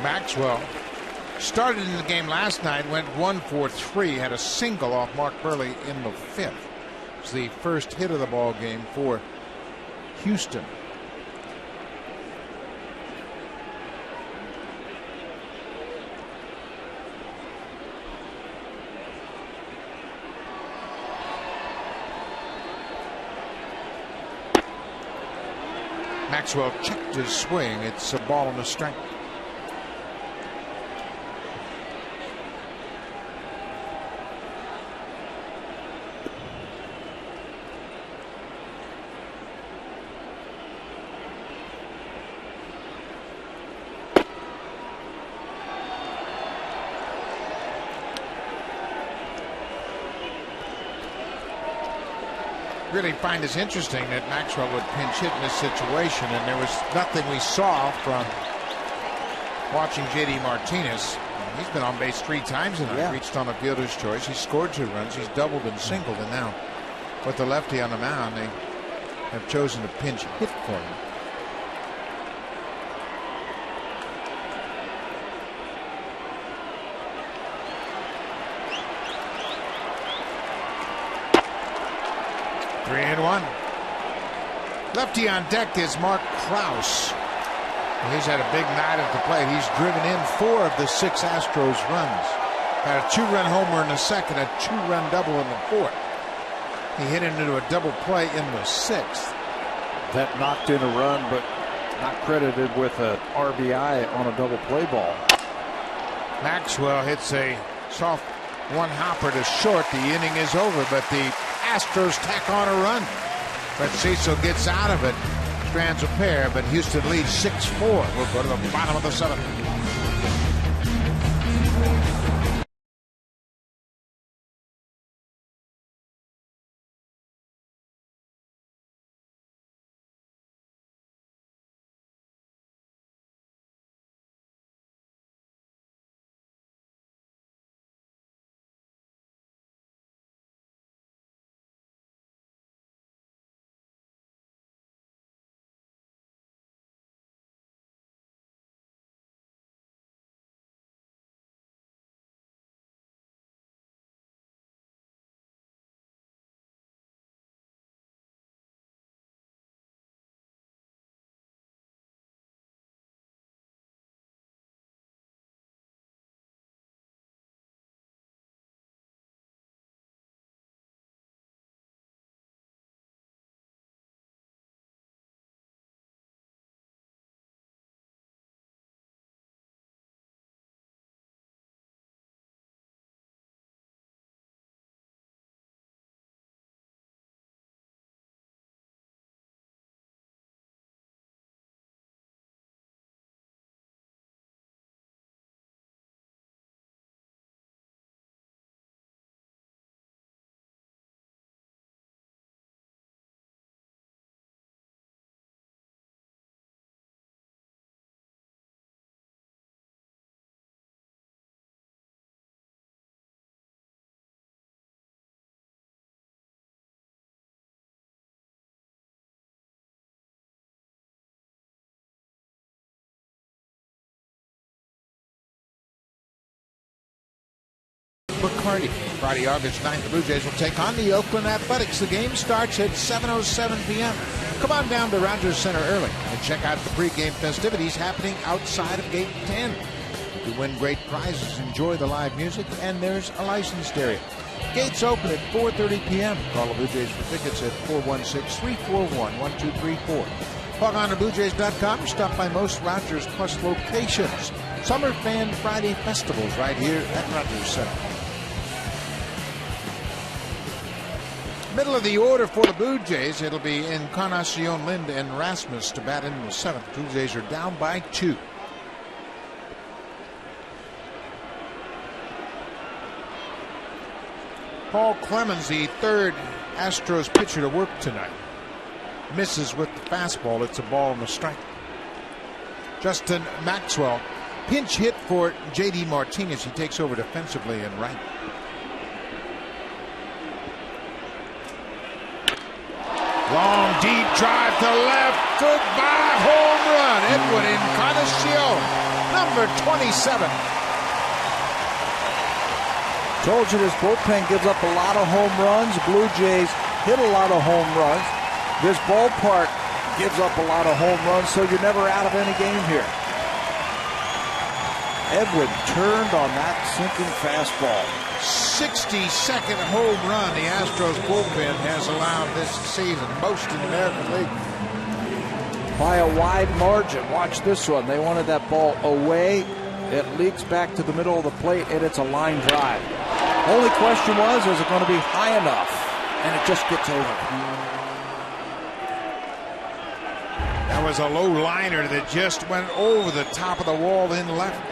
Maxwell started in the game last night, went 1 for 3, had a single off Mark Burley in the 5th. It's the first hit of the ball game for Houston. Maxwell checked his swing. It's a ball and a strike. really find this interesting that Maxwell would pinch hit in this situation, and there was nothing we saw from watching J.D. Martinez. He's been on base 3 times tonight. Yeah. Reached on a fielder's choice. He scored 2 runs. He's doubled and singled, and now with the lefty on the mound, they have chosen to pinch hit for him. Three and one. Lefty on deck is Mark Krause. He's had a big night at the plate. He's driven in 4 of the 6 Astros runs. Had a 2-run homer in the second, a 2-run double in the fourth. He hit into a double play in the 6th. That knocked in a run, but not credited with an RBI on a double play ball. Maxwell hits a soft one-hopper to short. The inning is over, but the Astros tack on a run. But Cecil gets out of it. Strands a pair, but Houston leads 6-4. We'll go to the bottom of the 7th. McCarty. Friday, August 9th, the Blue Jays will take on the Oakland Athletics. The game starts at 7:07 p.m. Come on down to Rogers Center early and check out the pregame festivities happening outside of Gate 10. You can win great prizes, enjoy the live music, and there's a licensed area. Gates open at 4:30 p.m. Call the Blue Jays for tickets at 416-341-1234. Log on to BlueJays.com. Stop by most Rogers Plus locations. Summer Fan Friday festivals right here at Rogers Center. Middle of the order for the Blue Jays. It'll be Encarnacion, Lind, and Rasmus to bat in the 7th. Blue Jays are down by 2. Paul Clemens, the 3rd Astros pitcher to work tonight, misses with the fastball. It's a ball and a strike. Justin Maxwell, pinch hit for J.D. Martinez. He takes over defensively in right. Long deep drive to left. Goodbye home run. Edwin Encarnacion, number 27. Told you this bullpen gives up a lot of home runs. Blue Jays hit a lot of home runs. This ballpark gives up a lot of home runs, so you're never out of any game here. Edwin turned on that sinking fastball. 62nd home run the Astros bullpen has allowed this season, most in the American League. By a wide margin. Watch this one. They wanted that ball away. It leaks back to the middle of the plate, and it's a line drive. Only question was, is it going to be high enough? And it just gets over. That was a low liner that just went over the top of the wall in left.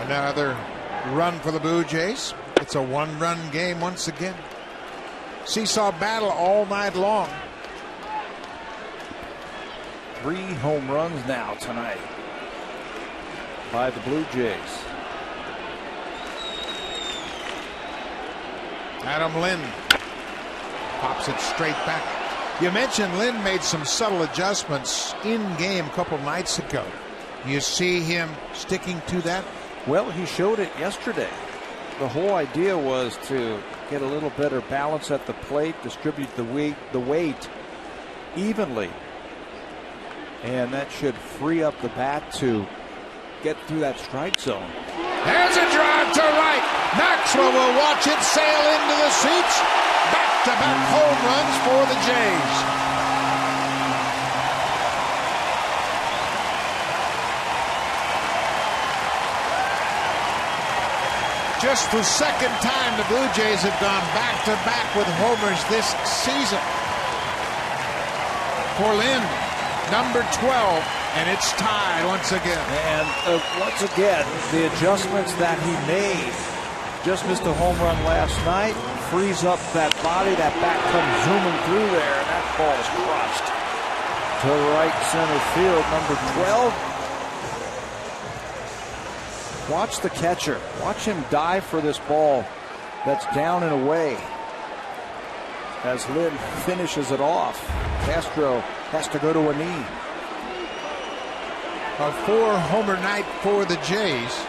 Another run for the Blue Jays. It's a 1-run game once again. seesaw battle all night long. 3 home runs now tonight by the Blue Jays. Adam Lynn pops it straight back. You mentioned Lynn made some subtle adjustments in game a couple nights ago. You see him sticking to that? Well, he showed it yesterday. The whole idea was to get a little better balance at the plate, distribute the weight evenly, and that should free up the bat to get through that strike zone. There's a drive to right. Maxwell will watch it sail into the seats. Back-to-back home runs for the Jays. Just the second time the Blue Jays have gone back-to-back with homers this season. For Lynn, number 12, and it's tied once again. And once again, the adjustments that he made. Just missed a home run last night. Frees up that body. That bat comes zooming through there, and that ball is crushed to right center field. Number 12. Watch the catcher. Watch him dive for this ball that's down and away as Lynn finishes it off. Castro has to go to a knee. A 4-homer night for the Jays.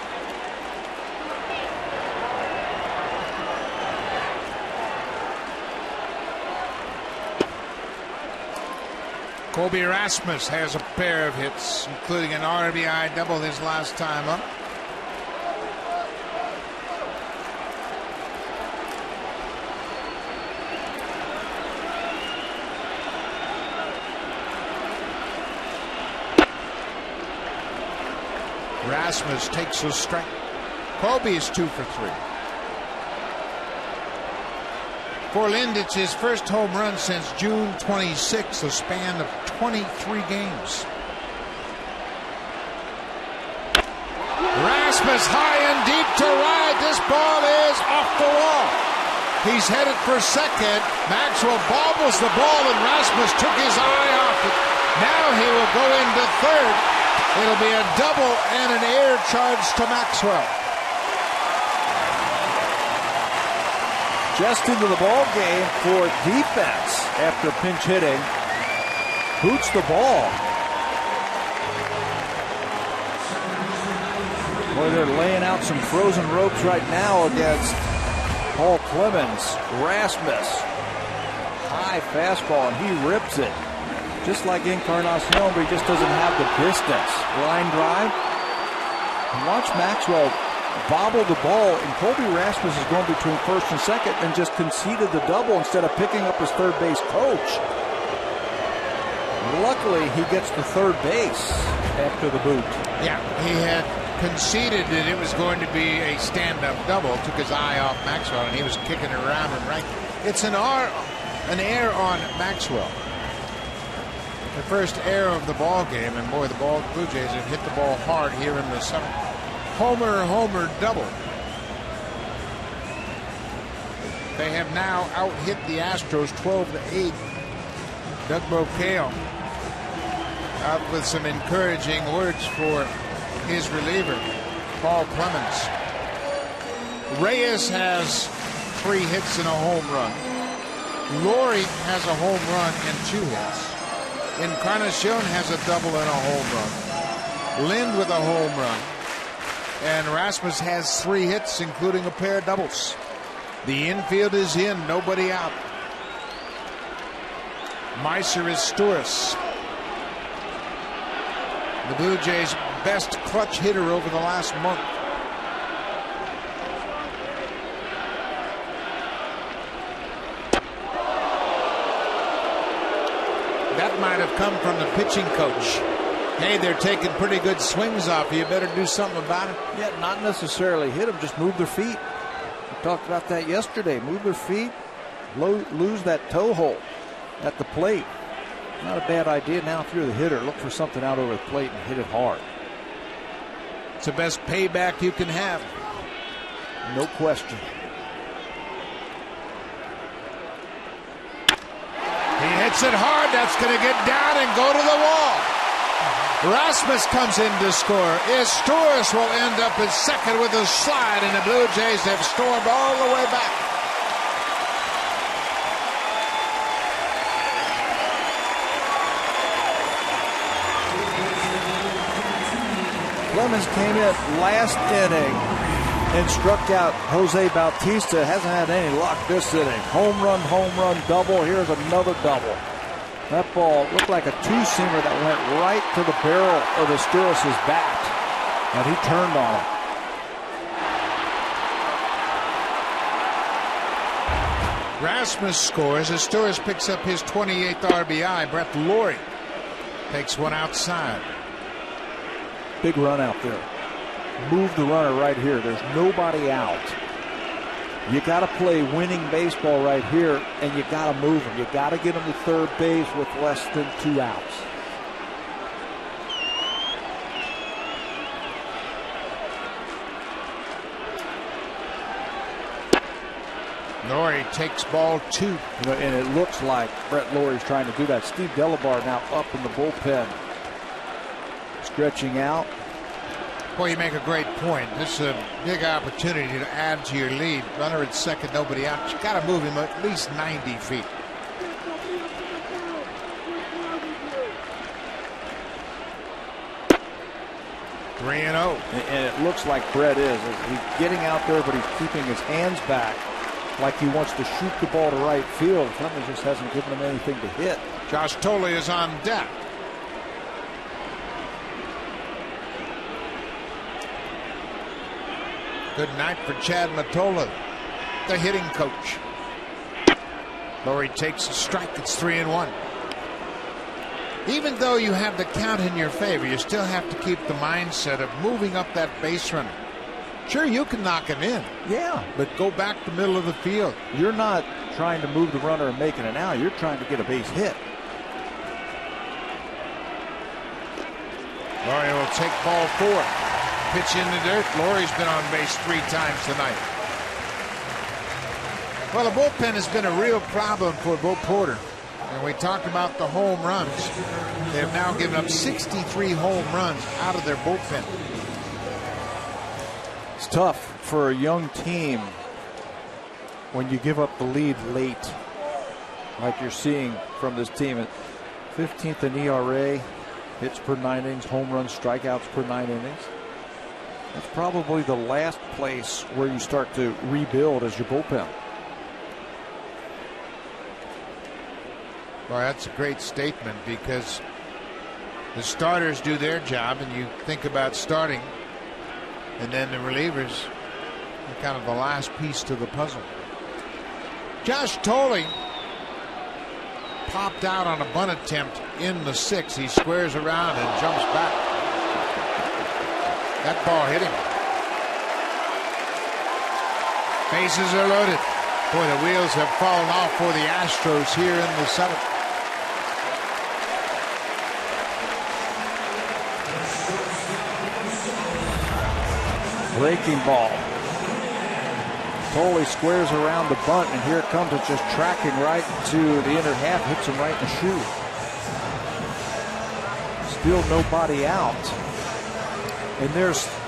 Colby Rasmus has a pair of hits, including an RBI double his last time up. Rasmus takes a strike. Colby is 2 for 3. For Lind, it's his first home run since June 26, a span of 23 games. Rasmus high and deep to right. This ball is off the wall. He's headed for second. Maxwell bobbles the ball, and Rasmus took his eye off it. Now he will go into third. It'll be a double and an air charge to Maxwell. Just into the ball game for defense after pinch hitting. Boots the ball. Boy, they're laying out some frozen ropes right now against Paul Clemens. Rasmus. High fastball, and he rips it. Just like Encarnacion, but he just doesn't have the distance. Line drive. And watch Maxwell bobbled the ball, and Colby Rasmus is going between first and second and just conceded the double instead of picking up his third base coach. Luckily, he gets to third base after the boot. Yeah, he had conceded that it was going to be a stand-up double, took his eye off Maxwell, and he was kicking it around and right. It's an error on Maxwell. The first error of the ball game, and boy, the Blue Jays have hit the ball hard here in the summer. Homer double. They have now out-hit the Astros 12-8. Doug Brocail out with some encouraging words for his reliever, Paul Clemens. Reyes has 3 hits and a home run. Laurie has a home run and 2 hits. Encarnacion has a double and a home run. Lind with a home run. And Rasmus has 3 hits, including a pair of doubles. The infield is in, nobody out. Meiser is Sturis. The Blue Jays' best clutch hitter over the last month. That might have come from the pitching coach. Hey, they're taking pretty good swings off you. You better do something about it. Yeah, not necessarily hit them, just move their feet. We talked about that yesterday. Move their feet, lose that toe hold at the plate. Not a bad idea. Now, if you're the hitter, look for something out over the plate and hit it hard. It's the best payback you can have. No question. He hits it hard. That's going to get down and go to the wall. Rasmus comes in to score. Storis will end up at second with a slide, and the Blue Jays have stormed all the way back. Clemens came in last inning and struck out Jose Bautista. Hasn't had any luck this inning. Home run, double. Here's another double. That ball looked like a two-seamer that went right to the barrel of Storis' bat, and he turned on it. Rasmus scores as Storis picks up his 28th RBI. Brett Lawrie takes one outside. Big run out there. Move the runner right here. There's nobody out. You got to play winning baseball right here, and you got to move him. You got to get him to third base with less than 2 outs. Lawrie takes ball 2. And it looks like Brett Laurie's trying to do that. Steve Delabar now up in the bullpen, stretching out. Boy, you make a great point. This is a big opportunity to add to your lead. Runner at second, nobody out. You got to move him at least 90 feet. Three and 0. And it looks like Brett is. He's getting out there, but he's keeping his hands back like he wants to shoot the ball to right field. Clemens just hasn't given him anything to hit. Josh Tolle is on deck. Good night for Chad Mottola, the hitting coach. Lawrie takes a strike. It's 3-1. Even though you have the count in your favor, you still have to keep the mindset of moving up that base runner. Sure, you can knock him in. Yeah. But go back the middle of the field. You're not trying to move the runner and making it out. You're trying to get a base hit. Lawrie will take ball 4. Pitch in the dirt. Laurie's been on base 3 times tonight. Well, the bullpen has been a real problem for Bo Porter. And we talked about the home runs. They have now given up 63 home runs out of their bullpen. It's tough for a young team when you give up the lead late, like you're seeing from this team. At 15th in ERA, hits per 9 innings, home runs, strikeouts per 9 innings. That's probably the last place where you start to rebuild as your bullpen. Well, that's a great statement, because the starters do their job, and you think about starting, and then the relievers are kind of the last piece to the puzzle. Josh Tolle popped out on a bunt attempt in the 6th. He squares around and jumps back. That ball hit him. Bases are loaded. Boy, the wheels have fallen off for the Astros here in the 7th. Breaking ball. Tolle squares around the bunt, and here it comes. It's just tracking right to the inner half, hits him right in the shoe. Still nobody out. And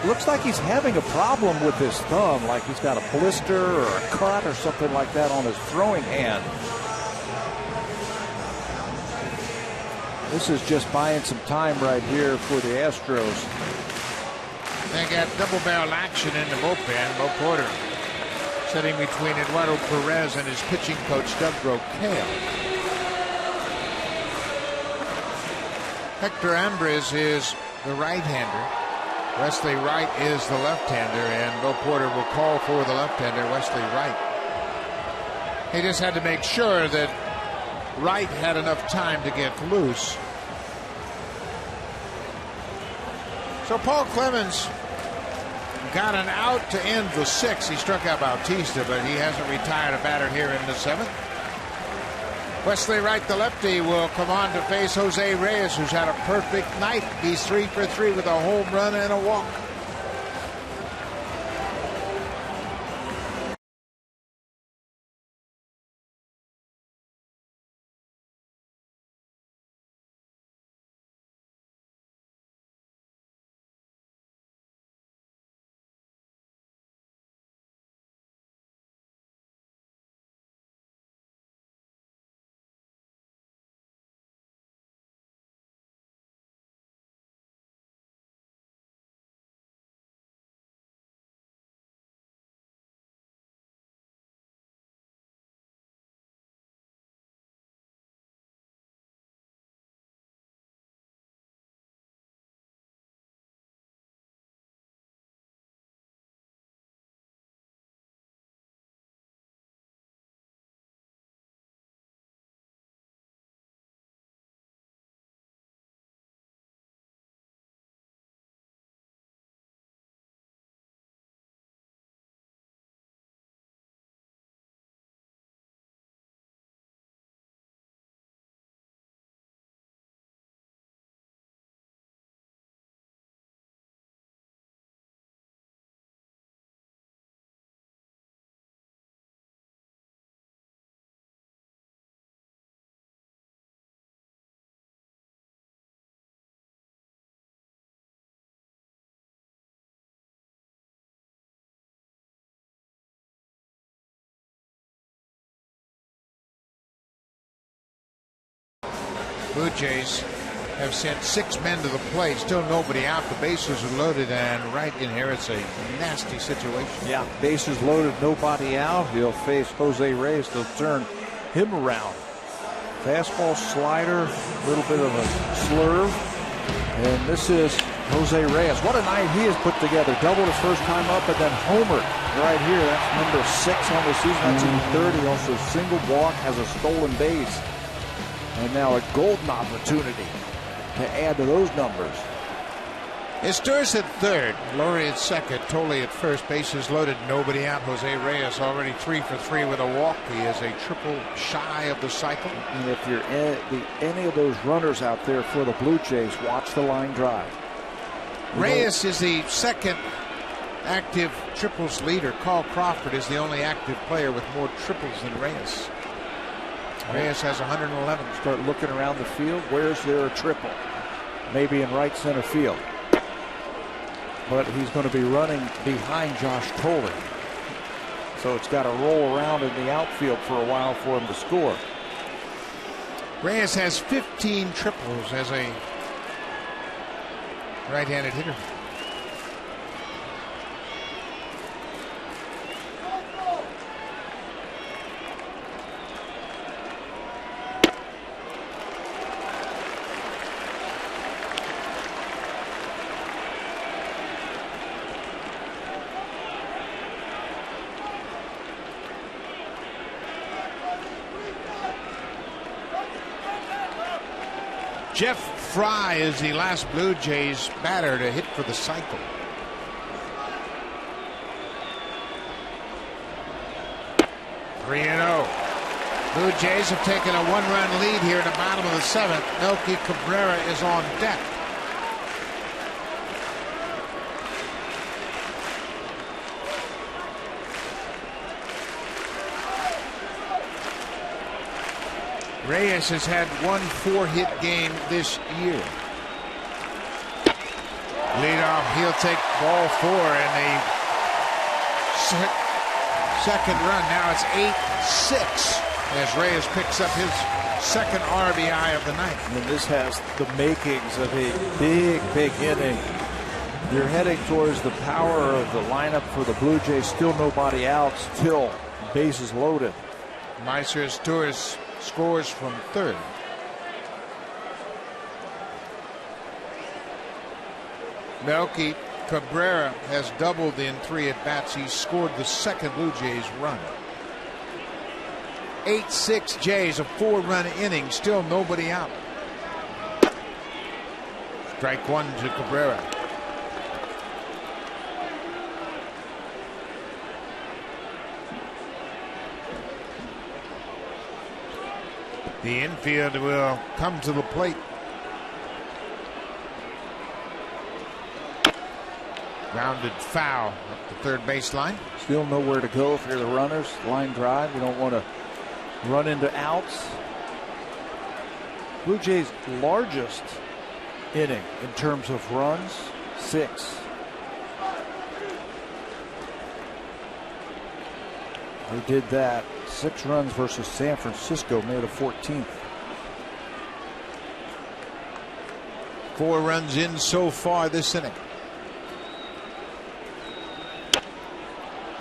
looks like he's having a problem with his thumb, like he's got a blister or a cut or something like that on his throwing hand. This is just buying some time right here for the Astros. They got double barrel action in the bullpen. Bo Porter sitting between Eduardo Perez and his pitching coach, Doug Brocail. Hector Ambriz is the right-hander. Wesley Wright is the left-hander, and Bo Porter will call for the left-hander, Wesley Wright. He just had to make sure that Wright had enough time to get loose. So Paul Clemens got an out to end the 6th. He struck out Bautista, but he hasn't retired a batter here in the 7th. Wesley Wright, the lefty, will come on to face Jose Reyes, who's had a perfect night. He's 3 for 3 with a home run and a walk. Blue Jays have sent 6 men to the plate. Still nobody out. The bases are loaded, and right in here, it's a nasty situation. Yeah, bases loaded, nobody out. He'll face Jose Reyes. They'll turn him around. Fastball, slider, a little bit of a slurve. And this is Jose Reyes. What a night he has put together. Doubled his first time up and then homered right here. That's number 6 on the season. That's in third. He also single walk, has a stolen base. And now a golden opportunity to add to those numbers. Estor's at third, Laurie at second, Tolle at first, bases loaded, nobody out. Jose Reyes already 3 for 3 with a walk. He is a triple shy of the cycle. And if you're any of those runners out there for the Blue Jays, watch the line drive. Reyes is the second active triples leader. Carl Crawford is the only active player with more triples than Reyes. Reyes has 111. Start looking around the field. Where's there a triple? Maybe in right center field. But he's going to be running behind Josh Tolle. So it's got to roll around in the outfield for a while for him to score. Reyes has 15 triples as a right-handed hitter. Jeff Fry is the last Blue Jays batter to hit for the cycle. Three and 0. Blue Jays have taken a 1-run lead here in the bottom of the 7th. Melky Cabrera is on deck. Reyes has had 1 4-hit game this year. Leadoff, he'll take ball 4 and the second run. Now it's 8-6 as Reyes picks up his second RBI of the night. And this has the makings of a big inning. You're heading towards the power of the lineup for the Blue Jays. Still nobody out. Still bases loaded. Meiser Torres scores from third. Melky Cabrera has doubled in 3 at-bats. He scored the second Blue Jays run. 8-6 Jays, a 4-run inning. Still nobody out. Strike 1 to Cabrera. The infield will come to the plate. Grounded foul up the third baseline. Still nowhere to go if you're the runners. Line drive. You don't want to run into outs. Blue Jays' largest inning in terms of runs, 6. They did that. 6 runs versus San Francisco, May the 14th. 4 runs in so far this inning.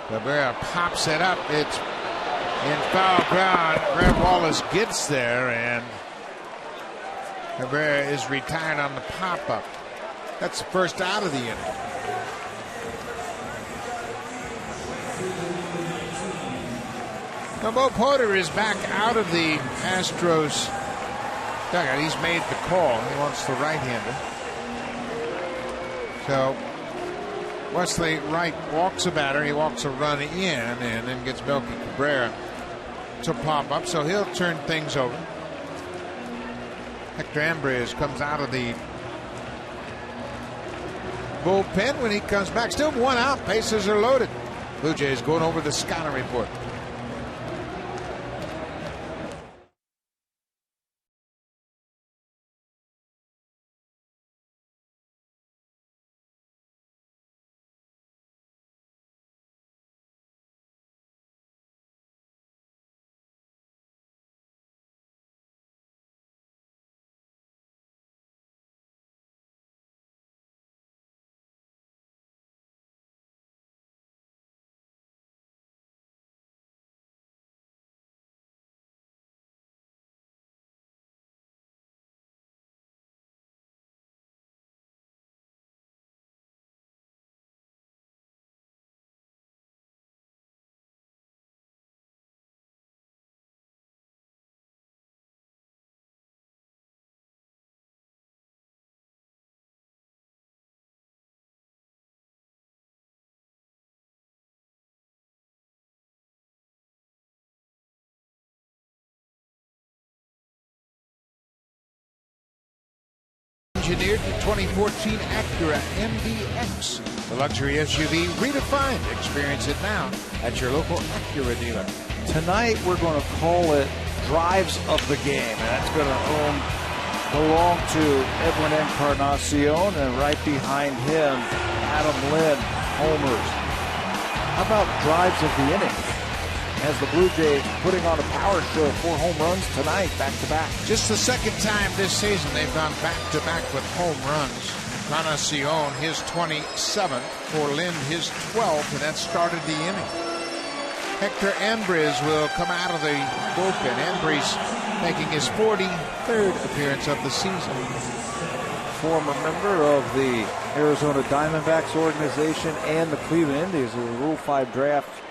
Cabrera pops it up. It's in foul ground. Brad Wallace gets there, and Cabrera is retired on the pop-up. That's the first out of the inning. Now, Bo Porter is back out of the Astros dugout. He's made the call. He wants the right-hander. So Wesley Wright walks a batter. He walks a run in and then gets Melky Cabrera to pop up. So he'll turn things over. Hector Ambrose comes out of the bullpen when he comes back. Still 1 out. Bases are loaded. Blue Jays going over the scouting report. re-engineered the 2014 Acura MDX, the luxury SUV redefined. Experience it now at your local Acura dealer. Tonight we're going to call it Drives of the Game, and that's going to belong to Edwin Encarnacion, and right behind him, Adam Lynn, homers. How about Drives of the Inning? As the Blue Jays putting on a power show, 4 home runs tonight, back-to-back. Just the second time this season they've gone back-to-back with home runs. Encarnacion, his 27th, for Lynn, his 12th, and that started the inning. Hector Ambriz will come out of the bullpen. Ambriz making his 43rd appearance of the season. Former member of the Arizona Diamondbacks organization and the Cleveland Indians. It was a Rule 5 draft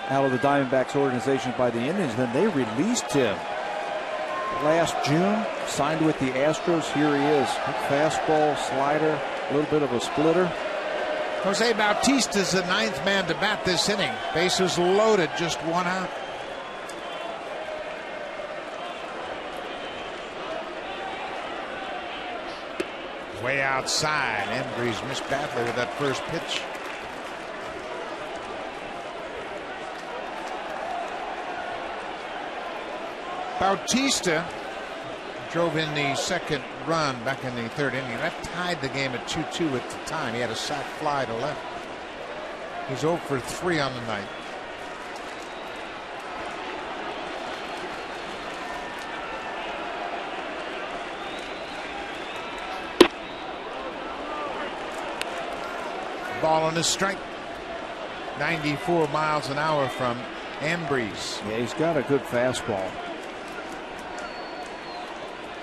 out of the Diamondbacks organization by the Indians. Then they released him last June, signed with the Astros. Here he is. Fastball, slider, a little bit of a splitter. Jose Bautista's the 9th man to bat this inning. Bases loaded, just 1 out. Way outside. Ambriz missed badly with that first pitch. Bautista drove in the second run back in the 3rd inning. That tied the game at 2-2 at the time. He had a sac fly to left. He's 0 for 3 on the night. Ball on his strike. 94 miles an hour from Ambriz. Yeah, he's got a good fastball.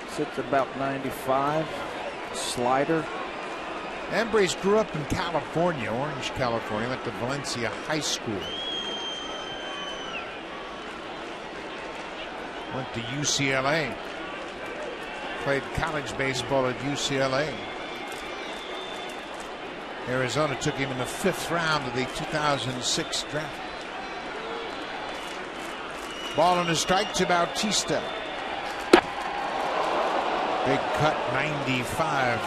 Sits at about 95. Slider. Ambriz grew up in California, Orange, California. Went to Valencia High School. Went to UCLA. Played college baseball at UCLA. Arizona took him in the 5th round of the 2006 draft. Ball on a strike to Bautista. Big cut, 95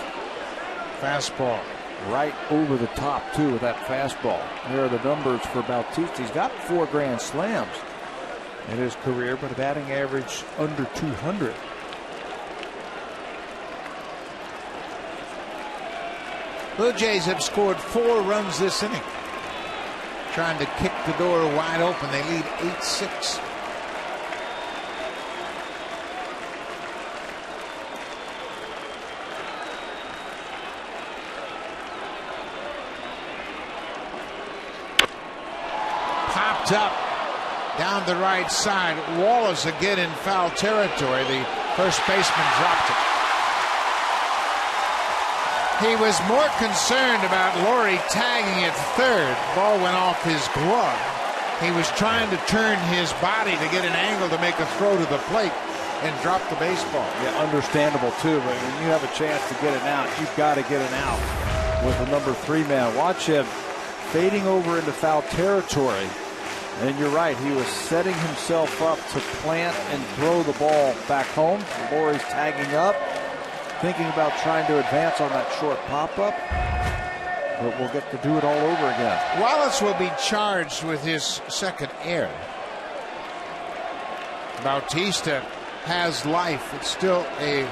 fastball. Right over the top, too, with that fastball. There are the numbers for Bautista. He's got 4 grand slams in his career, but a batting average under 200. Blue Jays have scored 4 runs this inning. Trying to kick the door wide open. They lead 8-6. Popped up down the right side. Wallace again in foul territory. The first baseman dropped it. He was more concerned about Laurie tagging at 3rd. Ball went off his glove. He was trying to turn his body to get an angle to make a throw to the plate and drop the baseball. Yeah, understandable too, but when you have a chance to get it out, you've got to get it out with the number 3 man. Watch him fading over into foul territory. And you're right, he was setting himself up to plant and throw the ball back home. Laurie's tagging up, thinking about trying to advance on that short pop-up, but we'll get to do it all over again. Wallace will be charged with his 2nd error. Bautista has life. It's still a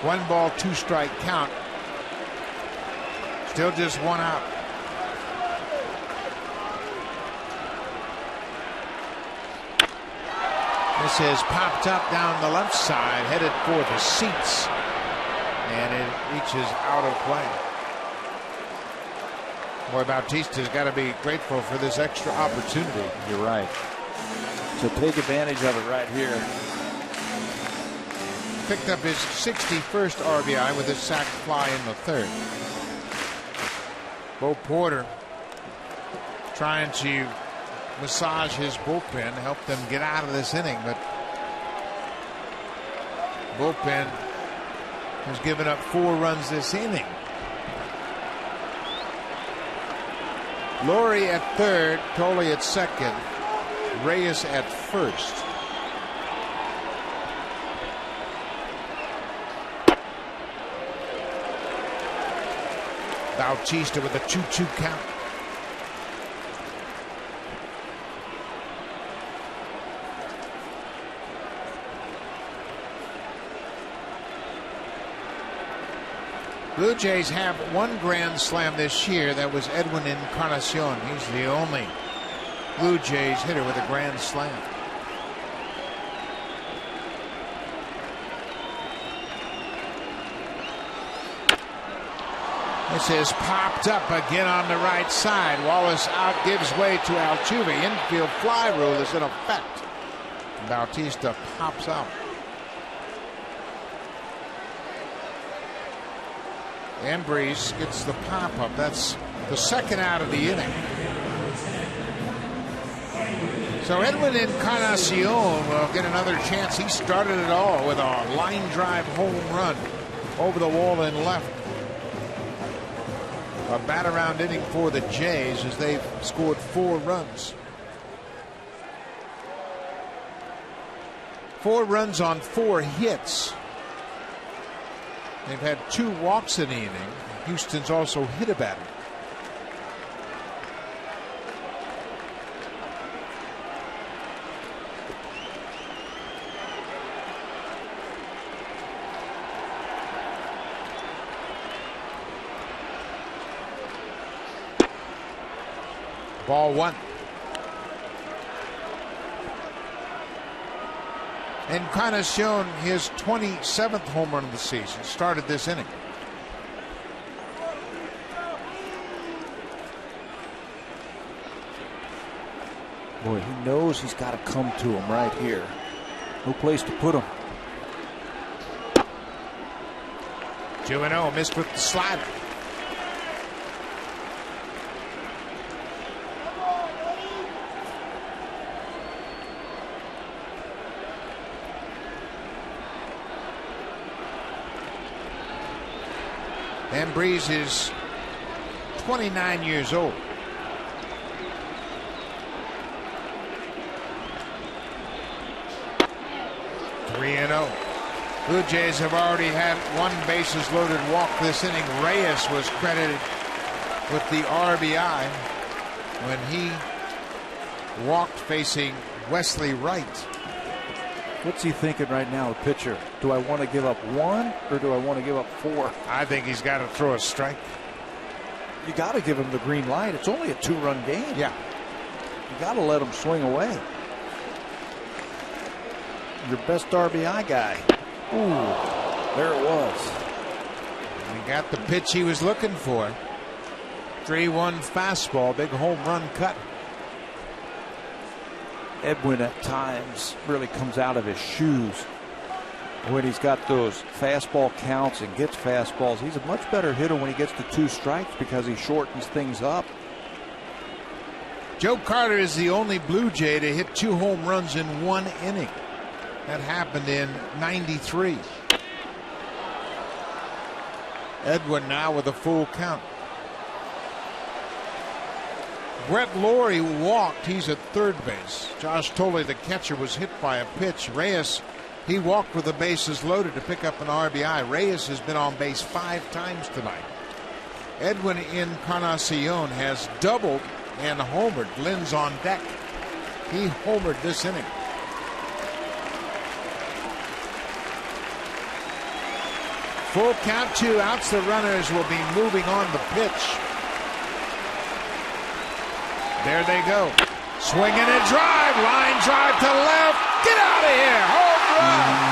1 ball, 2 strike count. Still just 1 out. This has popped up down the left side, headed for the seats. And it reaches out of play. Boy, Bautista's got to be grateful for this extra opportunity. You're right. So take advantage of it right here. Picked up his 61st RBI with his sac fly in the 3rd. Bo Porter trying to massage his bullpen, help them get out of this inning, but bullpen has given up 4 runs this inning. Laurie at 3rd, Tolle at 2nd, Reyes at 1st. Bautista with a 2-2 count. Blue Jays have one grand slam this year. That was Edwin Encarnacion. He's the only Blue Jays hitter with a grand slam. This is popped up again on the right side. Wallace out, gives way to Altuve. Infield fly rule is in effect. Bautista pops out. Ambriz gets the pop up. That's the second out of the inning. So Edwin Encarnacion will get another chance. He started it all with a line drive home run over the wall and left. A bat around inning for the Jays as they've scored 4 runs. 4 runs on 4 hits. They've had 2 walks in the inning. Houston's also hit a batter. Ball 1. Encarnacion, his 27th home run of the season, started this inning. Boy, he knows he's got to come to him right here. No place to put him. 2-0, missed with the slider. Ambriz is 29 years old. (3-0). Blue Jays have already had 1 bases loaded walk this inning. Reyes was credited with the RBI when he walked facing Wesley Wright. What's he thinking right now, the pitcher? Do I want to give up 1 or do I want to give up 4? I think he's got to throw a strike. You got to give him the green light. It's only a 2-run game. Yeah. You got to let him swing away. Your best RBI guy. Ooh, there it was. He got the pitch he was looking for. 3-1 fastball, big home run cut. Edwin at times really comes out of his shoes when he's got those fastball counts and gets fastballs. He's a much better hitter when he gets to 2 strikes because he shortens things up. Joe Carter is the only Blue Jay to hit 2 home runs in 1 inning. That happened in '93. Edwin now with a full count. Brett Lawrie walked. He's at third base. Josh Tolley, the catcher, was hit by a pitch. Reyes, he walked with the bases loaded to pick up an RBI. Reyes has been on base 5 times tonight. Edwin Encarnacion has doubled and homered. Lynn's on deck. He homered this inning. Full count, 2 outs. The runners will be moving on the pitch. There they go. Swinging a drive. Line drive to left. Get out of here. Home run.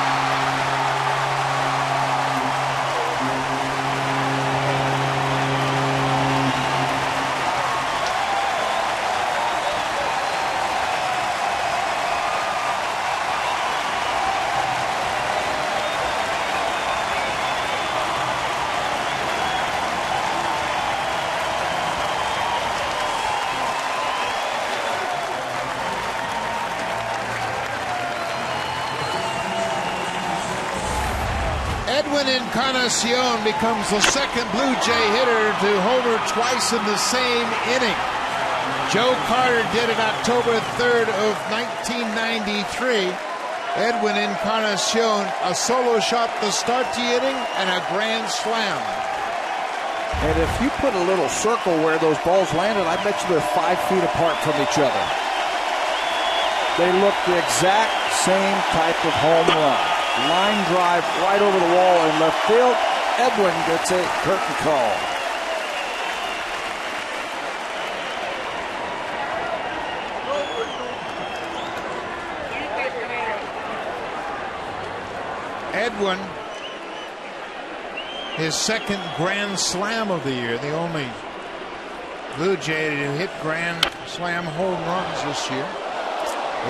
Edwin Encarnacion becomes the second Blue Jay hitter to homer twice in the same inning. Joe Carter did it October 3rd of 1993. Edwin Encarnacion, a solo shot to start the inning and a grand slam. And if you put a little circle where those balls landed, I bet you they're 5 feet apart from each other. They look the exact same type of home run. Line drive right over the wall in left field. Edwin gets a curtain call. Edwin, his second grand slam of the year, the only Blue Jay to hit grand slam home runs this year.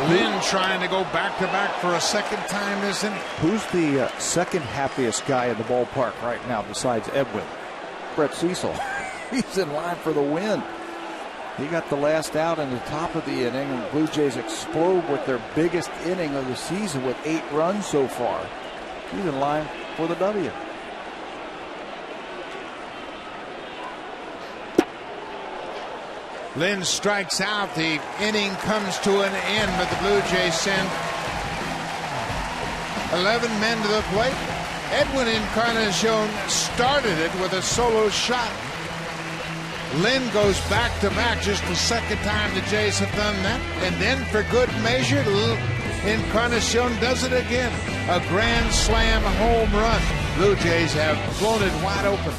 Lynn trying to go back-to-back for a second time this inning. Who's the second happiest guy in the ballpark right now besides Edwin? Brett Cecil. He's in line for the win. He got the last out in the top of the inning, and the Blue Jays explode with their biggest inning of the season with 8 runs so far. He's in line for the W. Lynn strikes out. The inning comes to an end, but the Blue Jays send 11 men to the plate. Edwin Encarnacion started it with a solo shot. Lynn goes back-to-back, just the second time the Jays have done that. And then for good measure, Encarnacion does it again. A grand slam home run. Blue Jays have blown it wide open.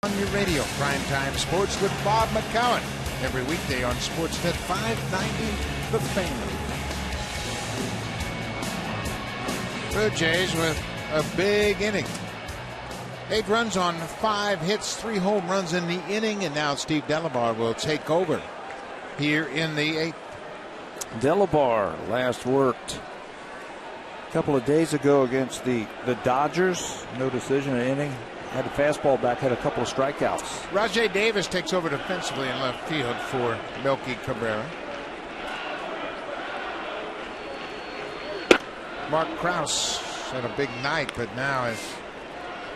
On your radio, Primetime Sports with Bob McCowan. Every weekday on Sportsnet 590, The Fan. Blue Jays with a big inning. 8 runs on 5 hits, 3 home runs in the inning, and now Steve Delabar will take over here in the 8th. Delabar last worked a couple of days ago against the Dodgers. No decision in inning. Had the fastball back, had a couple of strikeouts. Rajay Davis takes over defensively in left field for Melky Cabrera. Mark Krause had a big night, but now is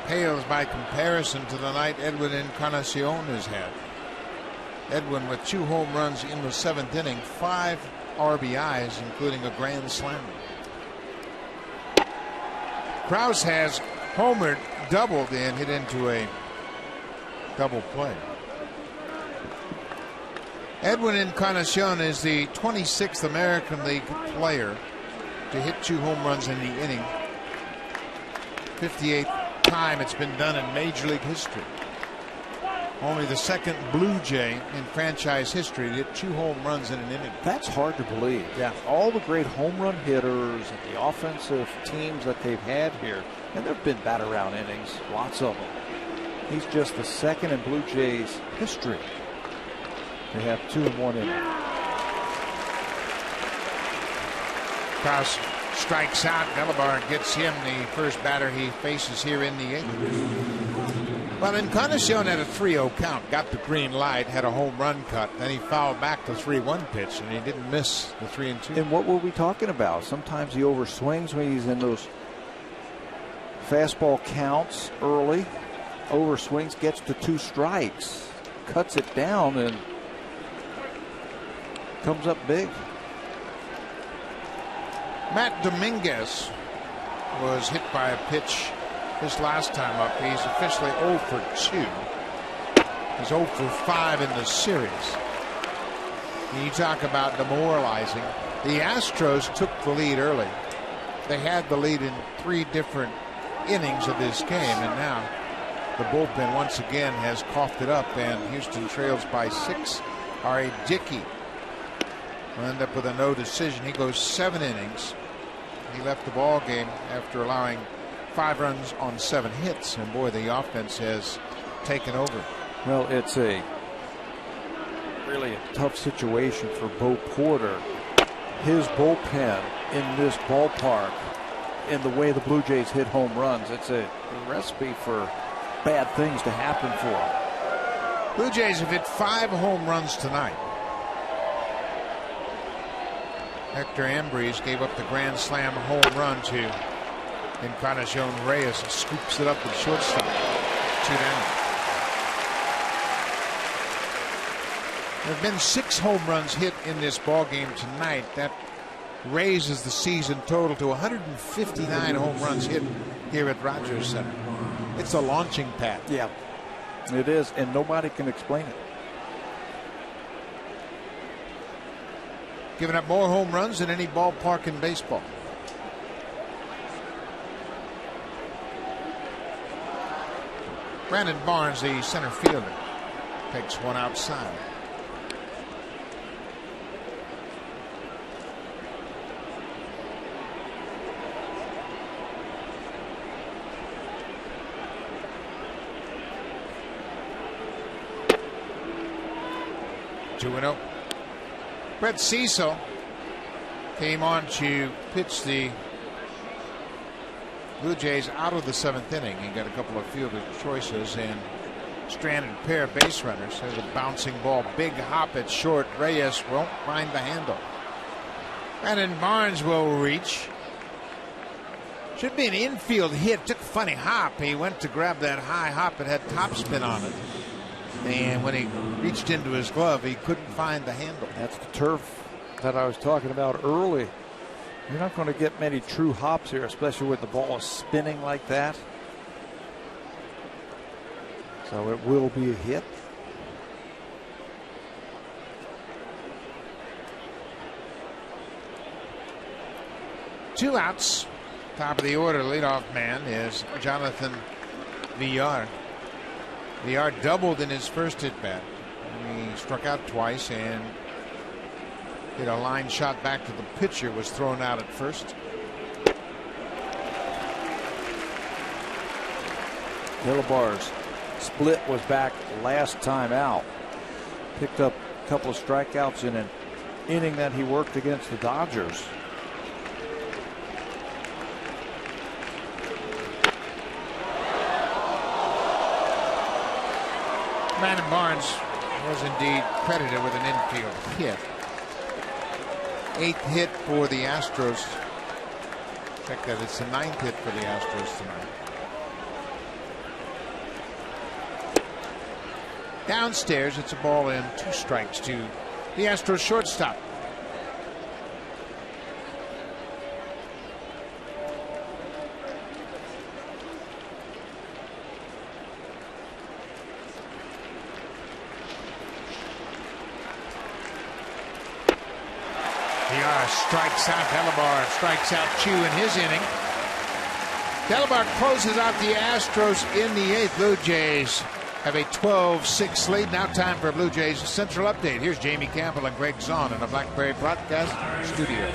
pales by comparison to the night Edwin Encarnacion has had. Edwin with 2 home runs in the 7th inning, 5 RBIs, including a grand slam. Krause has homered, doubled, and hit into a double play. Edwin Encarnacion is the 26th American League player to hit 2 home runs in the inning. 58th time it's been done in Major League history. Only the second Blue Jay in franchise history to hit 2 home runs in an inning. That's hard to believe. Yeah, all the great home run hitters and the offensive teams that they've had here, and there have been bat-around innings, lots of them. He's just the second in Blue Jays history to have 2 in 1 inning. Krause Strikes out. Delabar gets him the first batter he faces here in the 8th. Well, Encarnacion had a 3-0 count, got the green light, had a home run cut, then he fouled back the 3-1 pitch, and he didn't miss the 3-2. And what were we talking about? Sometimes he overswings when he's in those fastball counts early, overswings, gets to 2 strikes, cuts it down, and comes up big. Matt Dominguez was hit by a pitch his last time up. He's officially 0 for 2. He's 0 for 5 in the series. You talk about demoralizing. The Astros took the lead early. They had the lead in 3 different innings of this game, and now the bullpen once again has coughed it up, and Houston trails by 6. R.A. Dickey will end up with a no decision. He goes 7 innings. He left the ball game after allowing 5 runs on 7 hits, and boy, the offense has taken over. Well, it's a really a tough situation for Bo Porter. His bullpen in this ballpark, in the way the Blue Jays hit home runs, it's a recipe for bad things to happen for him. Blue Jays have hit 5 home runs tonight. Hector Ambrose gave up the grand slam home run to Encarnacion Reyes. Scoops it up at shortstop. 2 down. There have been 6 home runs hit in this ball game tonight. That raises the season total to 159 home runs hit here at Rogers Center. It's a launching pad. Yeah, it is, and nobody can explain it. Giving up more home runs than any ballpark in baseball. Brandon Barnes, the center fielder, takes one outside. Two and 0. Brett Cecil came on to pitch the Blue Jays out of the 7th inning. He got a couple of fielder choices and stranded a pair of base runners. There's a bouncing ball, big hop at short. Reyes won't find the handle. Brandon Barnes will reach. Should be an infield hit. Took a funny hop. He went to grab that high hop. It had topspin on it. And when he reached into his glove, he couldn't find the handle. That's the turf that I was talking about early. You're not going to get many true hops here, especially with the ball spinning like that. So it will be a hit. Two outs. Top of the order, leadoff man is Jonathan Villar. Villar doubled in his first at bat. He struck out twice and hit a line shot back to the pitcher, was thrown out at first. Delabar's split was back last time out. Picked up a couple of strikeouts in an inning that he worked against the Dodgers. Brandon Barnes was indeed credited with an infield hit. 8th hit for the Astros. Check that, it's the 9th hit for the Astros tonight. Downstairs, it's a ball in, 2 strikes to the Astros shortstop. Strikes out Delabar, strikes out Chu in his inning. Delabar closes out the Astros in the 8th. Blue Jays have a 12-6 lead. Now time for a Blue Jays Central Update. Here's Jamie Campbell and Greg Zahn in the Blackberry Broadcast Studio.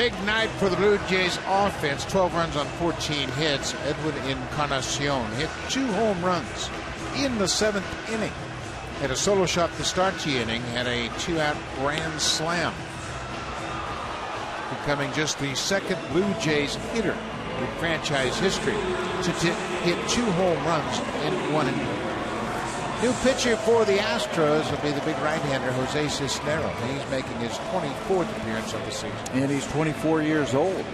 Big night for the Blue Jays offense. 12 runs on 14 hits. Edwin Encarnacion hit 2 home runs in the 7th inning. Had a solo shot to start the inning. Had a 2-out grand slam. Becoming just the second Blue Jays hitter in franchise history to hit 2 home runs in 1 inning. New pitcher for the Astros will be the big right-hander Jose Cisneros. He's making his 24th appearance of the season. And he's 24 years old.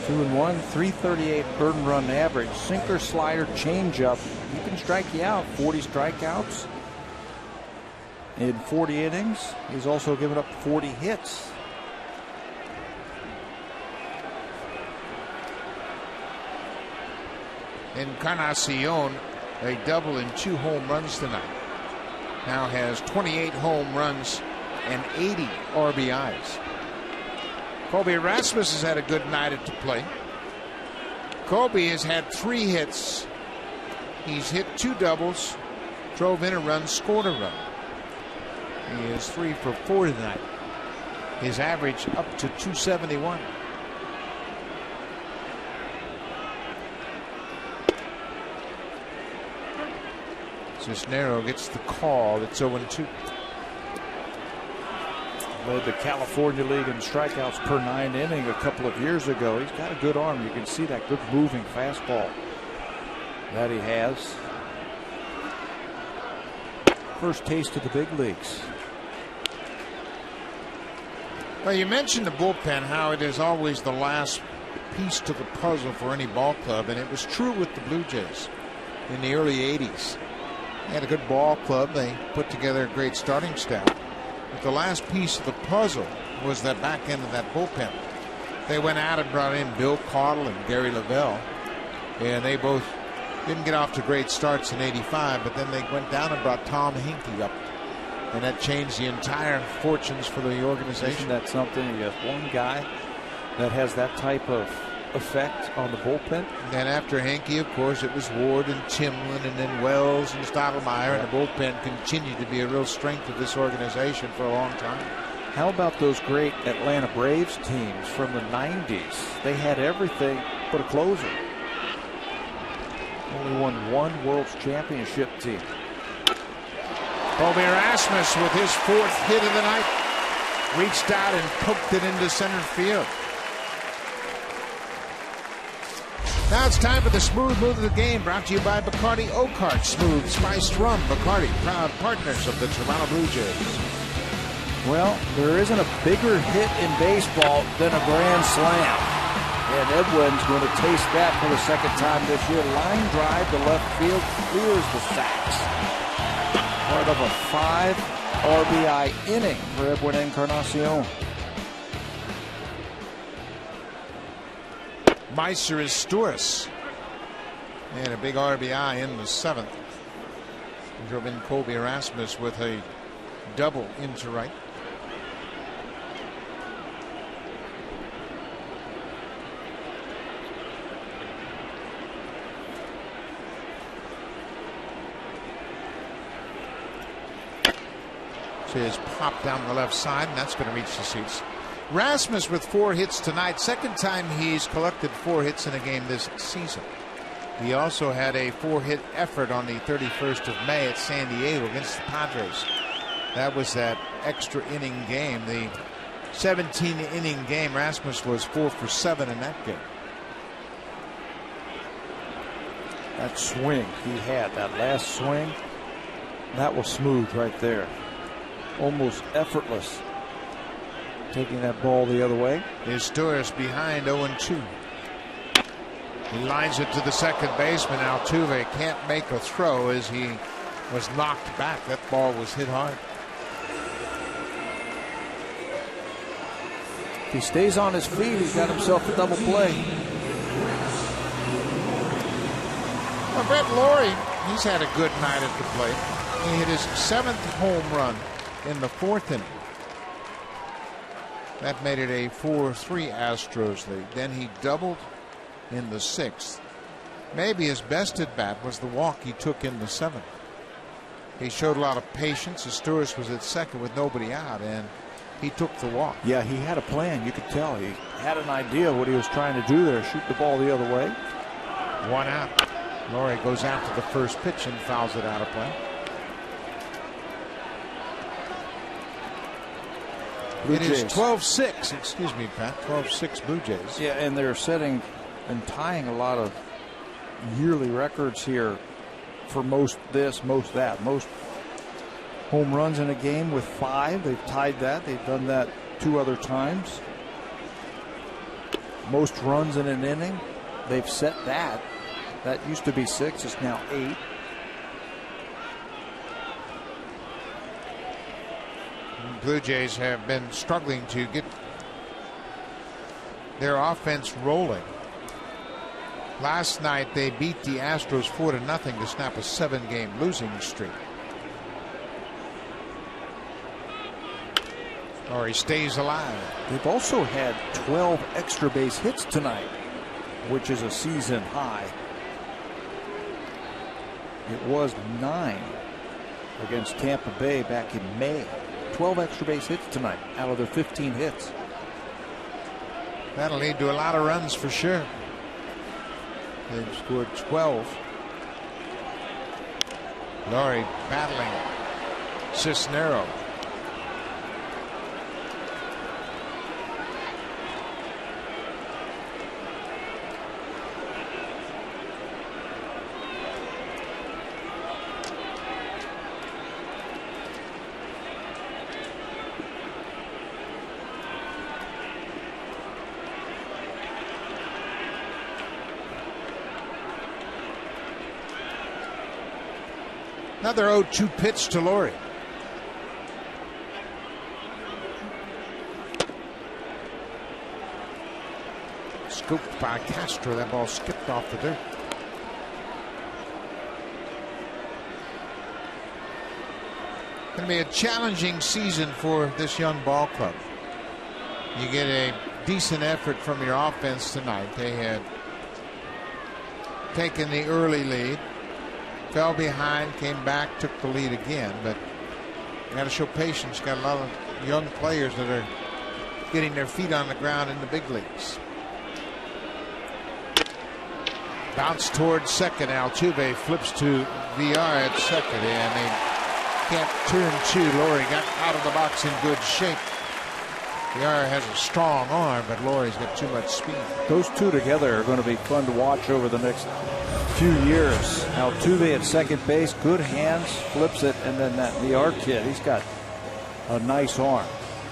2-1, 338 earned run average. Sinker, slider, changeup. He can strike you out. 40 strikeouts in 40 innings. He's also given up 40 hits. Encarnacion, a double and 2 home runs tonight. Now has 28 home runs and 80 RBIs. Colby Rasmus has had a good night at the plate. Colby has had 3 hits. He's hit 2 doubles, drove in a run, scored a run. He is 3 for 4 tonight. His average up to 271. Cisneros gets the call. It's 0-2. Led the California League in strikeouts per 9 inning a couple of years ago. He's got a good arm. You can see that good moving fastball that he has. First taste of the big leagues. Well, you mentioned the bullpen, how it is always the last piece to the puzzle for any ball club, and it was true with the Blue Jays in the early 80s. They had a good ball club. They put together a great starting staff. But the last piece of the puzzle was that back end of that bullpen. They went out and brought in Bill Caudle and Gary Lavelle, and they both didn't get off to great starts in '85, but then they went down and brought Tom Hinkie up, and that changed the entire fortunes for the organization. Isn't that something? You have one guy that has that type of effect on the bullpen. And then after Hinkie, of course, it was Ward and Timlin, and then Wells and Stottlemyre, and the bullpen continued to be a real strength of this organization for a long time. How about those great Atlanta Braves teams from the 90s? They had everything but a closer. Only won 1 World's Championship team. Colby Rasmus with his 4th hit of the night reached out and poked it into center field. Now it's time for the smooth move of the game, brought to you by Bacardi Oakheart Smooth Spiced Rum. Bacardi, proud partners of the Toronto Blue Jays. Well, there isn't a bigger hit in baseball than a grand slam. And Edwin's going to taste that for the 2nd time this year. Line drive to left field, clears the sacks. Part of a 5 RBI inning for Edwin Encarnacion. Meiser is Stouris. And a big RBI in the 7th. Drove in Colby Rasmus with a double into right. So his pop down the left side, and that's going to reach the seats. Rasmus with 4 hits tonight. 2nd time he's collected 4 hits in a game this season. He also had a 4-hit effort on the 31st of May at San Diego against the Padres. That was that extra inning game. The 17-inning game, Rasmus was 4 for 7 in that game. That swing he had, that last swing, that was smooth right there. Almost effortless. Taking that ball the other way. Is Stouris behind 0-2. He lines it to the second baseman. Altuve can't make a throw as he was knocked back. That ball was hit hard. If he stays on his feet, he's got himself a double play. Well, Brett Laurie, he's had a good night at the plate. He hit his 7th home run in the 4th inning. That made it a 4-3 Astros lead. Then he doubled in the 6th. Maybe his best at bat was the walk he took in the 7th. He showed a lot of patience. Stouris was at second with nobody out, and he took the walk. Yeah, he had a plan. You could tell he had an idea of what he was trying to do there. Shoot the ball the other way. 1 out. Laurie goes after the first pitch and fouls it out of play. It is 12-6. Excuse me, Pat. 12-6 Blue Jays. Yeah, and they're setting and tying a lot of yearly records here for most this, most that. Most home runs in a game with 5. They've tied that. They've done that 2 other times. Most runs in an inning. They've set that. That used to be 6. It's now 8. Blue Jays have been struggling to get their offense rolling. Last night they beat the Astros 4-0 to snap a 7-game losing streak. Or he stays alive. They've also had 12 extra base hits tonight, which is a season high. It was 9 against Tampa Bay back in May. 12 extra base hits tonight out of their 15 hits. That'll lead to a lot of runs for sure. They've scored 12. Laurie battling Cisnero. Another 0-2 pitch to Laurie. Scooped by Castro. That ball skipped off the dirt. Going to be a challenging season for this young ball club. You get a decent effort from your offense tonight. They had taken the early lead. Fell behind, came back, took the lead again, but you got to show patience. You got a lot of young players that are getting their feet on the ground in the big leagues. Bounce towards second. Altuve flips to VR at second, and they can't turn to. Laurie got out of the box in good shape. VR has a strong arm, but Laurie's got too much speed. Those two together are going to be fun to watch over the next few years. Altuve at second base, good hands, flips it, and then that VR kid, he's got a nice arm.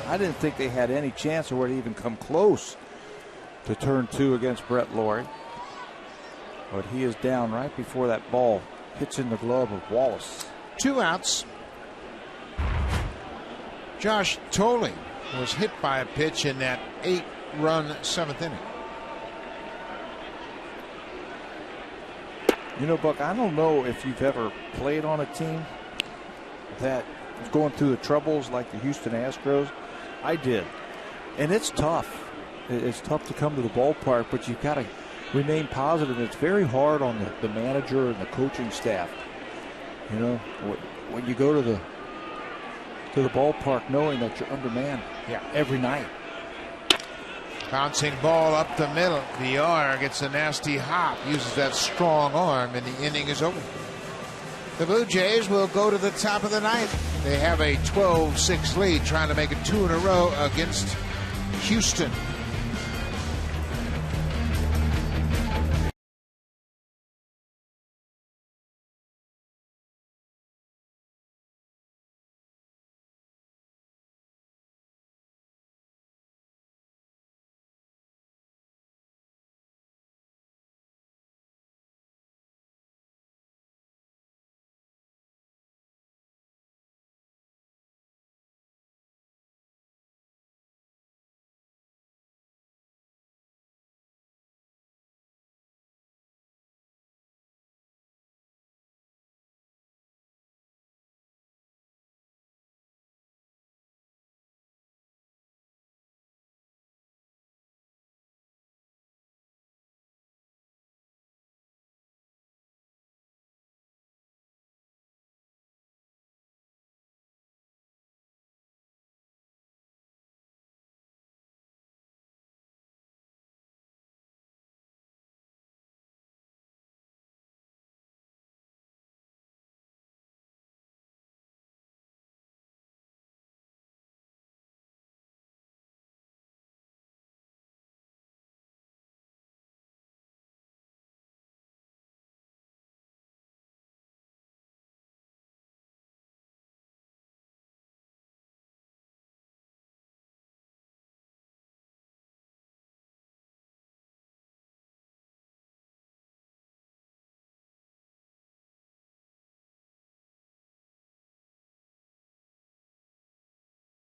I didn't think they had any chance or would even come close to turn 2 against Brett Laurie. But he is down right before that ball hits in the glove of Wallace. 2 outs. Josh Tolley was hit by a pitch in that 8-run 7th inning. You know, Buck, I don't know if you've ever played on a team that was going through the troubles like the Houston Astros. I did. And it's tough. It's tough to come to the ballpark, but you've got to remain positive. It's very hard on the manager and the coaching staff. You know, when you go to the ballpark knowing that you're undermanned every night. Bouncing ball up the middle. VR gets a nasty hop, uses that strong arm, and the inning is over. The Blue Jays will go to the top of the ninth. They have a 12-6 lead, trying to make it 2 in a row against Houston.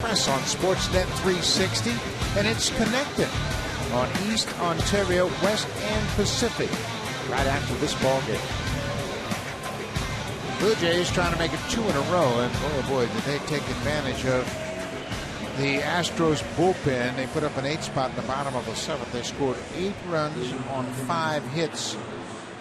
Press on Sportsnet 360, and it's connected on East Ontario, West and Pacific right after this ball game. Blue Jays trying to make it 2 in a row, and oh boy, did they take advantage of the Astros bullpen. They put up an 8 spot in the bottom of the 7th. They scored 8 runs on 5 hits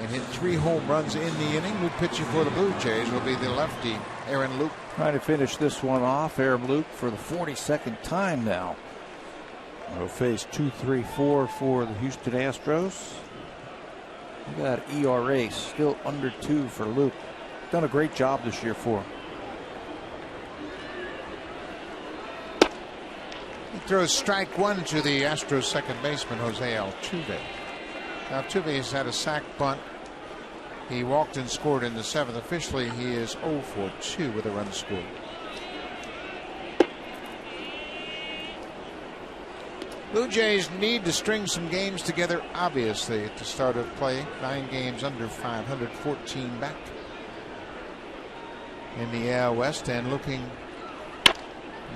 and hit 3 home runs in the inning. Who pitching for the Blue Jays will be the lefty, Aaron Luke. Trying to finish this one off, Aaron Luke, for the 42nd time now. We'll face 2.34 for the Houston Astros. Look at that ERA, still under 2 for Luke. Done a great job this year for him. He throws strike 1 to the Astros second baseman, Jose Altuve. Altuve has had a sac bunt. He walked and scored in the 7th. Officially, he is 0 for 2 with a run scored. Blue Jays need to string some games together, obviously, at the start of play. 9 games under 500, 14 back in the AL West, and looking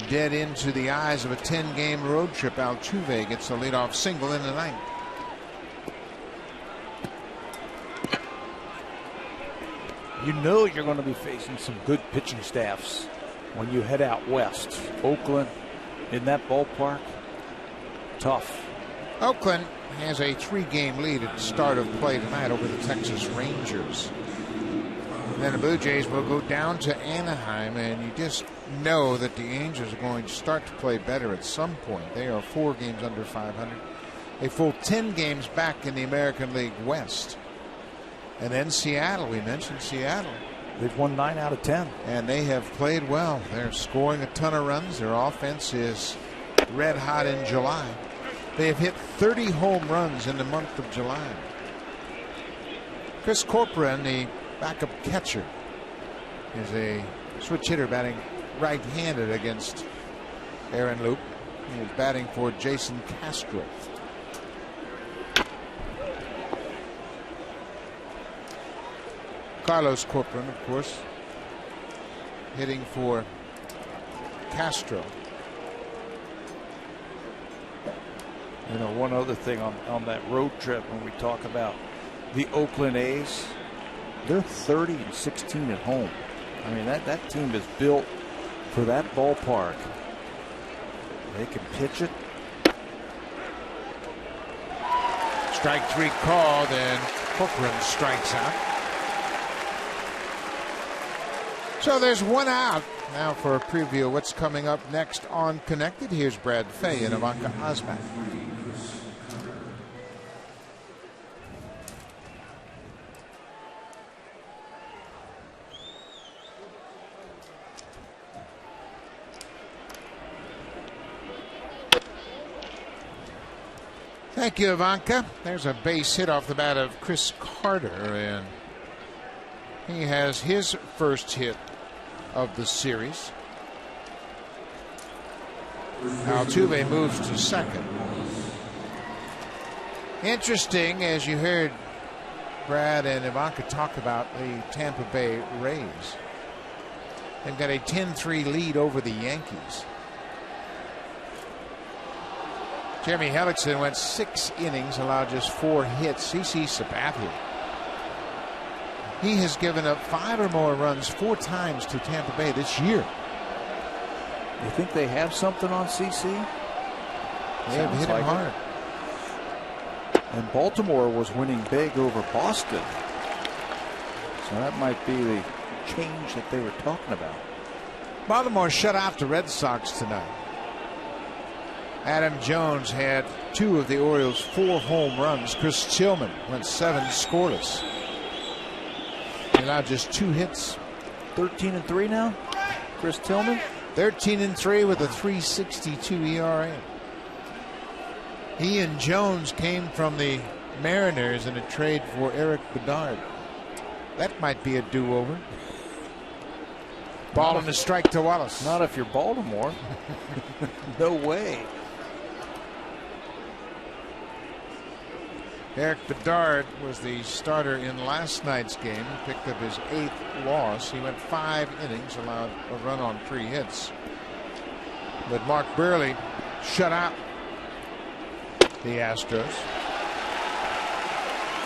dead into the eyes of a 10-game road trip. Altuve gets a leadoff single in the 9th. You know you're going to be facing some good pitching staffs when you head out west. Oakland, in that ballpark, tough. Oakland has a 3-game lead at the start of play tonight over the Texas Rangers. And then the Blue Jays will go down to Anaheim, and you just know that the Angels are going to start to play better at some point. They are 4 games under 500. A full 10 games back in the American League West. And then Seattle, we mentioned Seattle. They've won 9 out of 10. And they have played well. They're scoring a ton of runs. Their offense is red hot in July. They have hit 30 home runs in the month of July. Chris Corcoran, the backup catcher, is a switch hitter batting right-handed against Aaron Luke. He is batting for Jason Castro. Carlos Corcoran, of course, hitting for Castro. You know, one other thing on that road trip, when we talk about the Oakland A's, they're 30-16 at home. I mean, that team is built for that ballpark. They can pitch it. Strike 3 called, and Corcoran strikes out. So there's 1 out. Now for a preview of what's coming up next on Connected. Here's Brad Fay and Ivanka Osman. Thank you, Ivanka. There's a base hit off the bat of Chris Carter, and he has his first hit of the series. Altuve moves to second. Interesting, as you heard Brad and Ivanka talk about the Tampa Bay Rays. They've got a 10-3 lead over the Yankees. Jeremy Hellickson went 6 innings, allowed just 4 hits. CC Sabathia, he has given up 5 or more runs 4 times to Tampa Bay this year. You think they have something on CC? They have hit him hard. And Baltimore was winning big over Boston. So that might be the change that they were talking about. Baltimore shut out the Red Sox tonight. Adam Jones had 2 of the Orioles' 4 home runs. Chris Tillman went 7 scoreless. He allowed just 2 hits. 13-3 now, Chris Tillman. 13-3 with a 3.62 ERA. He and Jones came from the Mariners in a trade for Eric Bedard. That might be a do-over. Ball and a strike to Wallace. Not if you're Baltimore. No way. Eric Bedard was the starter in last night's game. He picked up his 8th loss. He went 5 innings, allowed a run on 3 hits. But Mark Burley shut out the Astros.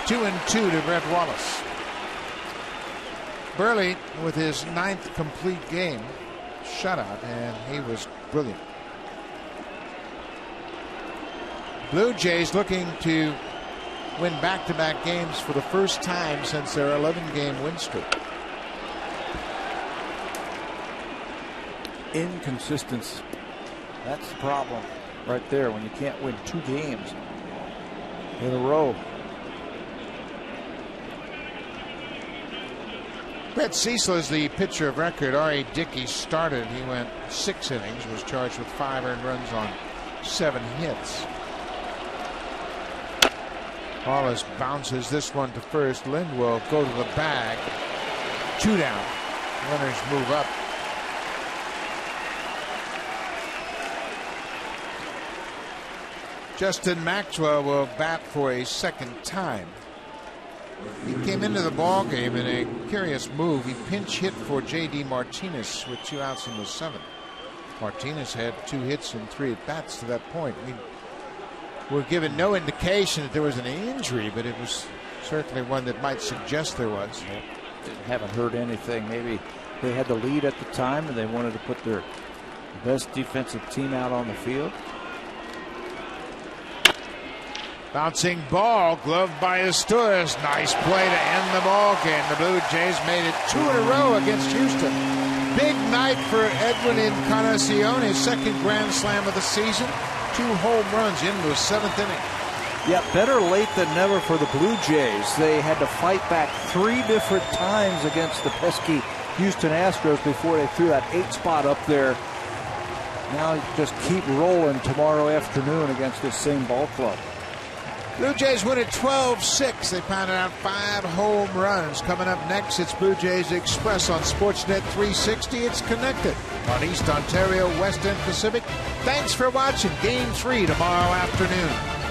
2-2 to Brett Wallace. Burley with his 9th complete game shutout, and he was brilliant. Blue Jays looking to win back-to-back games for the first time since their 11-game win streak. Inconsistency. That's the problem right there when you can't win 2 games in a row. Brett Cecil is the pitcher of record. R.A. Dickey started. He went 6 innings, was charged with 5 earned runs on 7 hits. Wallace bounces this one to first. Lind will go to the bag. 2 down. Runners move up. Justin Maxwell will bat for a second time. He came into the ball game in a curious move. He pinch hit for J.D. Martinez with 2 outs in the 7th. Martinez had 2 hits and 3 at bats to that point. We were given no indication that there was an injury, but it was certainly one that might suggest there was. Haven't heard anything. Maybe they had the lead at the time and they wanted to put their best defensive team out on the field. Bouncing ball, gloved by Asturias. Nice play to end the ball game. The Blue Jays made it 2 in a row against Houston. Big night for Edwin Encarnacion, his 2nd grand slam of the season. 2 home runs into the 7th inning. Yeah, better late than never for the Blue Jays. They had to fight back 3 different times against the pesky Houston Astros before they threw that 8 spot up there. Now just keep rolling tomorrow afternoon against this same ball club. Blue Jays win at 12-6. They pounded out 5 home runs. Coming up next, it's Blue Jays Express on Sportsnet 360. It's connected on East Ontario, West End Pacific. Thanks for watching Game 3 tomorrow afternoon.